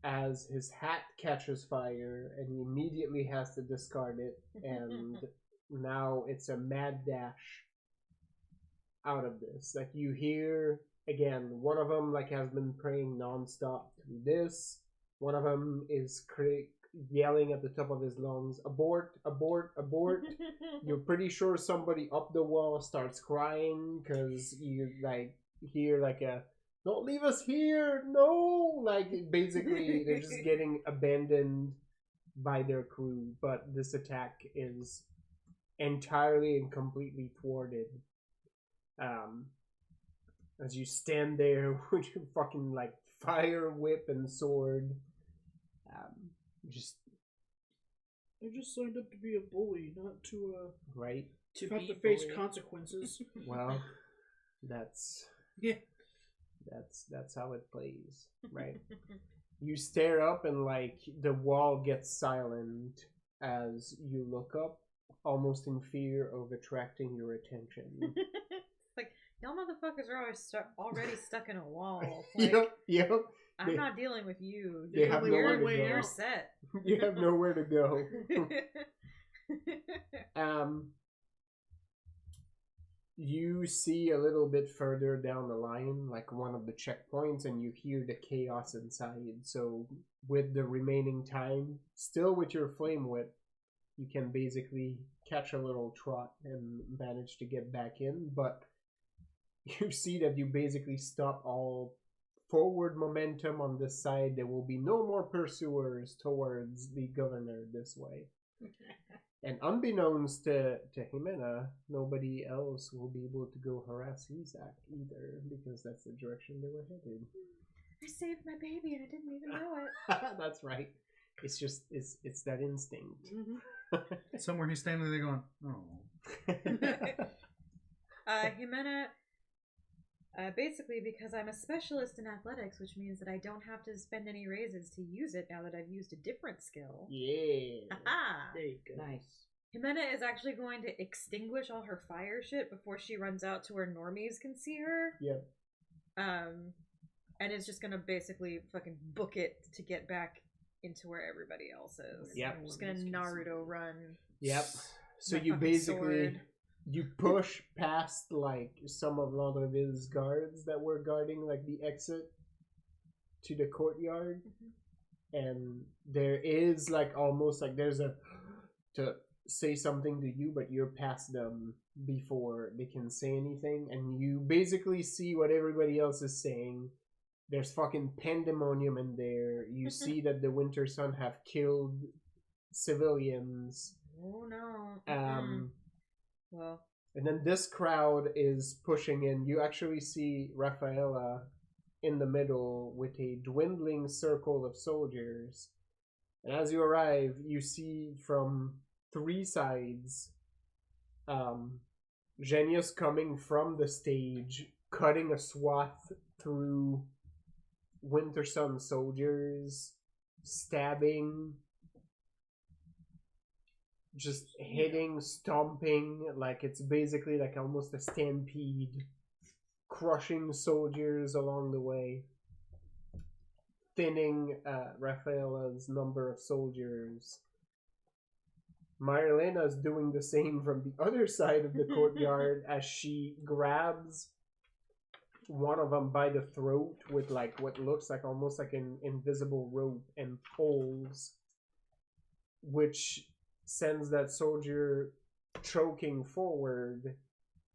As his hat catches fire and he immediately has to discard it, and now it's a mad dash out of this. Like you hear again, one of them like has been praying nonstop through this. One of them is yelling at the top of his lungs, "Abort! Abort! Abort!" You're pretty sure somebody up the wall starts crying because you like hear like a "Don't leave us here! No!" Like basically they're just getting abandoned by their crew. But this attack is entirely and completely thwarted. As you stand there with your fucking like fire whip and sword, just I just signed up to be a bully, not to right to have to face consequences. well, that's Yeah. that's how it plays, right? You stare up and like the wall gets silent as you look up, almost in fear of attracting your attention. Like, y'all motherfuckers are already stuck in a wall. Like, Yep. I'm not dealing with you. They have nowhere to way go. You're set. You have nowhere to go. You see a little bit further down the line, like one of the checkpoints, and you hear the chaos inside. So with the remaining time, still with your flame whip, you can basically catch a little trot and manage to get back in. But you see that you basically stop all forward momentum on this side. There will be no more pursuers towards the governor this way. And unbeknownst to Jimena, nobody else will be able to go harass Isaac either, because that's the direction they were headed. I saved my baby and I didn't even know it. That's right. It's just it's that instinct. Somewhere he's standing there going, "Oh." Jimena, basically because I'm a specialist in athletics, which means that I don't have to spend any raises to use it now that I've used a different skill. Yeah. Aha! There you go. Nice. Jimena is actually going to extinguish all her fire shit before she runs out to where normies can see her. Yep. And is just gonna basically fucking book it to get back into where everybody else is. Yep. I'm just gonna Naruto run. Yep. So My you fucking basically sword. you push past like some of Landrevil's guards that were guarding like the exit to the courtyard, and there is like almost like there's a to say something to you, but you're past them before they can say anything, and you basically see what everybody else is saying. There's fucking pandemonium in there. You see that the Winter Sun have killed civilians. Oh no. Well, And then this crowd is pushing in. You actually see Rafaela in the middle with a dwindling circle of soldiers. And as you arrive, you see from three sides Genius coming from the stage, cutting a swath through Winter Sun soldiers, stabbing, just hitting, stomping, like it's basically like almost a stampede, crushing soldiers along the way, thinning Rafaela's number of soldiers. Marilena is doing the same from the other side of the courtyard as she grabs one of them by the throat with like what looks like almost like an invisible rope and pulls, which sends that soldier choking forward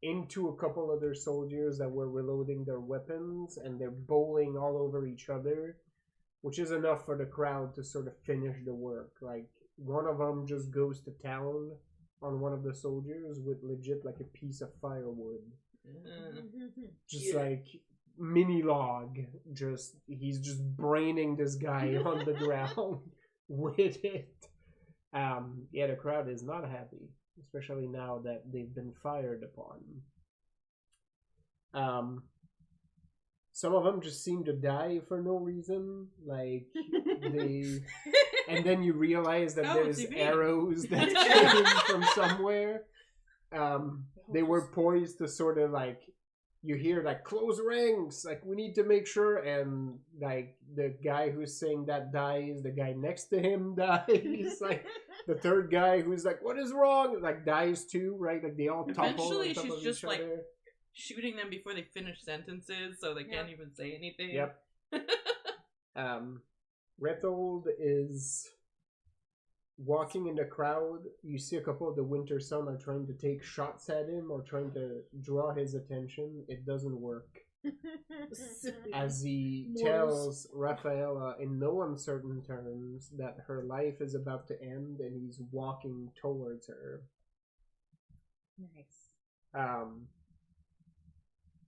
into a couple other soldiers that were reloading their weapons, and they're bowling all over each other, which is enough for the crowd to sort of finish the work. Like, one of them just goes to town on one of the soldiers with legit like a piece of firewood. Just like mini log. He's just braining this guy on the ground with it. Yeah, the crowd is not happy, especially now that they've been fired upon. Some of them just seem to die for no reason, like they, and then you realize that there's arrows that came from somewhere. They were poised to sort of like, you hear like close ranks, like we need to make sure, and like the guy who's saying that dies, the guy next to him dies, like the third guy who's like, what is wrong, like dies too, right? Like they all topple. Eventually, on top she's of just each like other. shooting them before they finish sentences, so they can't even say anything. Yep. Rethold is walking in the crowd. You see a couple of the Winter Sun are trying to take shots at him or trying to draw his attention. It doesn't work. As he tells Rafaela in no uncertain terms that her life is about to end and he's walking towards her. Nice.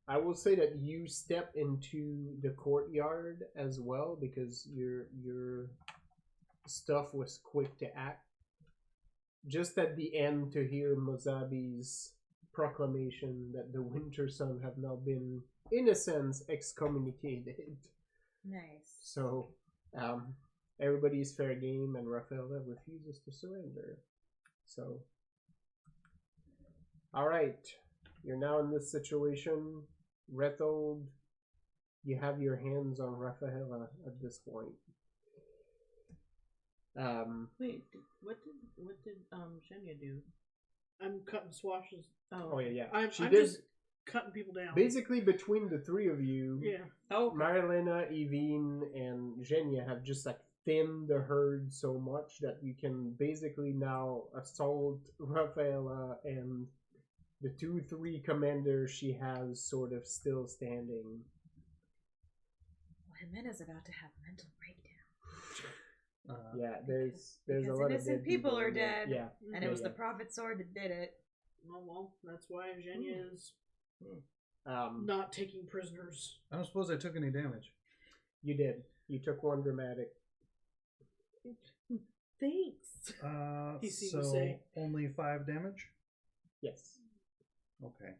I will say that you step into the courtyard as well because your stuff was quick to act. Just at the end to hear Mozabi's proclamation that the Winter Sun have now been, in a sense, excommunicated. Nice. So, everybody's fair game and Rafaela refuses to surrender. So, alright. You're now in this situation. Rethold, you have your hands on Rafaela at this point. Wait, what did Shenya do? I'm cutting swashes. Oh yeah. I'm She did just cutting people down. basically between the three of you. Yeah. Oh, Marilena, Evine, and Zhenya have just like thinned the herd so much that you can basically now assault Rafaela and the 2-3 commanders she has sort of still standing. Jimena's about to have a mental breakdown. Yeah, there's Because a lot of innocent dead people are in there. dead. Yeah, And it was the Prophet's sword that did it. Oh well, that's why Zhenya is yeah. not taking prisoners. I don't suppose I took any damage. You did. You took one dramatic. Thanks. He seemed to So say. only 5 damage? Yes. Okay.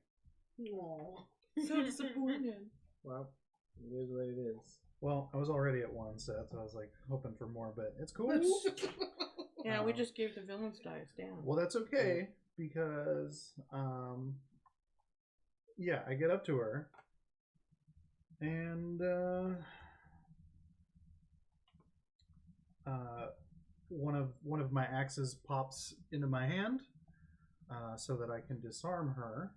Aww. so disappointed. Well, it is what it is. Well, I was already at 1 set, so I was like hoping for more, but it's cool. Yeah, we just gave the villain's dice down. Well, that's okay because, yeah, I get up to her, and one of my axes pops into my hand, so that I can disarm her.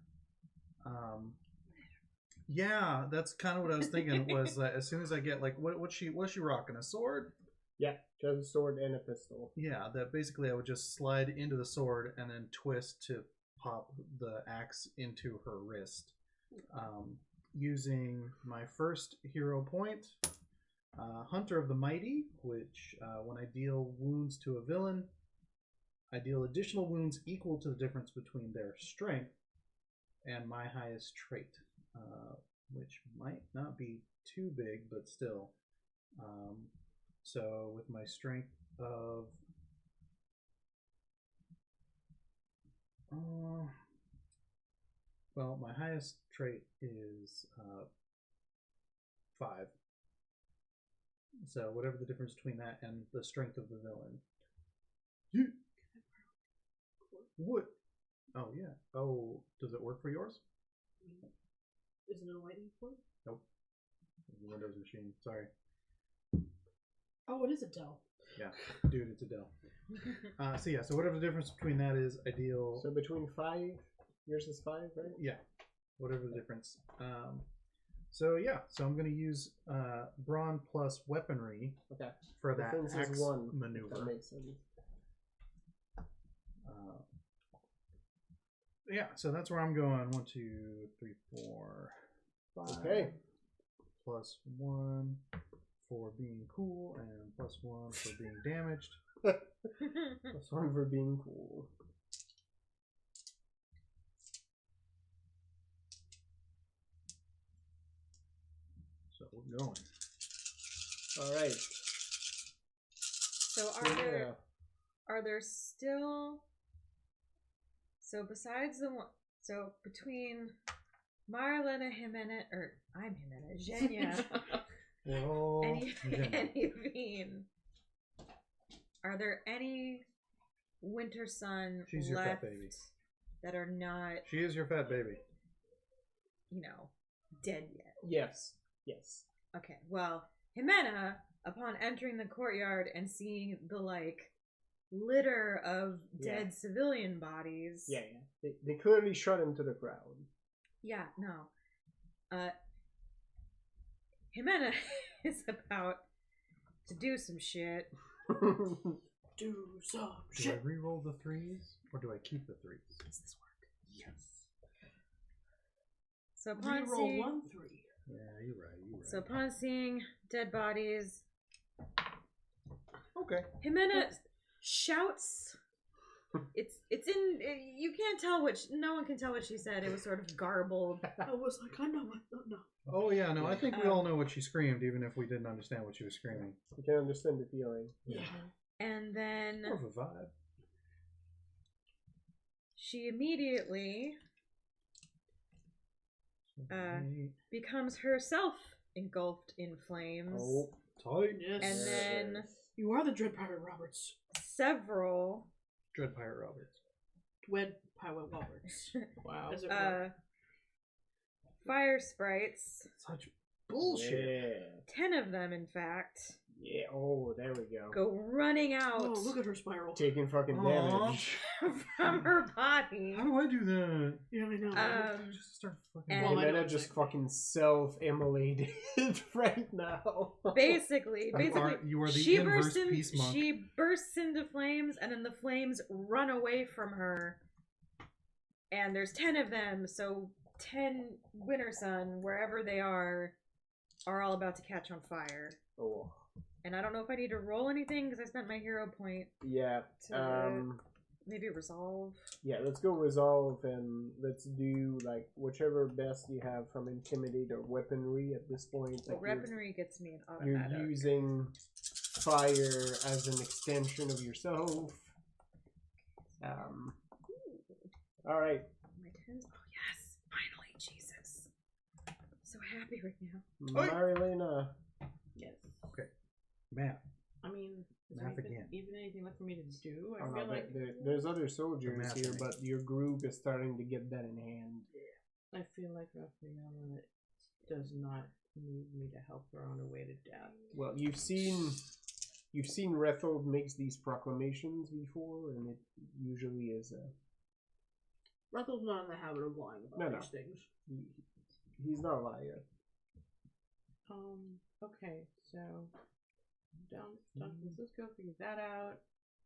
Yeah, that's kind of what I was thinking. Was that as soon as I get like, what's she rocking, a sword? Yeah, she has a sword and a pistol. Yeah, that basically I would just slide into the sword and then twist to pop the axe into her wrist. Using my first hero point, Hunter of the Mighty, which when I deal wounds to a villain, I deal additional wounds equal to the difference between their strength and my highest trait, which might not be too big, but still. So with my strength of well, my highest trait is 5. So whatever the difference between that and the strength of the villain. What? Oh yeah. Oh, does it work for yours? Is it a lightning cord? Nope. It's a Windows machine. Sorry. Oh, it is a Dell. Yeah, dude, it's a Dell. So yeah, so whatever the difference between that is, I deal. So between 5, yours is 5, right? Yeah, whatever the difference. So yeah, so I'm gonna use brawn plus weaponry Okay. for that Defense axe is 1. maneuver. That makes sense. Yeah, so that's where I'm going. 1, 2, 3, 4, 5. Okay. Plus 1 for being cool, and plus 1 for being damaged. Plus 1 for being cool. So we're going. Alright. So are there still, so besides the one, so between Marlena, Jimena, or I'm Jimena, Zhenya, Well, and Yvine, are there any Winter Sun She's your left fat baby. that are not, She is your fat baby. dead yet? Yes. Yes. Okay, well, Jimena, upon entering the courtyard and seeing the, litter of dead civilian bodies... Yeah. They clearly shot into the crowd. Yeah, no. Jimena is about to do some shit. Do some Do shit. I re-roll the 3s, or do I keep the 3s? Does this work? Yes. So upon Reroll seeing... 1 3. Yeah, you're right. So upon seeing dead bodies, Okay. Jimena shouts. It's in. You can't tell no one can tell what she said. It was sort of garbled. I was like, I know, I don't know. Oh yeah, no, I think we all know what she screamed, even if we didn't understand what she was screaming. You can understand the feeling. Yeah. And then More of a vibe. she immediately becomes herself engulfed in flames. Oh. Tight. Yes. And then You are the Dread Pirate Roberts. several Dread Pirate Roberts. Dread Pirate Roberts. Wow. As it were. fire sprites, Such bullshit. 10 of them in fact, Yeah. Oh, there we go. go running out Oh, look at her spiral. Taking fucking Aw. damage. from her body. How do I do that? Yeah, I know. Just start fucking. and- Well, I know Jimena just exactly. fucking self-immolated right now. Basically, You are the she inverse bursts in, peace monk. she bursts into flames, and then the flames run away from her. And there's 10 of them, so 10 Winter Sun, wherever they are all about to catch on fire. Oh. And I don't know if I need to roll anything because I spent my hero point Yeah. to maybe resolve. Yeah, let's go resolve and let's do like whichever best you have from intimidate or weaponry at this point. Well, Like, weaponry gets me an you're automatic. using fire as an extension of yourself. All right. My 10s. Oh yes, finally, Jesus! I'm so happy right now. Marilena. Yes. Man, I mean, is there Math even, again. even anything left for me to do? I Oh, no, feel like there's other soldiers math here, thing. but your group is starting to get that in hand. Raphael does not need me to help her on her way to death. Well, you've seen Rethold makes these proclamations before, and it usually is Rethel's not in the habit of lying about No. these things. he's not a liar. Okay, so down San Francisco, figure that out.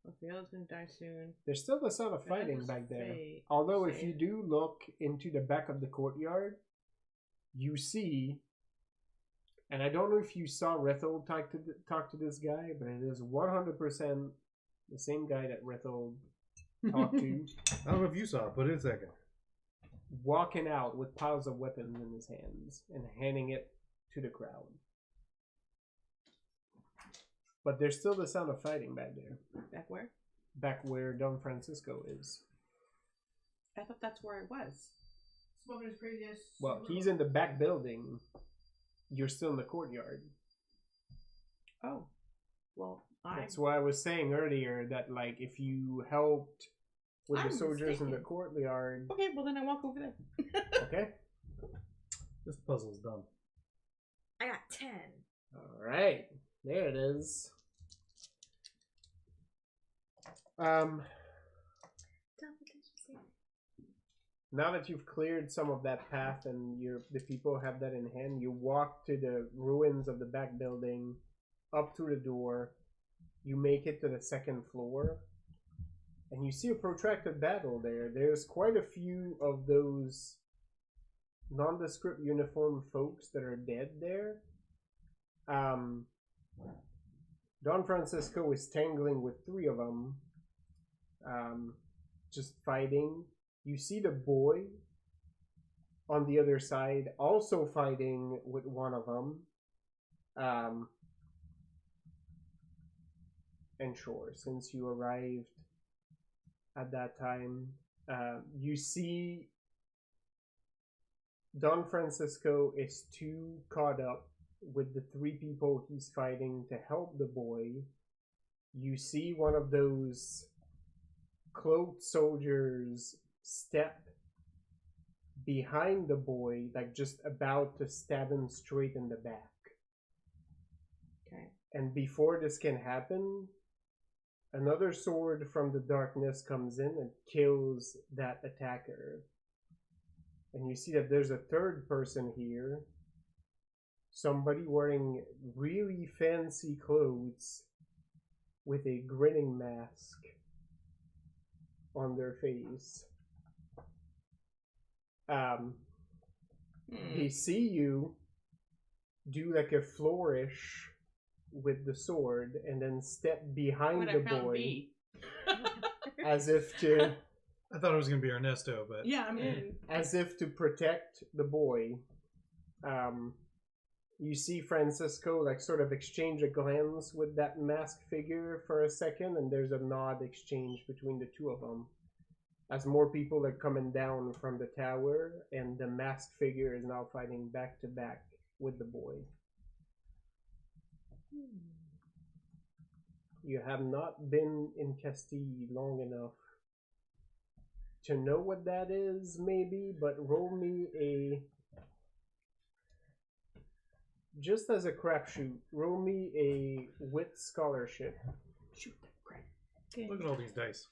Raphael's gonna die soon. There's still the sound of fighting Just back there. say- Although if say you it. do look into the back of the courtyard, you see, and I don't know if you saw Rethold talk to this guy, but it is 100% the same guy that Rethold talked to, I don't know if you saw it, but it's that guy. walking out with piles of weapons in his hands and handing it to the crowd. But there's still the sound of fighting back there, Back where? back where Don Francisco is. I thought that's where I was. Smoking is previous. Well, he's in the back building. You're still in the courtyard. Oh, well, That's why I was saying earlier that, like, if you helped with the I'm soldiers in the mistaken. courtyard, Okay, well then I walk over there. okay? This puzzle's done. I got 10. All right, there it is. Double digits, yeah. Now that you've cleared some of that path and the people have that in hand, you walk to the ruins of the back building, up to the door. You make it to the second floor, and you see a protracted battle there. There's quite a few of those nondescript uniformed folks that are dead there. Don Francisco is tangling with 3 of them, just fighting. You see the boy on the other side also fighting with one of them. And sure, since you arrived at that time, you see Don Francisco is too caught up with the 3 people he's fighting to help the boy. You see one of those cloaked soldiers step behind the boy, like just about to stab him straight in the back. Okay. And before this can happen, another sword from the darkness comes in and kills that attacker. And you see that there's a third person here. Somebody wearing really fancy clothes with a grinning mask on their face. They see you do like a flourish with the sword and then step behind the boy as if to I thought it was going to be Ernesto, but... Yeah, I mean... As if to protect the boy. You see Francisco like sort of exchange a glance with that masked figure for a second, and there's a nod exchange between the 2 of them. As more people are coming down from the tower, and the masked figure is now fighting back to back with the boy. You have not been in Castille long enough to know what that is, maybe, but roll me a... Just as a crapshoot, roll me a wit scholarship. Shoot that crap. Look at all these dice.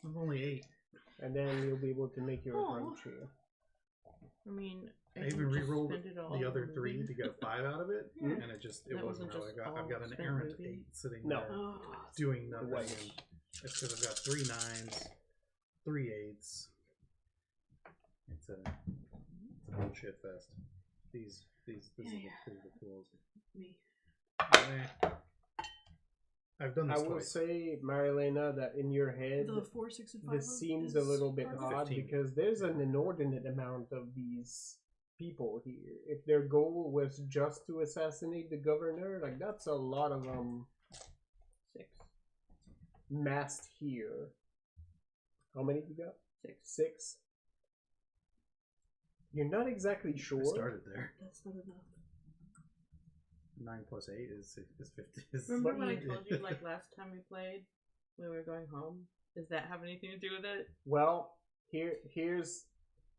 I'm only 8. And then you'll be able to make your approach here. I mean, I even just re-rolled spend it all the other on 3 movie. to get a 5 out of it, Yeah. and it That wasn't wasn't how just I've got an all errant spent 8 sitting No. there Oh, doing nothing. Right. And it's because I've got 3 9s, 3 8s. It's a bullshit fest. These are the tools. Me. I've done I this will twice. say, Marilena, that in your head, The 4, 6, and 5. this seems a little bit odd 15. because there's an inordinate amount of these people here. If their goal was just to assassinate the governor, like that's a lot of them 6. massed here. How many you got? 6. 6. You're not exactly sure. I started there. That's not enough. 9 plus 8 is 50. Remember But when I you- told you, like, last time we played, we were going home? Does that have anything to do with it? Well, here's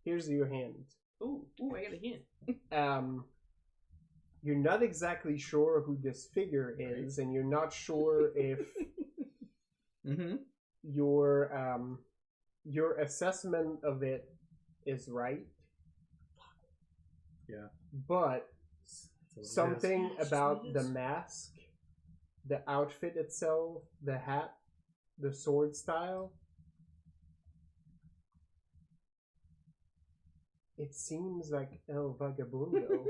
your hint. Ooh, I got a hint. You're not exactly sure who this figure is, and you're not sure if Mm-hmm. your assessment of it is right. Yeah. But something Yeah, just about what it the is. mask, the outfit itself, the hat, the sword style, it seems like El Vagabundo.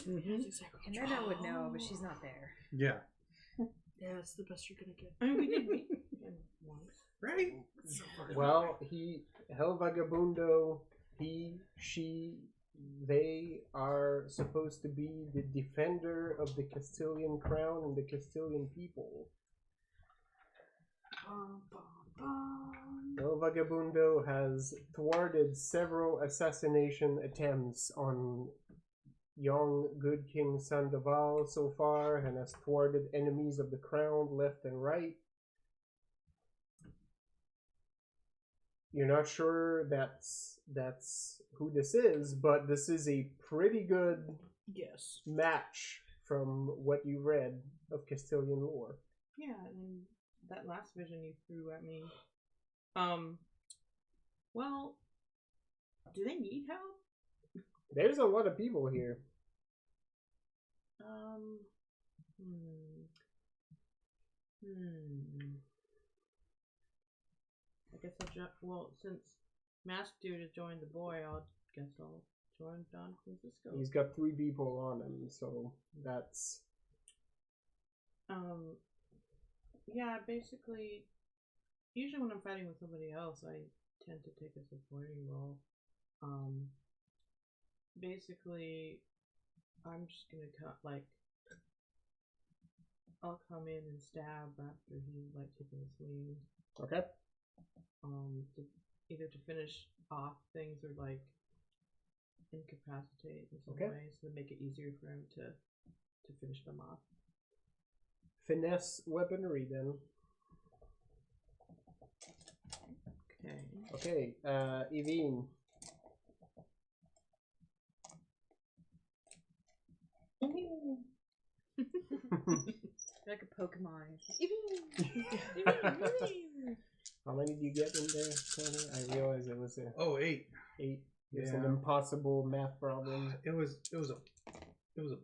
That's exactly And what then I would know, but she's not there. Yeah. Yeah, it's the best you're gonna get. I mean, we did meet him once. Right? Well, El Vagabundo, he, she, they are supposed to be the defender of the Castilian crown and the Castilian people. Bum, bum, bum. El Vagabundo has thwarted several assassination attempts on young good King Sandoval so far, and has thwarted enemies of the crown left and right. You're not sure that's who this is, but this is a pretty good Yes. match from what you read of Castilian lore. Yeah, and that last vision you threw at me. Well, Do they need help? There's a lot of people here. I guess I'll well, since Mask Dude has joined the boy, I'll join Don Francisco. He's got 3 people on him, so that's... Yeah, basically, usually when I'm fighting with somebody else, I tend to take a supporting role. Basically, I'm just gonna cut, like, I'll come in and stab after he's, like, taking a swing. Okay. Either to finish off things or, like, incapacitate in some Okay. way, so to make it easier for him to finish them off. Finesse weaponry, then. Okay. Okay, Evine. Like a Pokemon. How many did you get in there, Tony? I realized it was a 8. 8. It's Yeah. an impossible math problem. It was a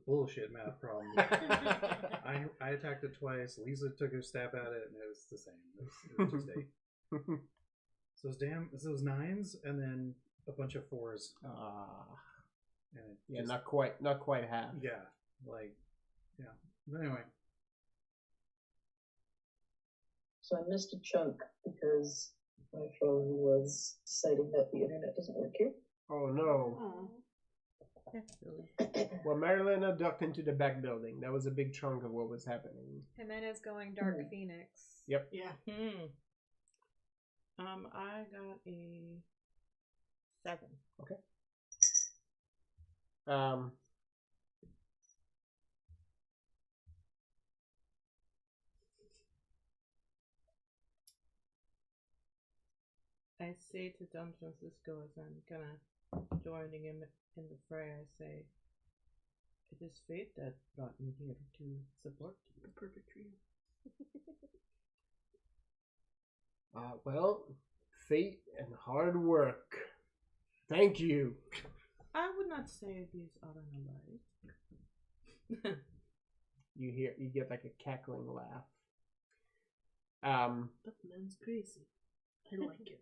bullshit math problem. I attacked it twice. Lisa took a stab at it, and it was the same. It was just 8. So it's those 9s, and then a bunch of 4s. And it Yeah, just, not quite half. yeah, like, yeah. But anyway, So I missed a chunk because my phone was citing that the internet doesn't work here. Oh no. Oh. Well, Marilena ducked into the back building. That was a big chunk of what was happening. Jimenez going Dark Phoenix. Yep. Yeah. I got a 7. Okay. I say to Don Francisco as I'm gonna joining him in the fray, I say, it is fate that brought me here to support you. The perfect trio. Well, fate and hard work. Thank you. I would not say these are alike. You get like a cackling laugh. That man's crazy. I like him.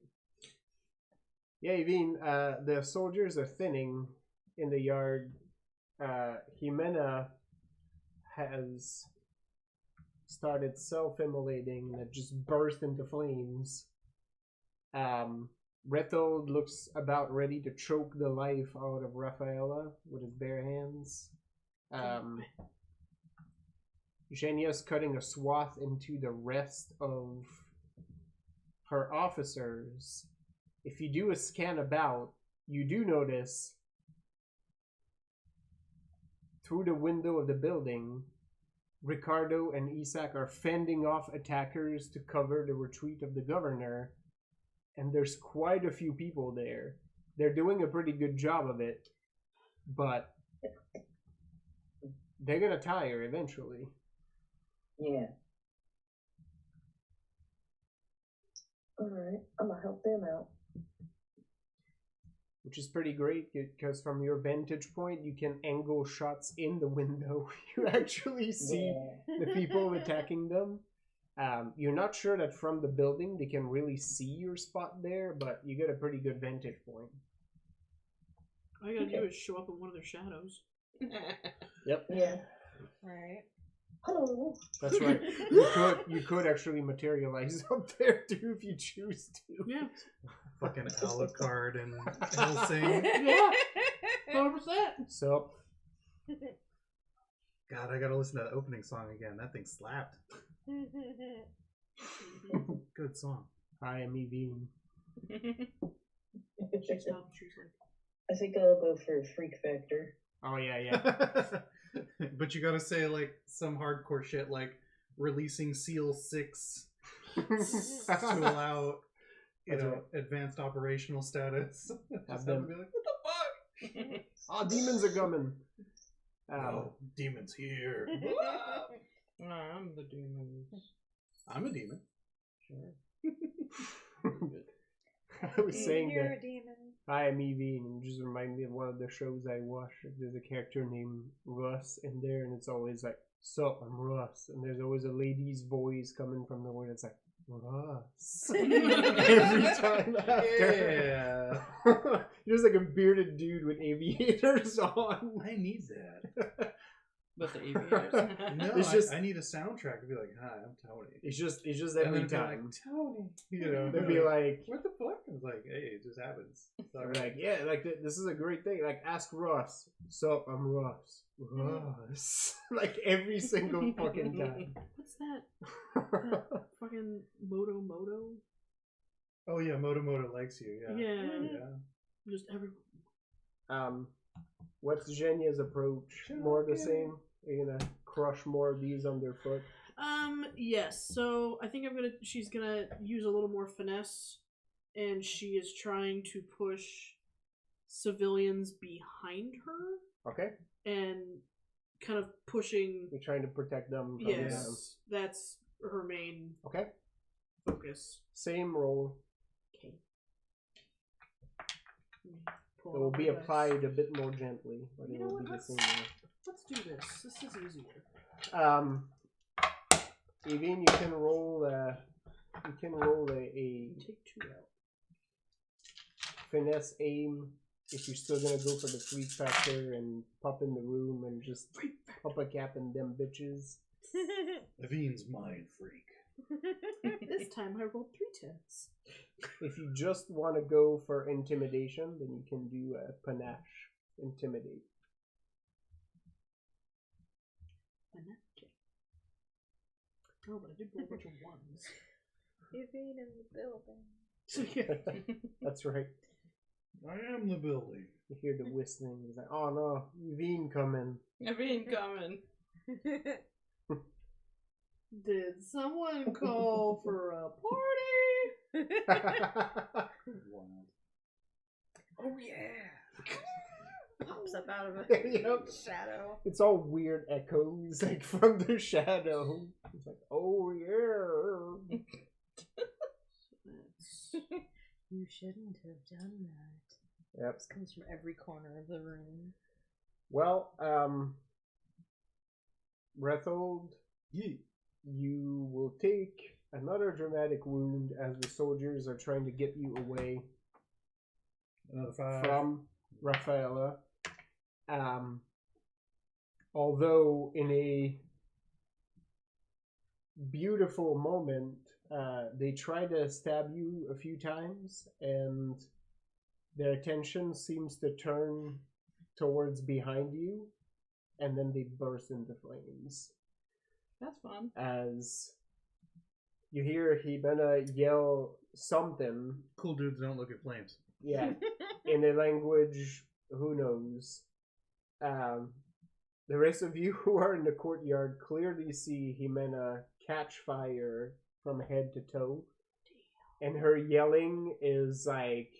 Yeah, Evine, the soldiers are thinning in the yard. Jimena has started self-immolating that just burst into flames. Retold looks about ready to choke the life out of Rafaela with his bare hands. Eugenia's cutting a swath into the rest of her officers. If you do a scan about, you do notice through the window of the building, Ricardo and Isak are fending off attackers to cover the retreat of the governor, and there's quite a few people there. They're doing a pretty good job of it, but they're gonna tire eventually. Yeah. Alright, I'm gonna help them out. Which is pretty great, because from your vantage point, you can angle shots in the window. You actually see the people attacking them. You're not sure that from the building they can really see your spot there, but you get a pretty good vantage point. All you gotta do is show up in one of their shadows. Yep. Yeah. Right. Hello. That's right. You could actually materialize up there too if you choose to. Yeah. fucking Alucard and Helsing. Yeah. 100%. So, God, I gotta listen to that opening song again. That thing slapped. Good song. I am Evine. She stopped. She was like, I think I'll go for Freak Factor. Oh yeah. But you gotta say like some hardcore shit like releasing Seal 6 to allow advanced operational status. Just have to be like, what the fuck? Oh, demons are coming. Oh, demons here. I'm the demon. I'm a demon. Sure. I was saying You're that a demon. Hi, I'm Evie, and it just reminded me of one of the shows I watch. There's a character named Russ in there, and it's always like, "Sup, I'm Russ," and there's always a lady's voice coming from the word. It's like, Russ. Every time after. Yeah. Just like a bearded dude with aviators on. I need that. But the aviators. No, It's just- I need a soundtrack to be like, "Hi, I'm Tony." It's just And every then be time. like, Tony. You know, They'd be like, "What the fuck?" I was like, "Hey, it just happens." It's all they're right. like, yeah, like this is a great thing. Like, ask Russ. Sup, I'm Russ. Russ. Like every single fucking time. What's that? Fucking Moto? Oh yeah, Moto likes you. Yeah. Yeah. Just everyone. What's Jenya's approach? More the same? You're gonna crush more of these underfoot? Yes. So I think she's gonna use a little more finesse, and she is trying to push civilians behind her Okay. and kind of pushing. You're trying to protect them from Yes, that's her main Okay. focus. Same roll. Okay. It will be applied a bit more gently, but You it know will what, be the same Let's do this. This is easier. roll. Evine, you can roll a Take 2 out. finesse aim if you're still gonna go for the freak factor and pop in the room and just pop a cap in them bitches. Levine's mind freak. This time I rolled 3 10s. If you just want to go for intimidation, then you can do a panache, intimidate. Okay. Oh, but I did roll a bunch of 1s. Living in the building. That's right. I am the building. You hear the whistling. He's like, "Oh no, Evine coming." Evine coming. Did someone call for a party? Wild. Oh yeah. Pops up out of a Yep. shadow. It's all weird echoes like from the shadow. It's like, "Oh yeah." You shouldn't have done that. Yep. This comes from every corner of the room. Well, Rethold, you will take another dramatic wound as the soldiers are trying to get you away Another 5. from Rafaela. Although in a beautiful moment, they try to stab you a few times, and their attention seems to turn towards behind you, and then they burst into flames. That's fun. As you hear Hibana yell something, Cool dudes don't look at flames. yeah, in a language, who knows. The rest of you who are in the courtyard clearly see Jimena catch fire from head to toe. And her yelling is like...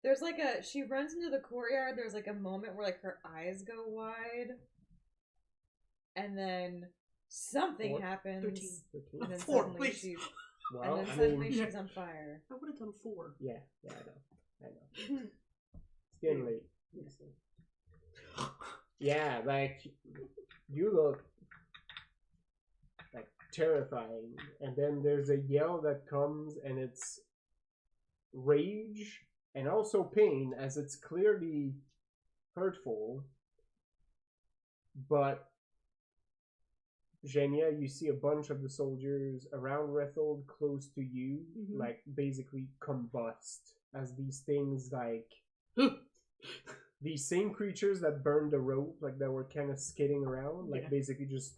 There's like she runs into the courtyard, there's like a moment where like her eyes go wide. And then something 4? happens. 13. And then 4, suddenly please. she's Well, and then I suddenly mean, she's on fire. I would have done 4. yeah, I know. It's getting late. Yeah, like, you look like terrifying, and then there's a yell that comes, and it's rage and also pain, as it's clearly hurtful. But Zhenya, you see a bunch of the soldiers around Rethold close to you, like basically combust as these things like these same creatures that burned the rope, like that were kind of skidding around, like basically just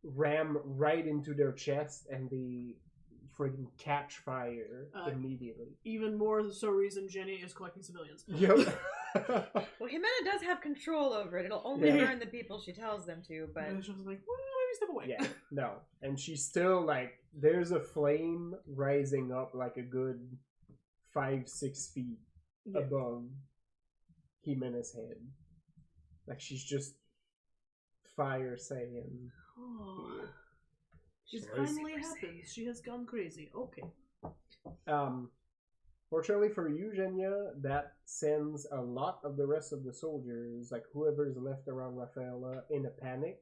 ram right into their chest, and they friggin' catch fire immediately. Even more so reason Jenny is collecting civilians. Yep. Well, Jimena does have control over it. It'll only burn the people she tells them to, but And she was like, well, maybe step away. Yeah, no. And she's still like, there's a flame rising up like a good 5-6 feet above Jimena's head. Like she's just fire saying. Oh. It finally happens. She has gone crazy. Okay. Fortunately for you, Genya, that sends a lot of the rest of the soldiers, like whoever's left around Rafaela, in a panic,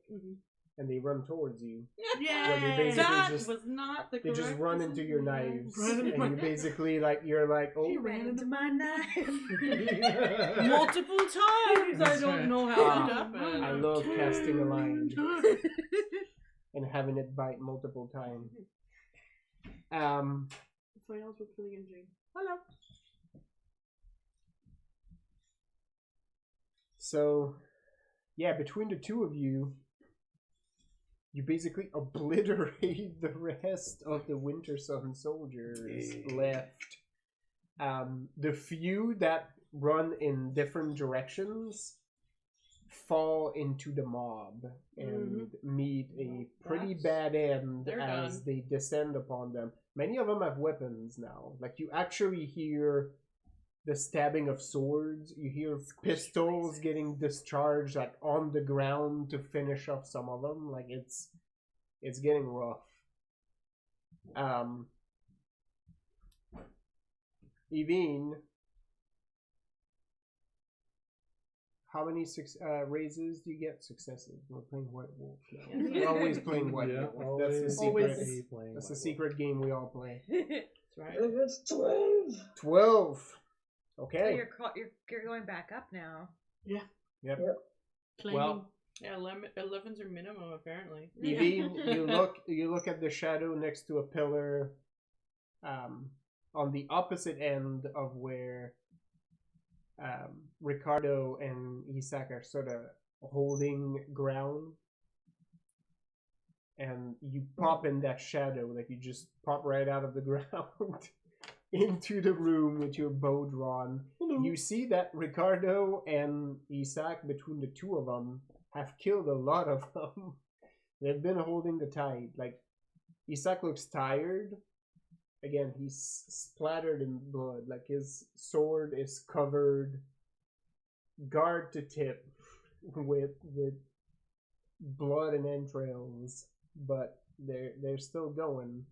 and they run towards you. Where they basically That just, was not the they just correct run into your decision. knives, Run into and my you basically you're like, oh, He ran into my knife. Multiple times. I don't know how that happened. I love casting a line and having it bite multiple times. Somebody else was feeling injured. Hello. So, yeah, between the two of you, you basically obliterate the rest of the Winter Sun soldiers left. The few that run in different directions fall into the mob and meet a pretty bad end They're as done. they descend upon them. Many of them have weapons now. Like, you actually hear the stabbing of swords. You hear pistols getting discharged like on the ground to finish off some of them. Like, it's getting rough. Evine, how many raises do you get? Successes. We're playing White Wolf now. We're always playing White Wolf. That's the secret. That's the secret game we all play. That's right. It's 12. 12. Oh, Okay. you're going back up now. Yep. Claiming. Well, Yeah, 11s are minimum apparently. Evine, you look at the shadow next to a pillar, on the opposite end of where Ricardo and Isaac are sort of holding ground, and you pop in that shadow, like you just pop right out of the ground into the room with your bow drawn. Hello. You see that Ricardo and Isaac, between the two of them, have killed a lot of them. They've been holding the tide. Like, Isaac looks tired. Again, he's splattered in blood. Like, his sword is covered guard to tip with blood and entrails, but they're still going.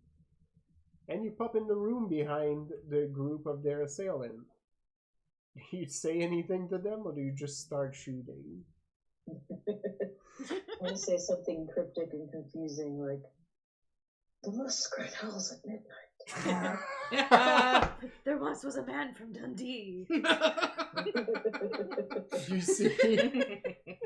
And you pop in the room behind the group of their assailant. Do you say anything to them, or do you just start shooting? I want to say something cryptic and confusing, like, the muskrat howls at midnight. There once was a man from Dundee.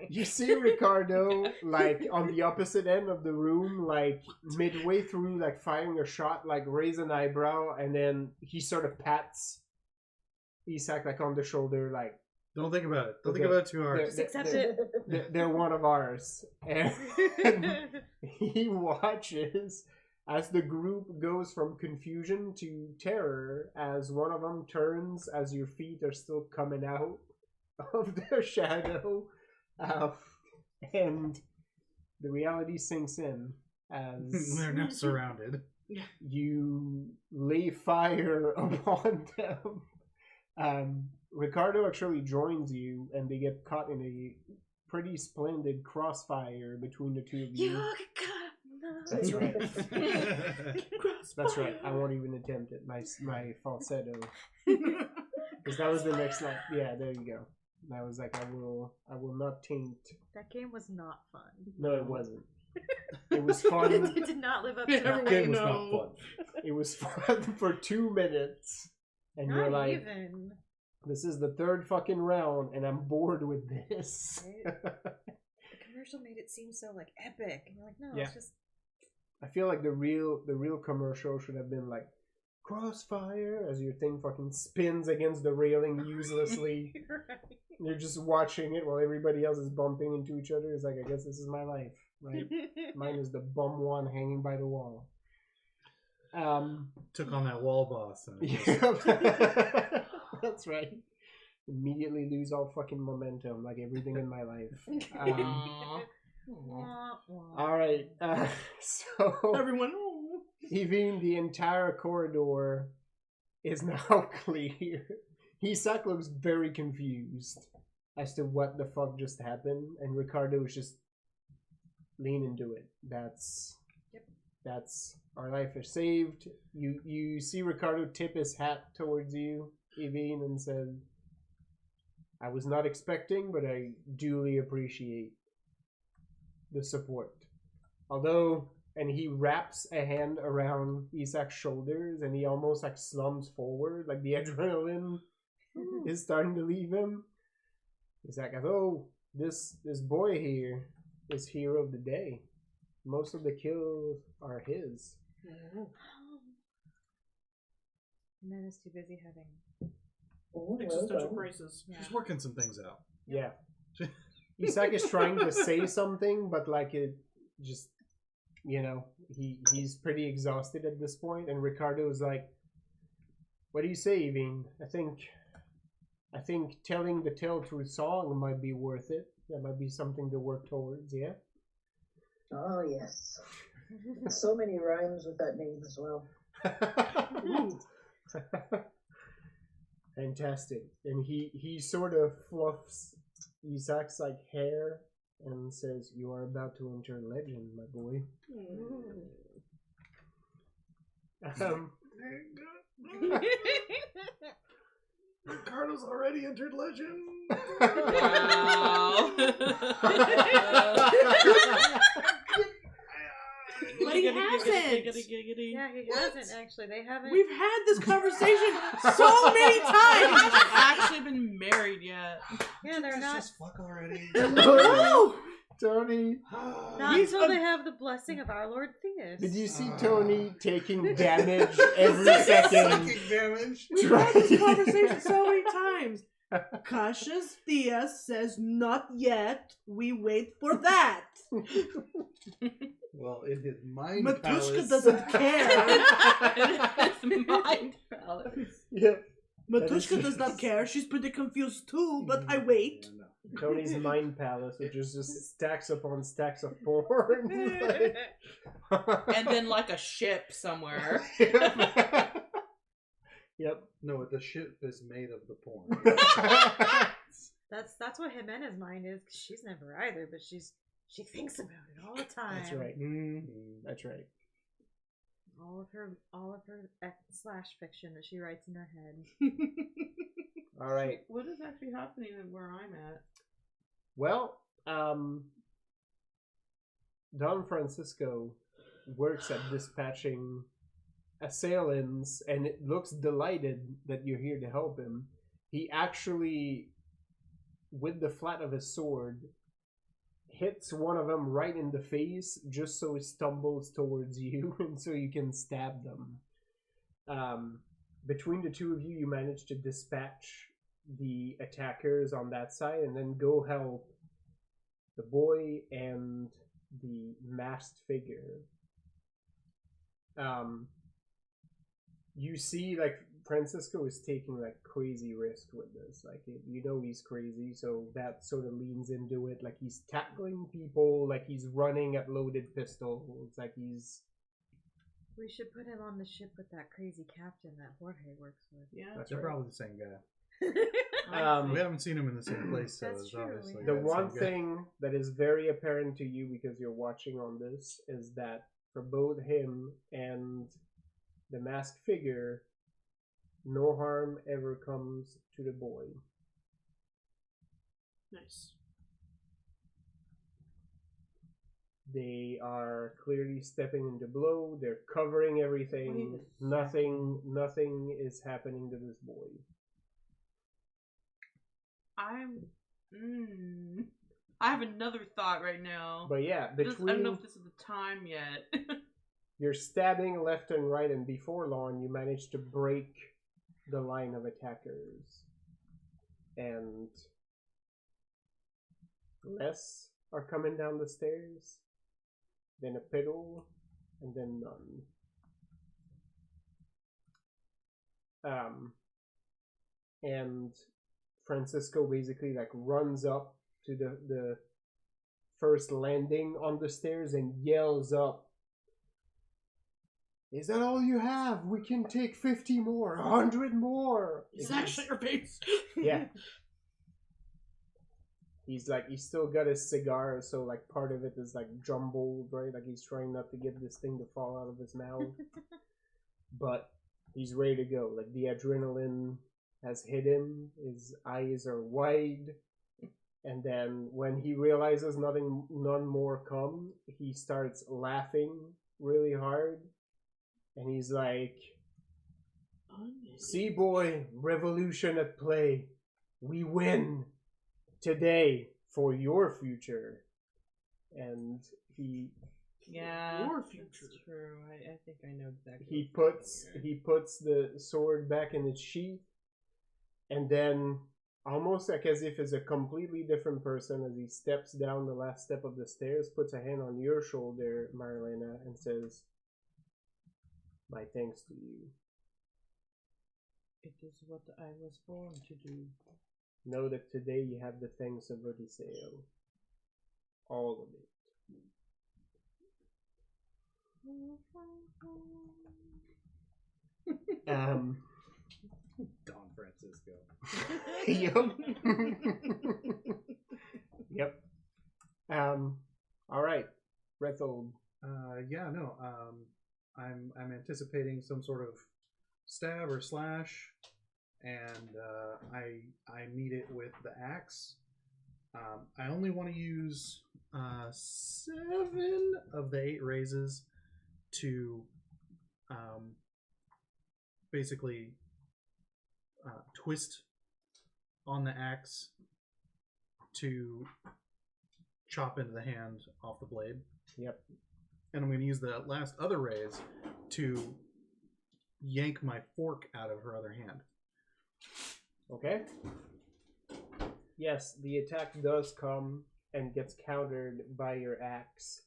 You see Ricardo, like, on the opposite end of the room, like, midway through, like, firing a shot, like, raise an eyebrow, and then he sort of pats Isaac, like, on the shoulder, like, Don't think about it. Don't think about it too hard. Just accept it. they're one of ours. And he watches as the group goes from confusion to terror, as one of them turns as your feet are still coming out of their shadow, and the reality sinks in as They're now surrounded. you lay fire upon them. Ricardo actually joins you, and they get caught in a pretty splendid crossfire between the two of you. You That's right. That's right. I won't even attempt it. My falsetto. Because that was the next line. Yeah, there you go. That was like, I will not taint. That game was not fun. No, it wasn't. It was fun. It did not live up to Yeah, that. Game was not fun. It was fun for 2 minutes, and you're Not like, even. this is the third fucking round, and I'm bored with this. The commercial made it seem so like epic, and you're like, no, Yeah. it's just I feel like the real commercial should have been like, crossfire, as your thing fucking spins against the railing uselessly. right. You're just watching it while everybody else is bumping into each other. It's like, I guess this is my life, right? Mine is the bum one hanging by the wall. Took on that wall boss. And Yeah. That's right. Immediately lose all fucking momentum, like everything in my life. Aw. Wah, wah. All right. So Everyone. even the entire corridor is now clear. Isak looks very confused as to what the fuck just happened, and Ricardo is just leaning into it. That's That's our life is saved. You see Ricardo tip his hat towards you, Evine, and said, I was not expecting, but I duly appreciate the support. Although, and he wraps a hand around Isak's shoulders and he almost like slumps forward, like the adrenaline is starting to leave him. Isak goes, oh, this boy here is hero of the day. Most of the kills are his. And then is too busy having. Existential crisis. Yeah. She's working some things out. Yeah. Isak is trying to say something, but like it just, he's pretty exhausted at this point, and Ricardo is like, what do you say, Evine? I think telling the tale through song might be worth it. That might be something to work towards, yeah? Oh, yes. So many rhymes with that name as well. Fantastic. And he sort of fluffs Isak's like hair and says, you are about to enter legend, my boy. Ricardo's already entered legend. Wow. But he hasn't. Yeah, he hasn't actually. They haven't. We've had this conversation so many times. Haven't actually been married yet. Yeah, they're not. Just fuck already. No! Tony. Not until they have the blessing of our Lord Theus. Did you see Tony taking damage every second? Fucking damage. We've had this conversation so many times. Cassius Theus says, not yet. We wait for that. Well, in his mind Matushka palace. doesn't care. It's mind palace. Yeah. Matushka does not care. She's pretty confused too, but I wait. No. Tony's mind palace, which is just stacks upon stacks of porn. And then like a ship somewhere. Yep. No, the ship is made of the porn. That's what Jimena's mind is. 'Cause she's never either, but she thinks about it all the time. That's right. That's right. All of her slash fiction that she writes in her head. All right. What is actually happening where I'm at? Well, Don Francisco works at dispatching assailants, and it looks delighted that you're here to help him. He actually, with the flat of his sword, hits one of them right in the face just so it stumbles towards you and so you can stab them. Between the two of you, you manage to dispatch the attackers on that side and then go help the boy and the masked figure. You see, like, Francisco is taking like crazy risk with this. Like, he's crazy, so that sort of leans into it. Like, he's tackling people, like he's running at loaded pistols, like he's. We should put him on the ship with that crazy captain that Jorge works with. Yeah, They're probably the same guy. We haven't seen him in the same place, so That's it's true, obviously yeah. The the one same guy. thing that is very apparent to you because you're watching on this is that for both him and the masked figure, no harm ever comes to the boy. nice. They are clearly stepping into blow. They're covering everything. Wait a Nothing is happening to this boy. I have another thought right now. But yeah, I don't know between if this is the time yet. you're stabbing left and right, and before long, you manage to break the line of attackers. And less are coming down the stairs, then a piddle, and then none. And Francisco basically like runs up to the first landing on the stairs and yells up, "Is that all you have? We can take 50 more, 100 more." It's actually your base. Yeah. He's still got his cigar, so like part of it is like jumbled, right? Like he's trying not to get this thing to fall out of his mouth. But he's ready to go. Like the adrenaline has hit him. His eyes are wide. And then when he realizes none more come, he starts laughing really hard. And he's like, "See, boy, revolution at play. We win today for your future." And Yeah, Your that's future. true. I think I know exactly. he what's going on he puts the sword back in its sheath, and then almost like as if it's a completely different person, as he steps down the last step of the stairs, puts a hand on your shoulder, Marlena, and says, "My thanks to you. It is what I was born to do. Know that today you have the thanks of Odiseo. All of it." Don Francisco. Yep. Yep. All right, Rethold. Yeah, no. I'm anticipating some sort of stab or slash, and I meet it with the axe. I only want to use 7 of the 8 raises to basically twist on the axe to chop into the hand off the blade. Yep. And I'm going to use the last other raise to yank my fork out of her other hand. Okay. Yes, the attack does come and gets countered by your axe,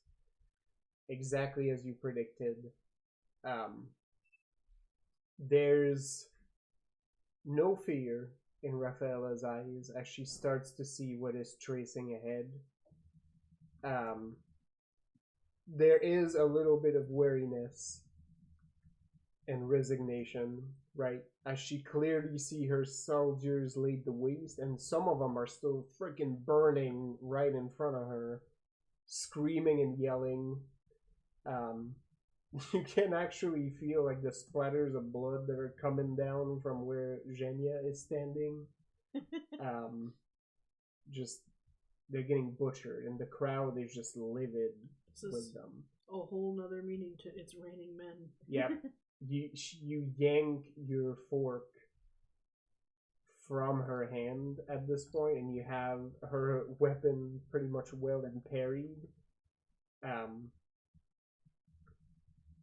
exactly as you predicted. There's no fear in Rafaela's eyes as she starts to see what is tracing ahead. There is a little bit of weariness and resignation, right? As she clearly see her soldiers laid to waste, and some of them are still freaking burning right in front of her, screaming and yelling. You can actually feel like the splatters of blood that are coming down from where Zhenya is standing. Just they're getting butchered, and the crowd is just livid This with is them. a whole nother meaning to "It's Raining Men." Yep. You yank your fork from her hand at this point, and you have her weapon pretty much well and parried.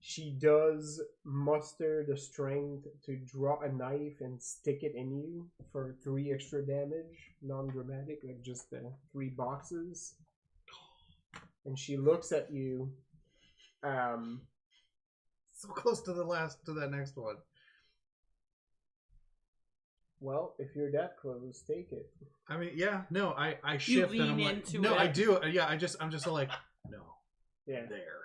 She does muster the strength to draw a knife and stick it in you for 3 extra damage, non-dramatic, like just the 3 boxes. And she looks at you. So close to that next one. Well, if you're that close, take it. I mean, yeah, no, I shift and I'm lean like, into no, it. I do. Yeah, I'm just like, no, Yeah. there.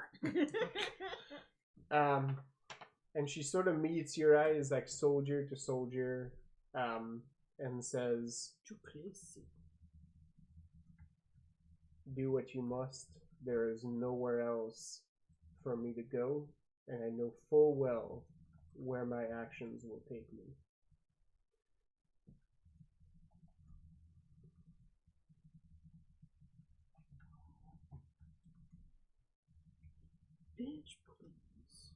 And she sort of meets your eyes like soldier to soldier, and says, Too crazy. "Do what you must. There is nowhere else for me to go, and I know full well where my actions will take me." Bitch, please.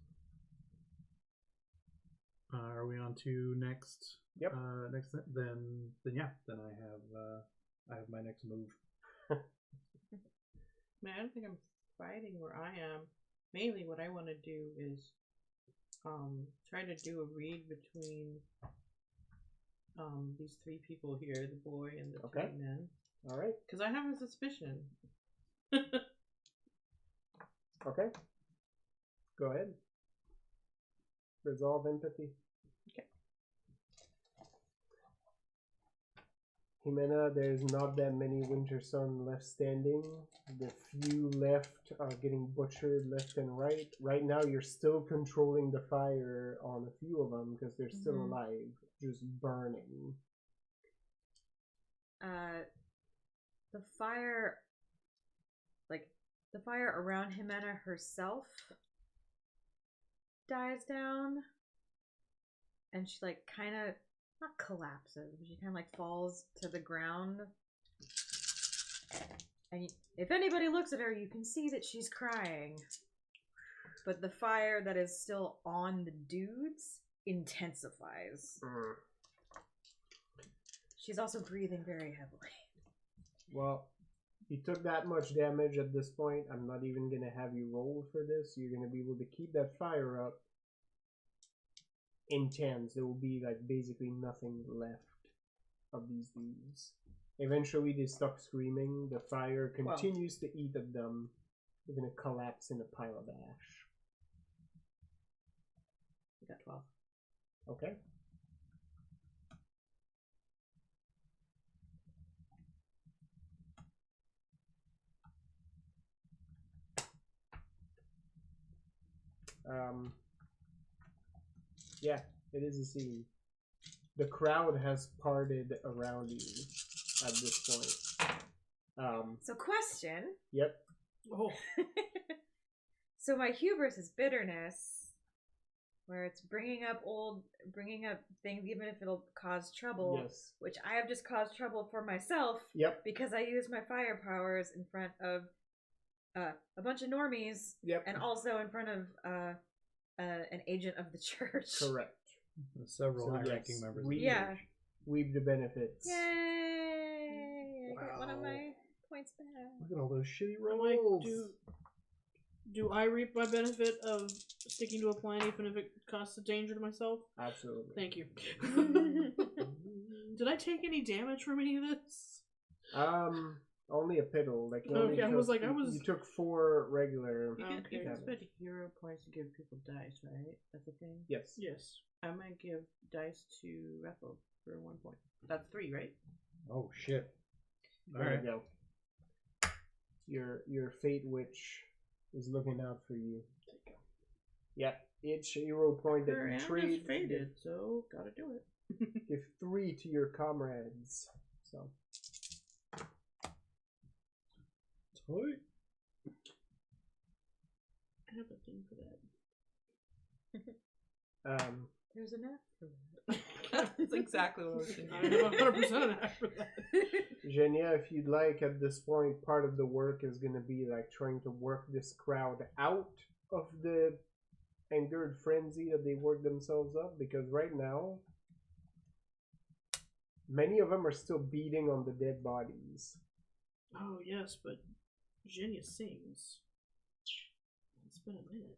Are we on to next? Yep. Next, then yeah, then I have my next move. Man, I don't think I'm fighting where I am. Mainly, what I want to do is try to do a read between these 3 people here, the boy and the 2 men. All right. Because I have a suspicion. Okay. Go ahead. Resolve empathy. Okay. Jimena, there's not that many Winter Sun left standing. The few left are getting butchered left and right. Right now, you're still controlling the fire on a few of them because they're still alive, just burning. the fire, like the fire around Jimena herself, dies down, and she like kind of not collapses, but she kind of like falls to the ground. And if anybody looks at her, you can see that she's crying. But the fire that is still on the dudes intensifies. She's also breathing very heavily. Well, you took that much damage at this point. I'm not even going to have you roll for this. You're going to be able to keep that fire up intense. There will be like basically nothing left of these dudes. Eventually they stop screaming. The fire continues to eat at them. They're going to collapse in a pile of ash. We got 12. Okay. Yeah, it is a scene. The crowd has parted around you at this point. So question. Yep. Oh. So my hubris is bitterness, where it's bringing up things even if it'll cause trouble. Yes. Which I have just caused trouble for myself. Yep. Because I used my fire powers in front of a bunch of normies. Yep. And also in front of an agent of the church. Correct. Several So, high-ranking yes, members. Yeah. Reap the benefits. Yay! I got one of Wow. my points back. Look at all those shitty I'm like, rolls. do I reap my benefit of sticking to a plan even if it costs a danger to myself? Absolutely. Thank you. Did I take any damage from any of this? Only a piddle. Like you Okay, you took 4 regular. You can Okay. spend hero points to give people dice, right? That's a thing. Yes. Yes. I might give dice to Rethel for 1 point. That's 3, right? Oh shit! All There right. you go. Your fate witch is looking out for you. Yeah, each hero point that you I'm trade, just faded, so gotta do it. give 3 to your comrades. So Toy. I have a thing for that. There's an app for that. That's exactly what I was thinking. I have 100% an act for that. Genia, if you'd like, at this point, part of the work is going to be like trying to work this crowd out of the angered frenzy that they work themselves up, because right now many of them are still beating on the dead bodies. Oh, yes, but Virginia sings. It's been a minute.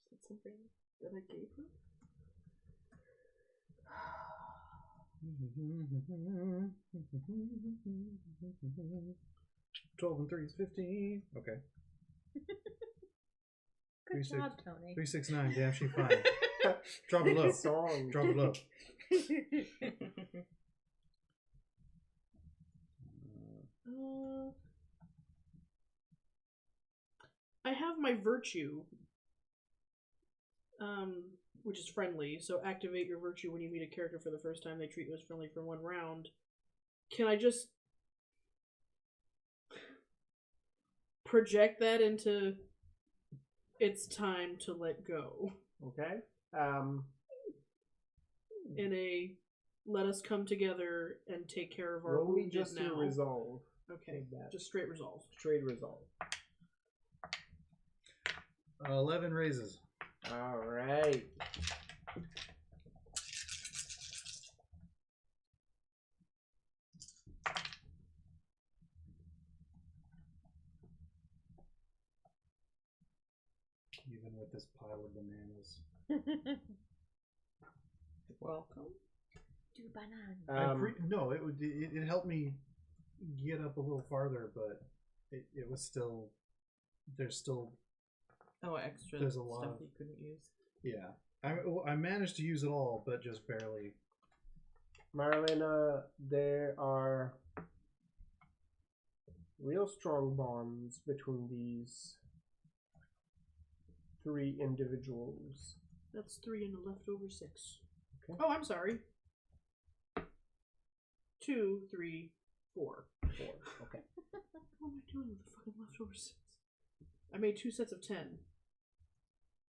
Is that something that I gave her? 12 and 3 is 15. Okay. Good 3, job, Tony. 3, 6, 9. Damn, she fine. Drop it low. Song. Drop it low. I have my virtue, which is friendly. So activate your virtue when you meet a character for the first time. They treat you as friendly for 1 round. Can I just project that into it's time to let go? Okay. In a let us come together and take care of our Roll me wounded just now. your resolve. Okay, Take that. just straight resolve. Straight resolve. 11 raises. All right. Even with this pile of bananas. Welcome. Do banana. No, it helped me get up a little farther, but it was still there's still Extra There's a stuff lot of- you couldn't use. yeah. I managed to use it all, but just barely. Marlena, there are real strong bonds between these 3 individuals. That's 3 and a leftover 6. Okay. Oh, I'm sorry. 2, 3, 4. Okay. What am I doing with the fucking leftover 6? I made 2 sets of 10.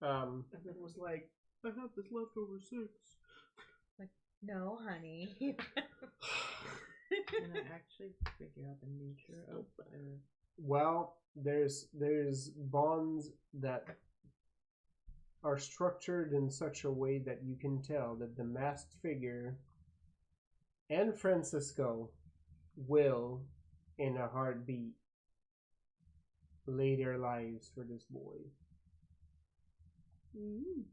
And then was like, I have this leftover 6. No, honey. Can I actually figure out the nature of their... Well, there's bonds that are structured in such a way that you can tell that the masked figure and Francisco will, in a heartbeat, lay their lives for this boy. Mm.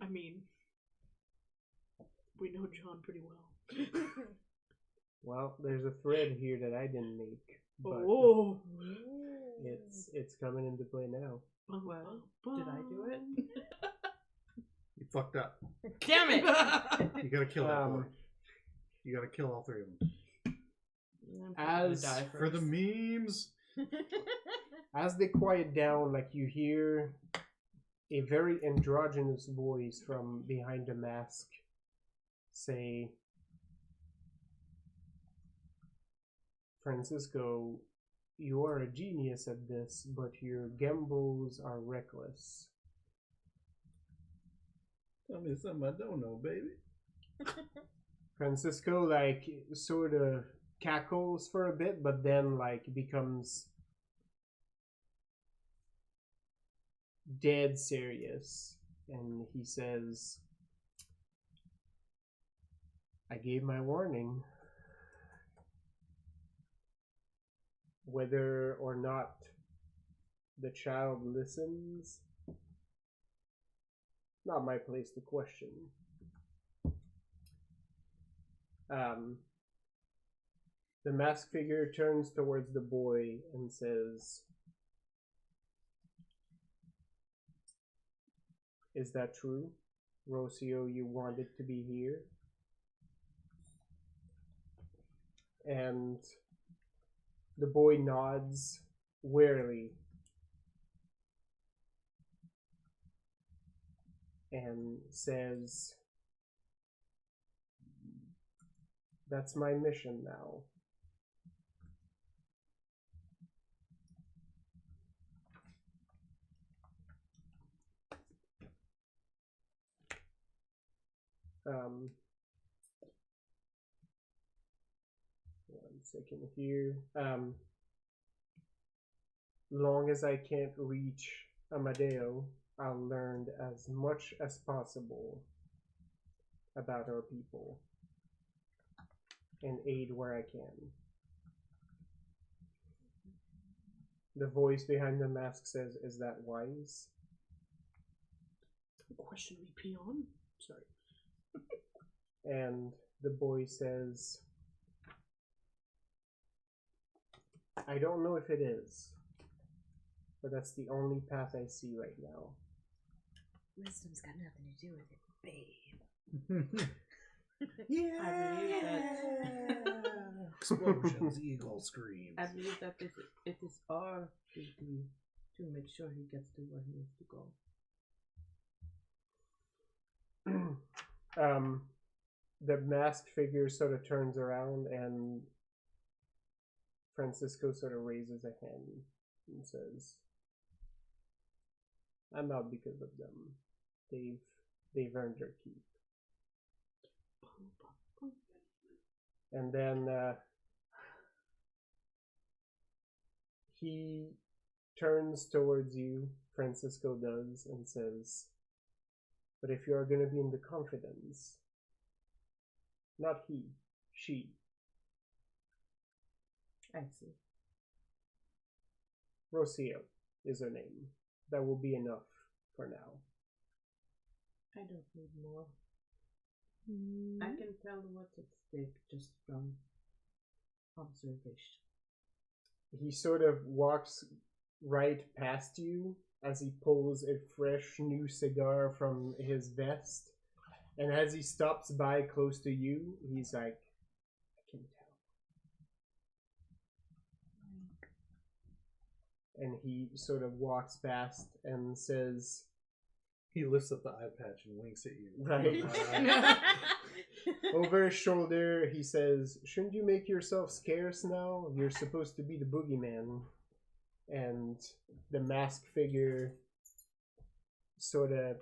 I mean, we know John pretty well. Well, there's a thread here that I didn't make, but Oh, it's coming into play now. Well, did I do it? You fucked up. Damn it! You gotta kill that boy. You gotta kill all 3 of them. As for the memes. As they quiet down, like you hear a very androgynous voice from behind the mask say, Francisco, you are a genius at this, but your gambles are reckless. Tell me something I don't know, baby. Francisco, like, sort of cackles for a bit, but then, like, becomes dead serious. And he says, I gave my warning. Whether or not the child listens, not my place to question. The masked figure turns towards the boy and says, is that true? Rocio, you wanted to be here? And the boy nods wearily and says, that's my mission now. One second here. Long as I can't reach Amadeo, I'll learn as much as possible about our people and aid where I can. The voice behind the mask says, is that wise? Question me, peon. Sorry. And the boy says, I don't know if it is, but that's the only path I see right now. Wisdom's got nothing to do with it, babe. I believe that Explosions, eagle screams. I believe that it is our duty to make sure he gets to where he needs to go. The masked figure sort of turns around and Francisco sort of raises a hand and says, I'm out because of them. They've earned their keep. And then he turns towards you, Francisco does, and says, but if you are going to be in the confidence, not he, she. I see. Rocio is her name. That will be enough for now. I don't need more. I can tell what's at stake just from observation. He sort of walks right past you as he pulls a fresh new cigar from his vest. And as he stops by close to you, he's like, I can and he sort of walks past and says, He lifts up the eye patch and winks at you. right, over his shoulder, he says, "Shouldn't you make yourself scarce now? You're supposed to be the boogeyman." And the masked figure sort of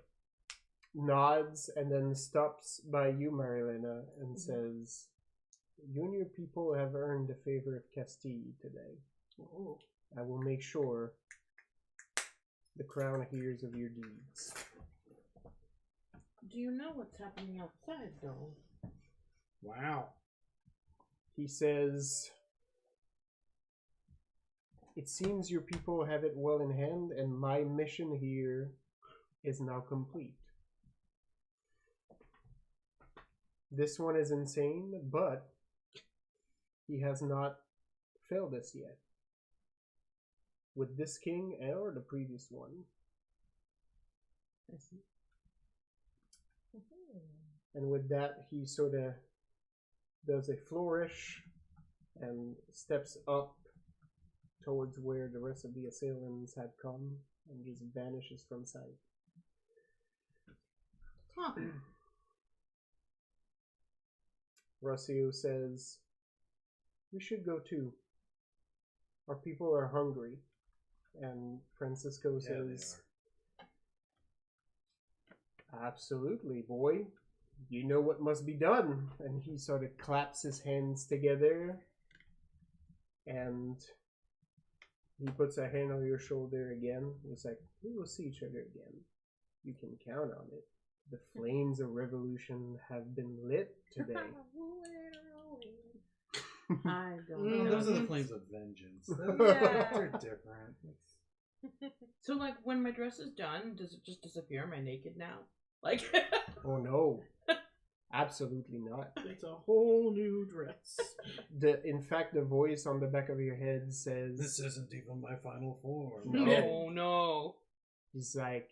nods and then stops by you, Marilena, and says, "You and your people have earned the favor of Castille today. Oh. I will make sure the crown hears of your deeds." Do you know what's happening outside, though? Wow. He says, "It seems your people have it well in hand, and my mission here is now complete. This one is insane, but he has not failed us yet. With this king or the previous one." And with that, he sort of does a flourish and steps up towards where the rest of the assailants had come and just vanishes from sight. Huh. Rossio says, "We should go too. Our people are hungry." And Francisco Yeah, they says, "Absolutely, boy. You know what must be done." And he sort of claps his hands together and he puts a hand on your shoulder again. He's like, "We will see each other again. You can count on it. The flames of revolution have been lit today." I don't No, know. those are the flames of vengeance. Yeah. They're different. So, like, when my dress is done, does it just disappear? Am I naked now? Like, Oh no. Absolutely not. It's a whole new dress. In fact, the voice on the back of your head says, This isn't even my final form. no, no. he's like,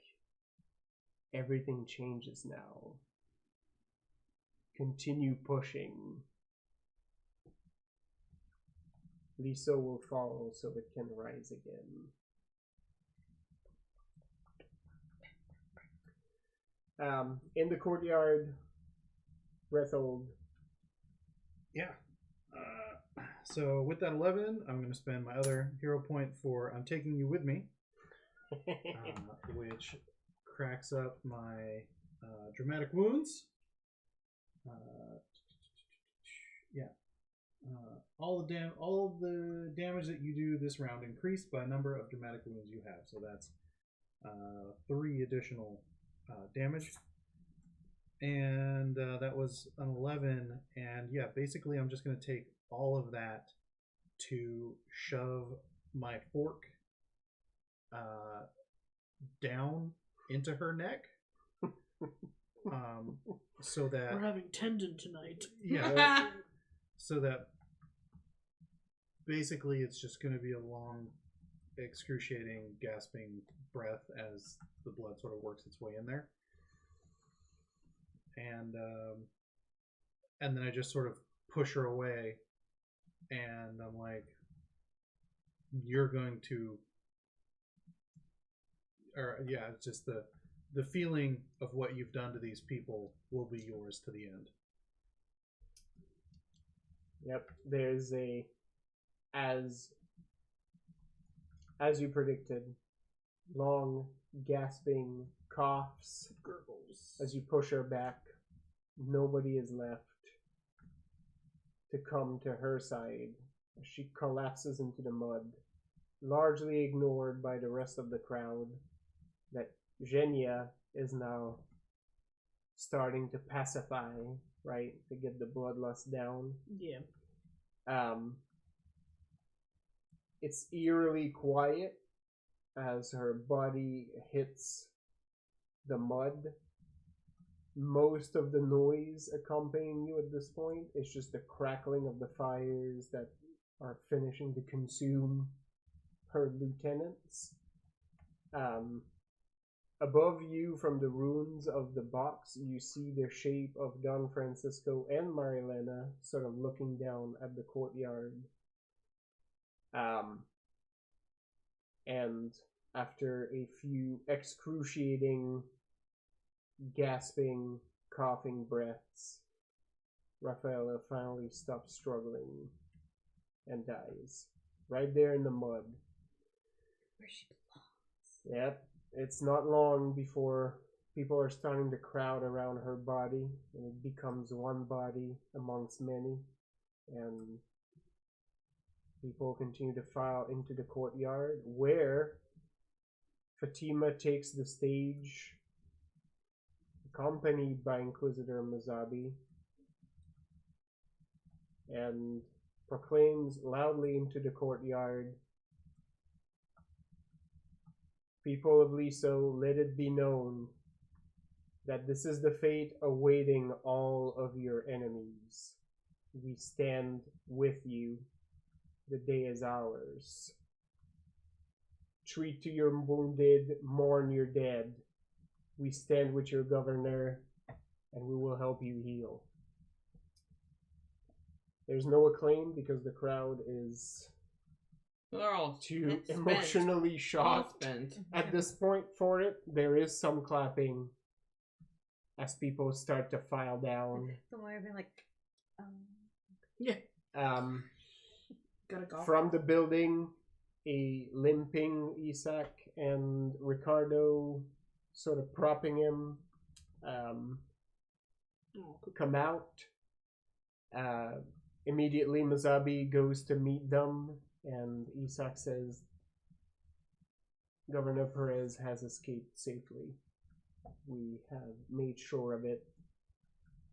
"Everything changes now. Continue pushing. Liso will fall so it can rise again." In the courtyard, Rethold. Yeah. So with that 11, I'm going to spend my other hero point for I'm taking you with me, which cracks up my dramatic wounds. Yeah. All the damage that you do this round increased by number of dramatic wounds you have. So that's 3 additional damage. And that was an 11. And yeah, basically I'm just going to take all of that to shove my fork down into her neck. So that We're having tendon tonight. yeah, so that basically it's just going to be a long, excruciating, gasping breath as the blood sort of works its way in there, and then I just sort of push her away, and I'm like, "You're going to," or yeah, it's just the feeling of what you've done to these people will be yours to the end. Yep, there's a, as you predicted, long gasping coughs, Gurgles. as you push her back. Nobody is left to come to her side. She collapses into the mud, largely ignored by the rest of the crowd. That Genia is now starting to pacify, right, to get the bloodlust down. Yeah. It's eerily quiet as her body hits the mud. Most of the noise accompanying you at this point is just the crackling of the fires that are finishing to consume her lieutenants. Above you, from the ruins of the box, you see the shape of Don Francisco and Marilena sort of looking down at the courtyard. And after a few excruciating, gasping, coughing breaths, Rafaela finally stops struggling and dies. Right there in the mud. Where she belongs. Yep. It's not long before people are starting to crowd around her body, and it becomes one body amongst many. And people continue to file into the courtyard, where Fatima takes the stage, accompanied by Inquisitor Mazabi, and proclaims loudly into the courtyard, "People of Liso, let it be known that this is the fate awaiting all of your enemies. We stand with you. The day is ours. Treat to your wounded, mourn your dead. We stand with your governor, and we will help you heal." There's no acclaim because the crowd is They're all too spent. emotionally All shocked spent. at this point for it. There is some clapping as people start to file down. Somewhere being like, Yeah. Gotta go. From the building, a limping Isak and Ricardo, sort of propping him, come out. Immediately, Mazabi goes to meet them, and Isak says, "Governor Perez has escaped safely. We have made sure of it.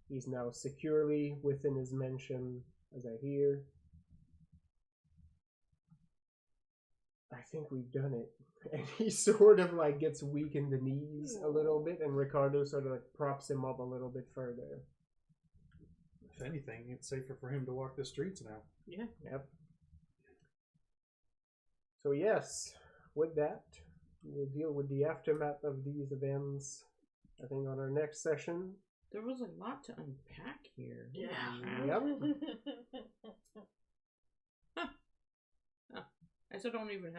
He's now securely within his mansion, as I hear. I think we've done it." And he sort of like gets weak in the knees a little bit, and Ricardo sort of like props him up a little bit further. If anything, it's safer for him to walk the streets now. Yeah. Yep. So yes, with that, we'll deal with the aftermath of these events, I think, on our next session. There was a lot to unpack here. Yeah. Yep. I still don't even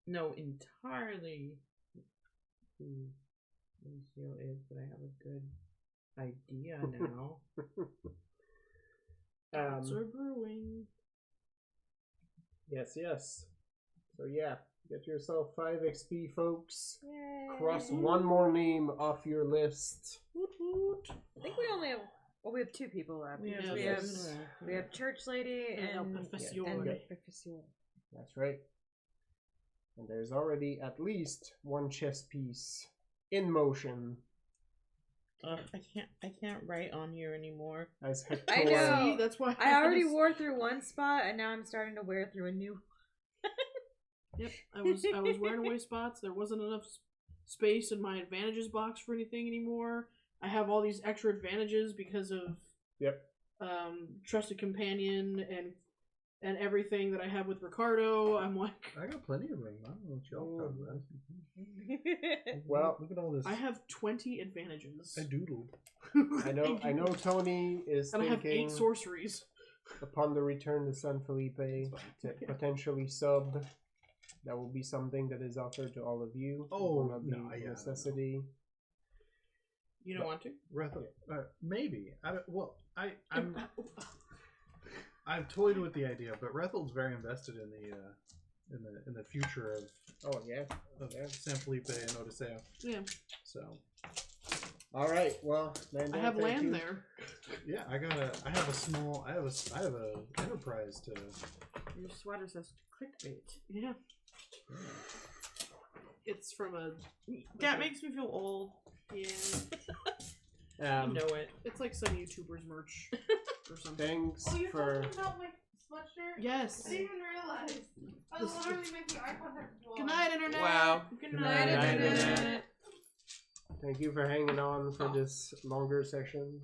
know entirely who Lucio is, but I have a good idea now. Are brewing. Yes, yes. So yeah, get yourself 5 XP, folks. yay. Cross one more name off your list. Woot woot. I think we only have, we have 2 people left. Yeah, because yes. we have Church Lady And El and Profesor. El Profesor. That's right. And there's already at least 1 chess piece in motion. I can't write on here anymore. As Hector. I know. See, that's why I already was- wore through one spot, and now I'm starting to wear through a new. Yep, I was wearing away spots. There wasn't enough space in my advantages box for anything anymore. I have all these extra advantages because of trusted companion and everything that I have with Ricardo. I'm like, I got plenty of room. I don't know what y'all talking about. Well, look at all this. I have 20 advantages. I doodled. I know Tony is And I have 8 thinking, sorceries. upon the return to San Felipe, to potentially sub. That will be something that is offered to all of you. It will not be no, a yeah, necessity. You don't want to? Maybe. I've toyed with the idea, but Rethel's very invested in the future of San Felipe and Odiseo. Yeah. So All right. Well, I have land there. yeah, I have a enterprise to. Your sweater says clickbait. Yeah. It's from a. That makes me feel old. Yeah. I know it. It's like some YouTubers merch or something. Thanks Oh, you're for. talking about my sweatshirt? Yes. I didn't even realize. I was literally making eye contact with Good night, Internet. Wow. Good night, night, Internet. Internet. Thank you for hanging on for this longer session.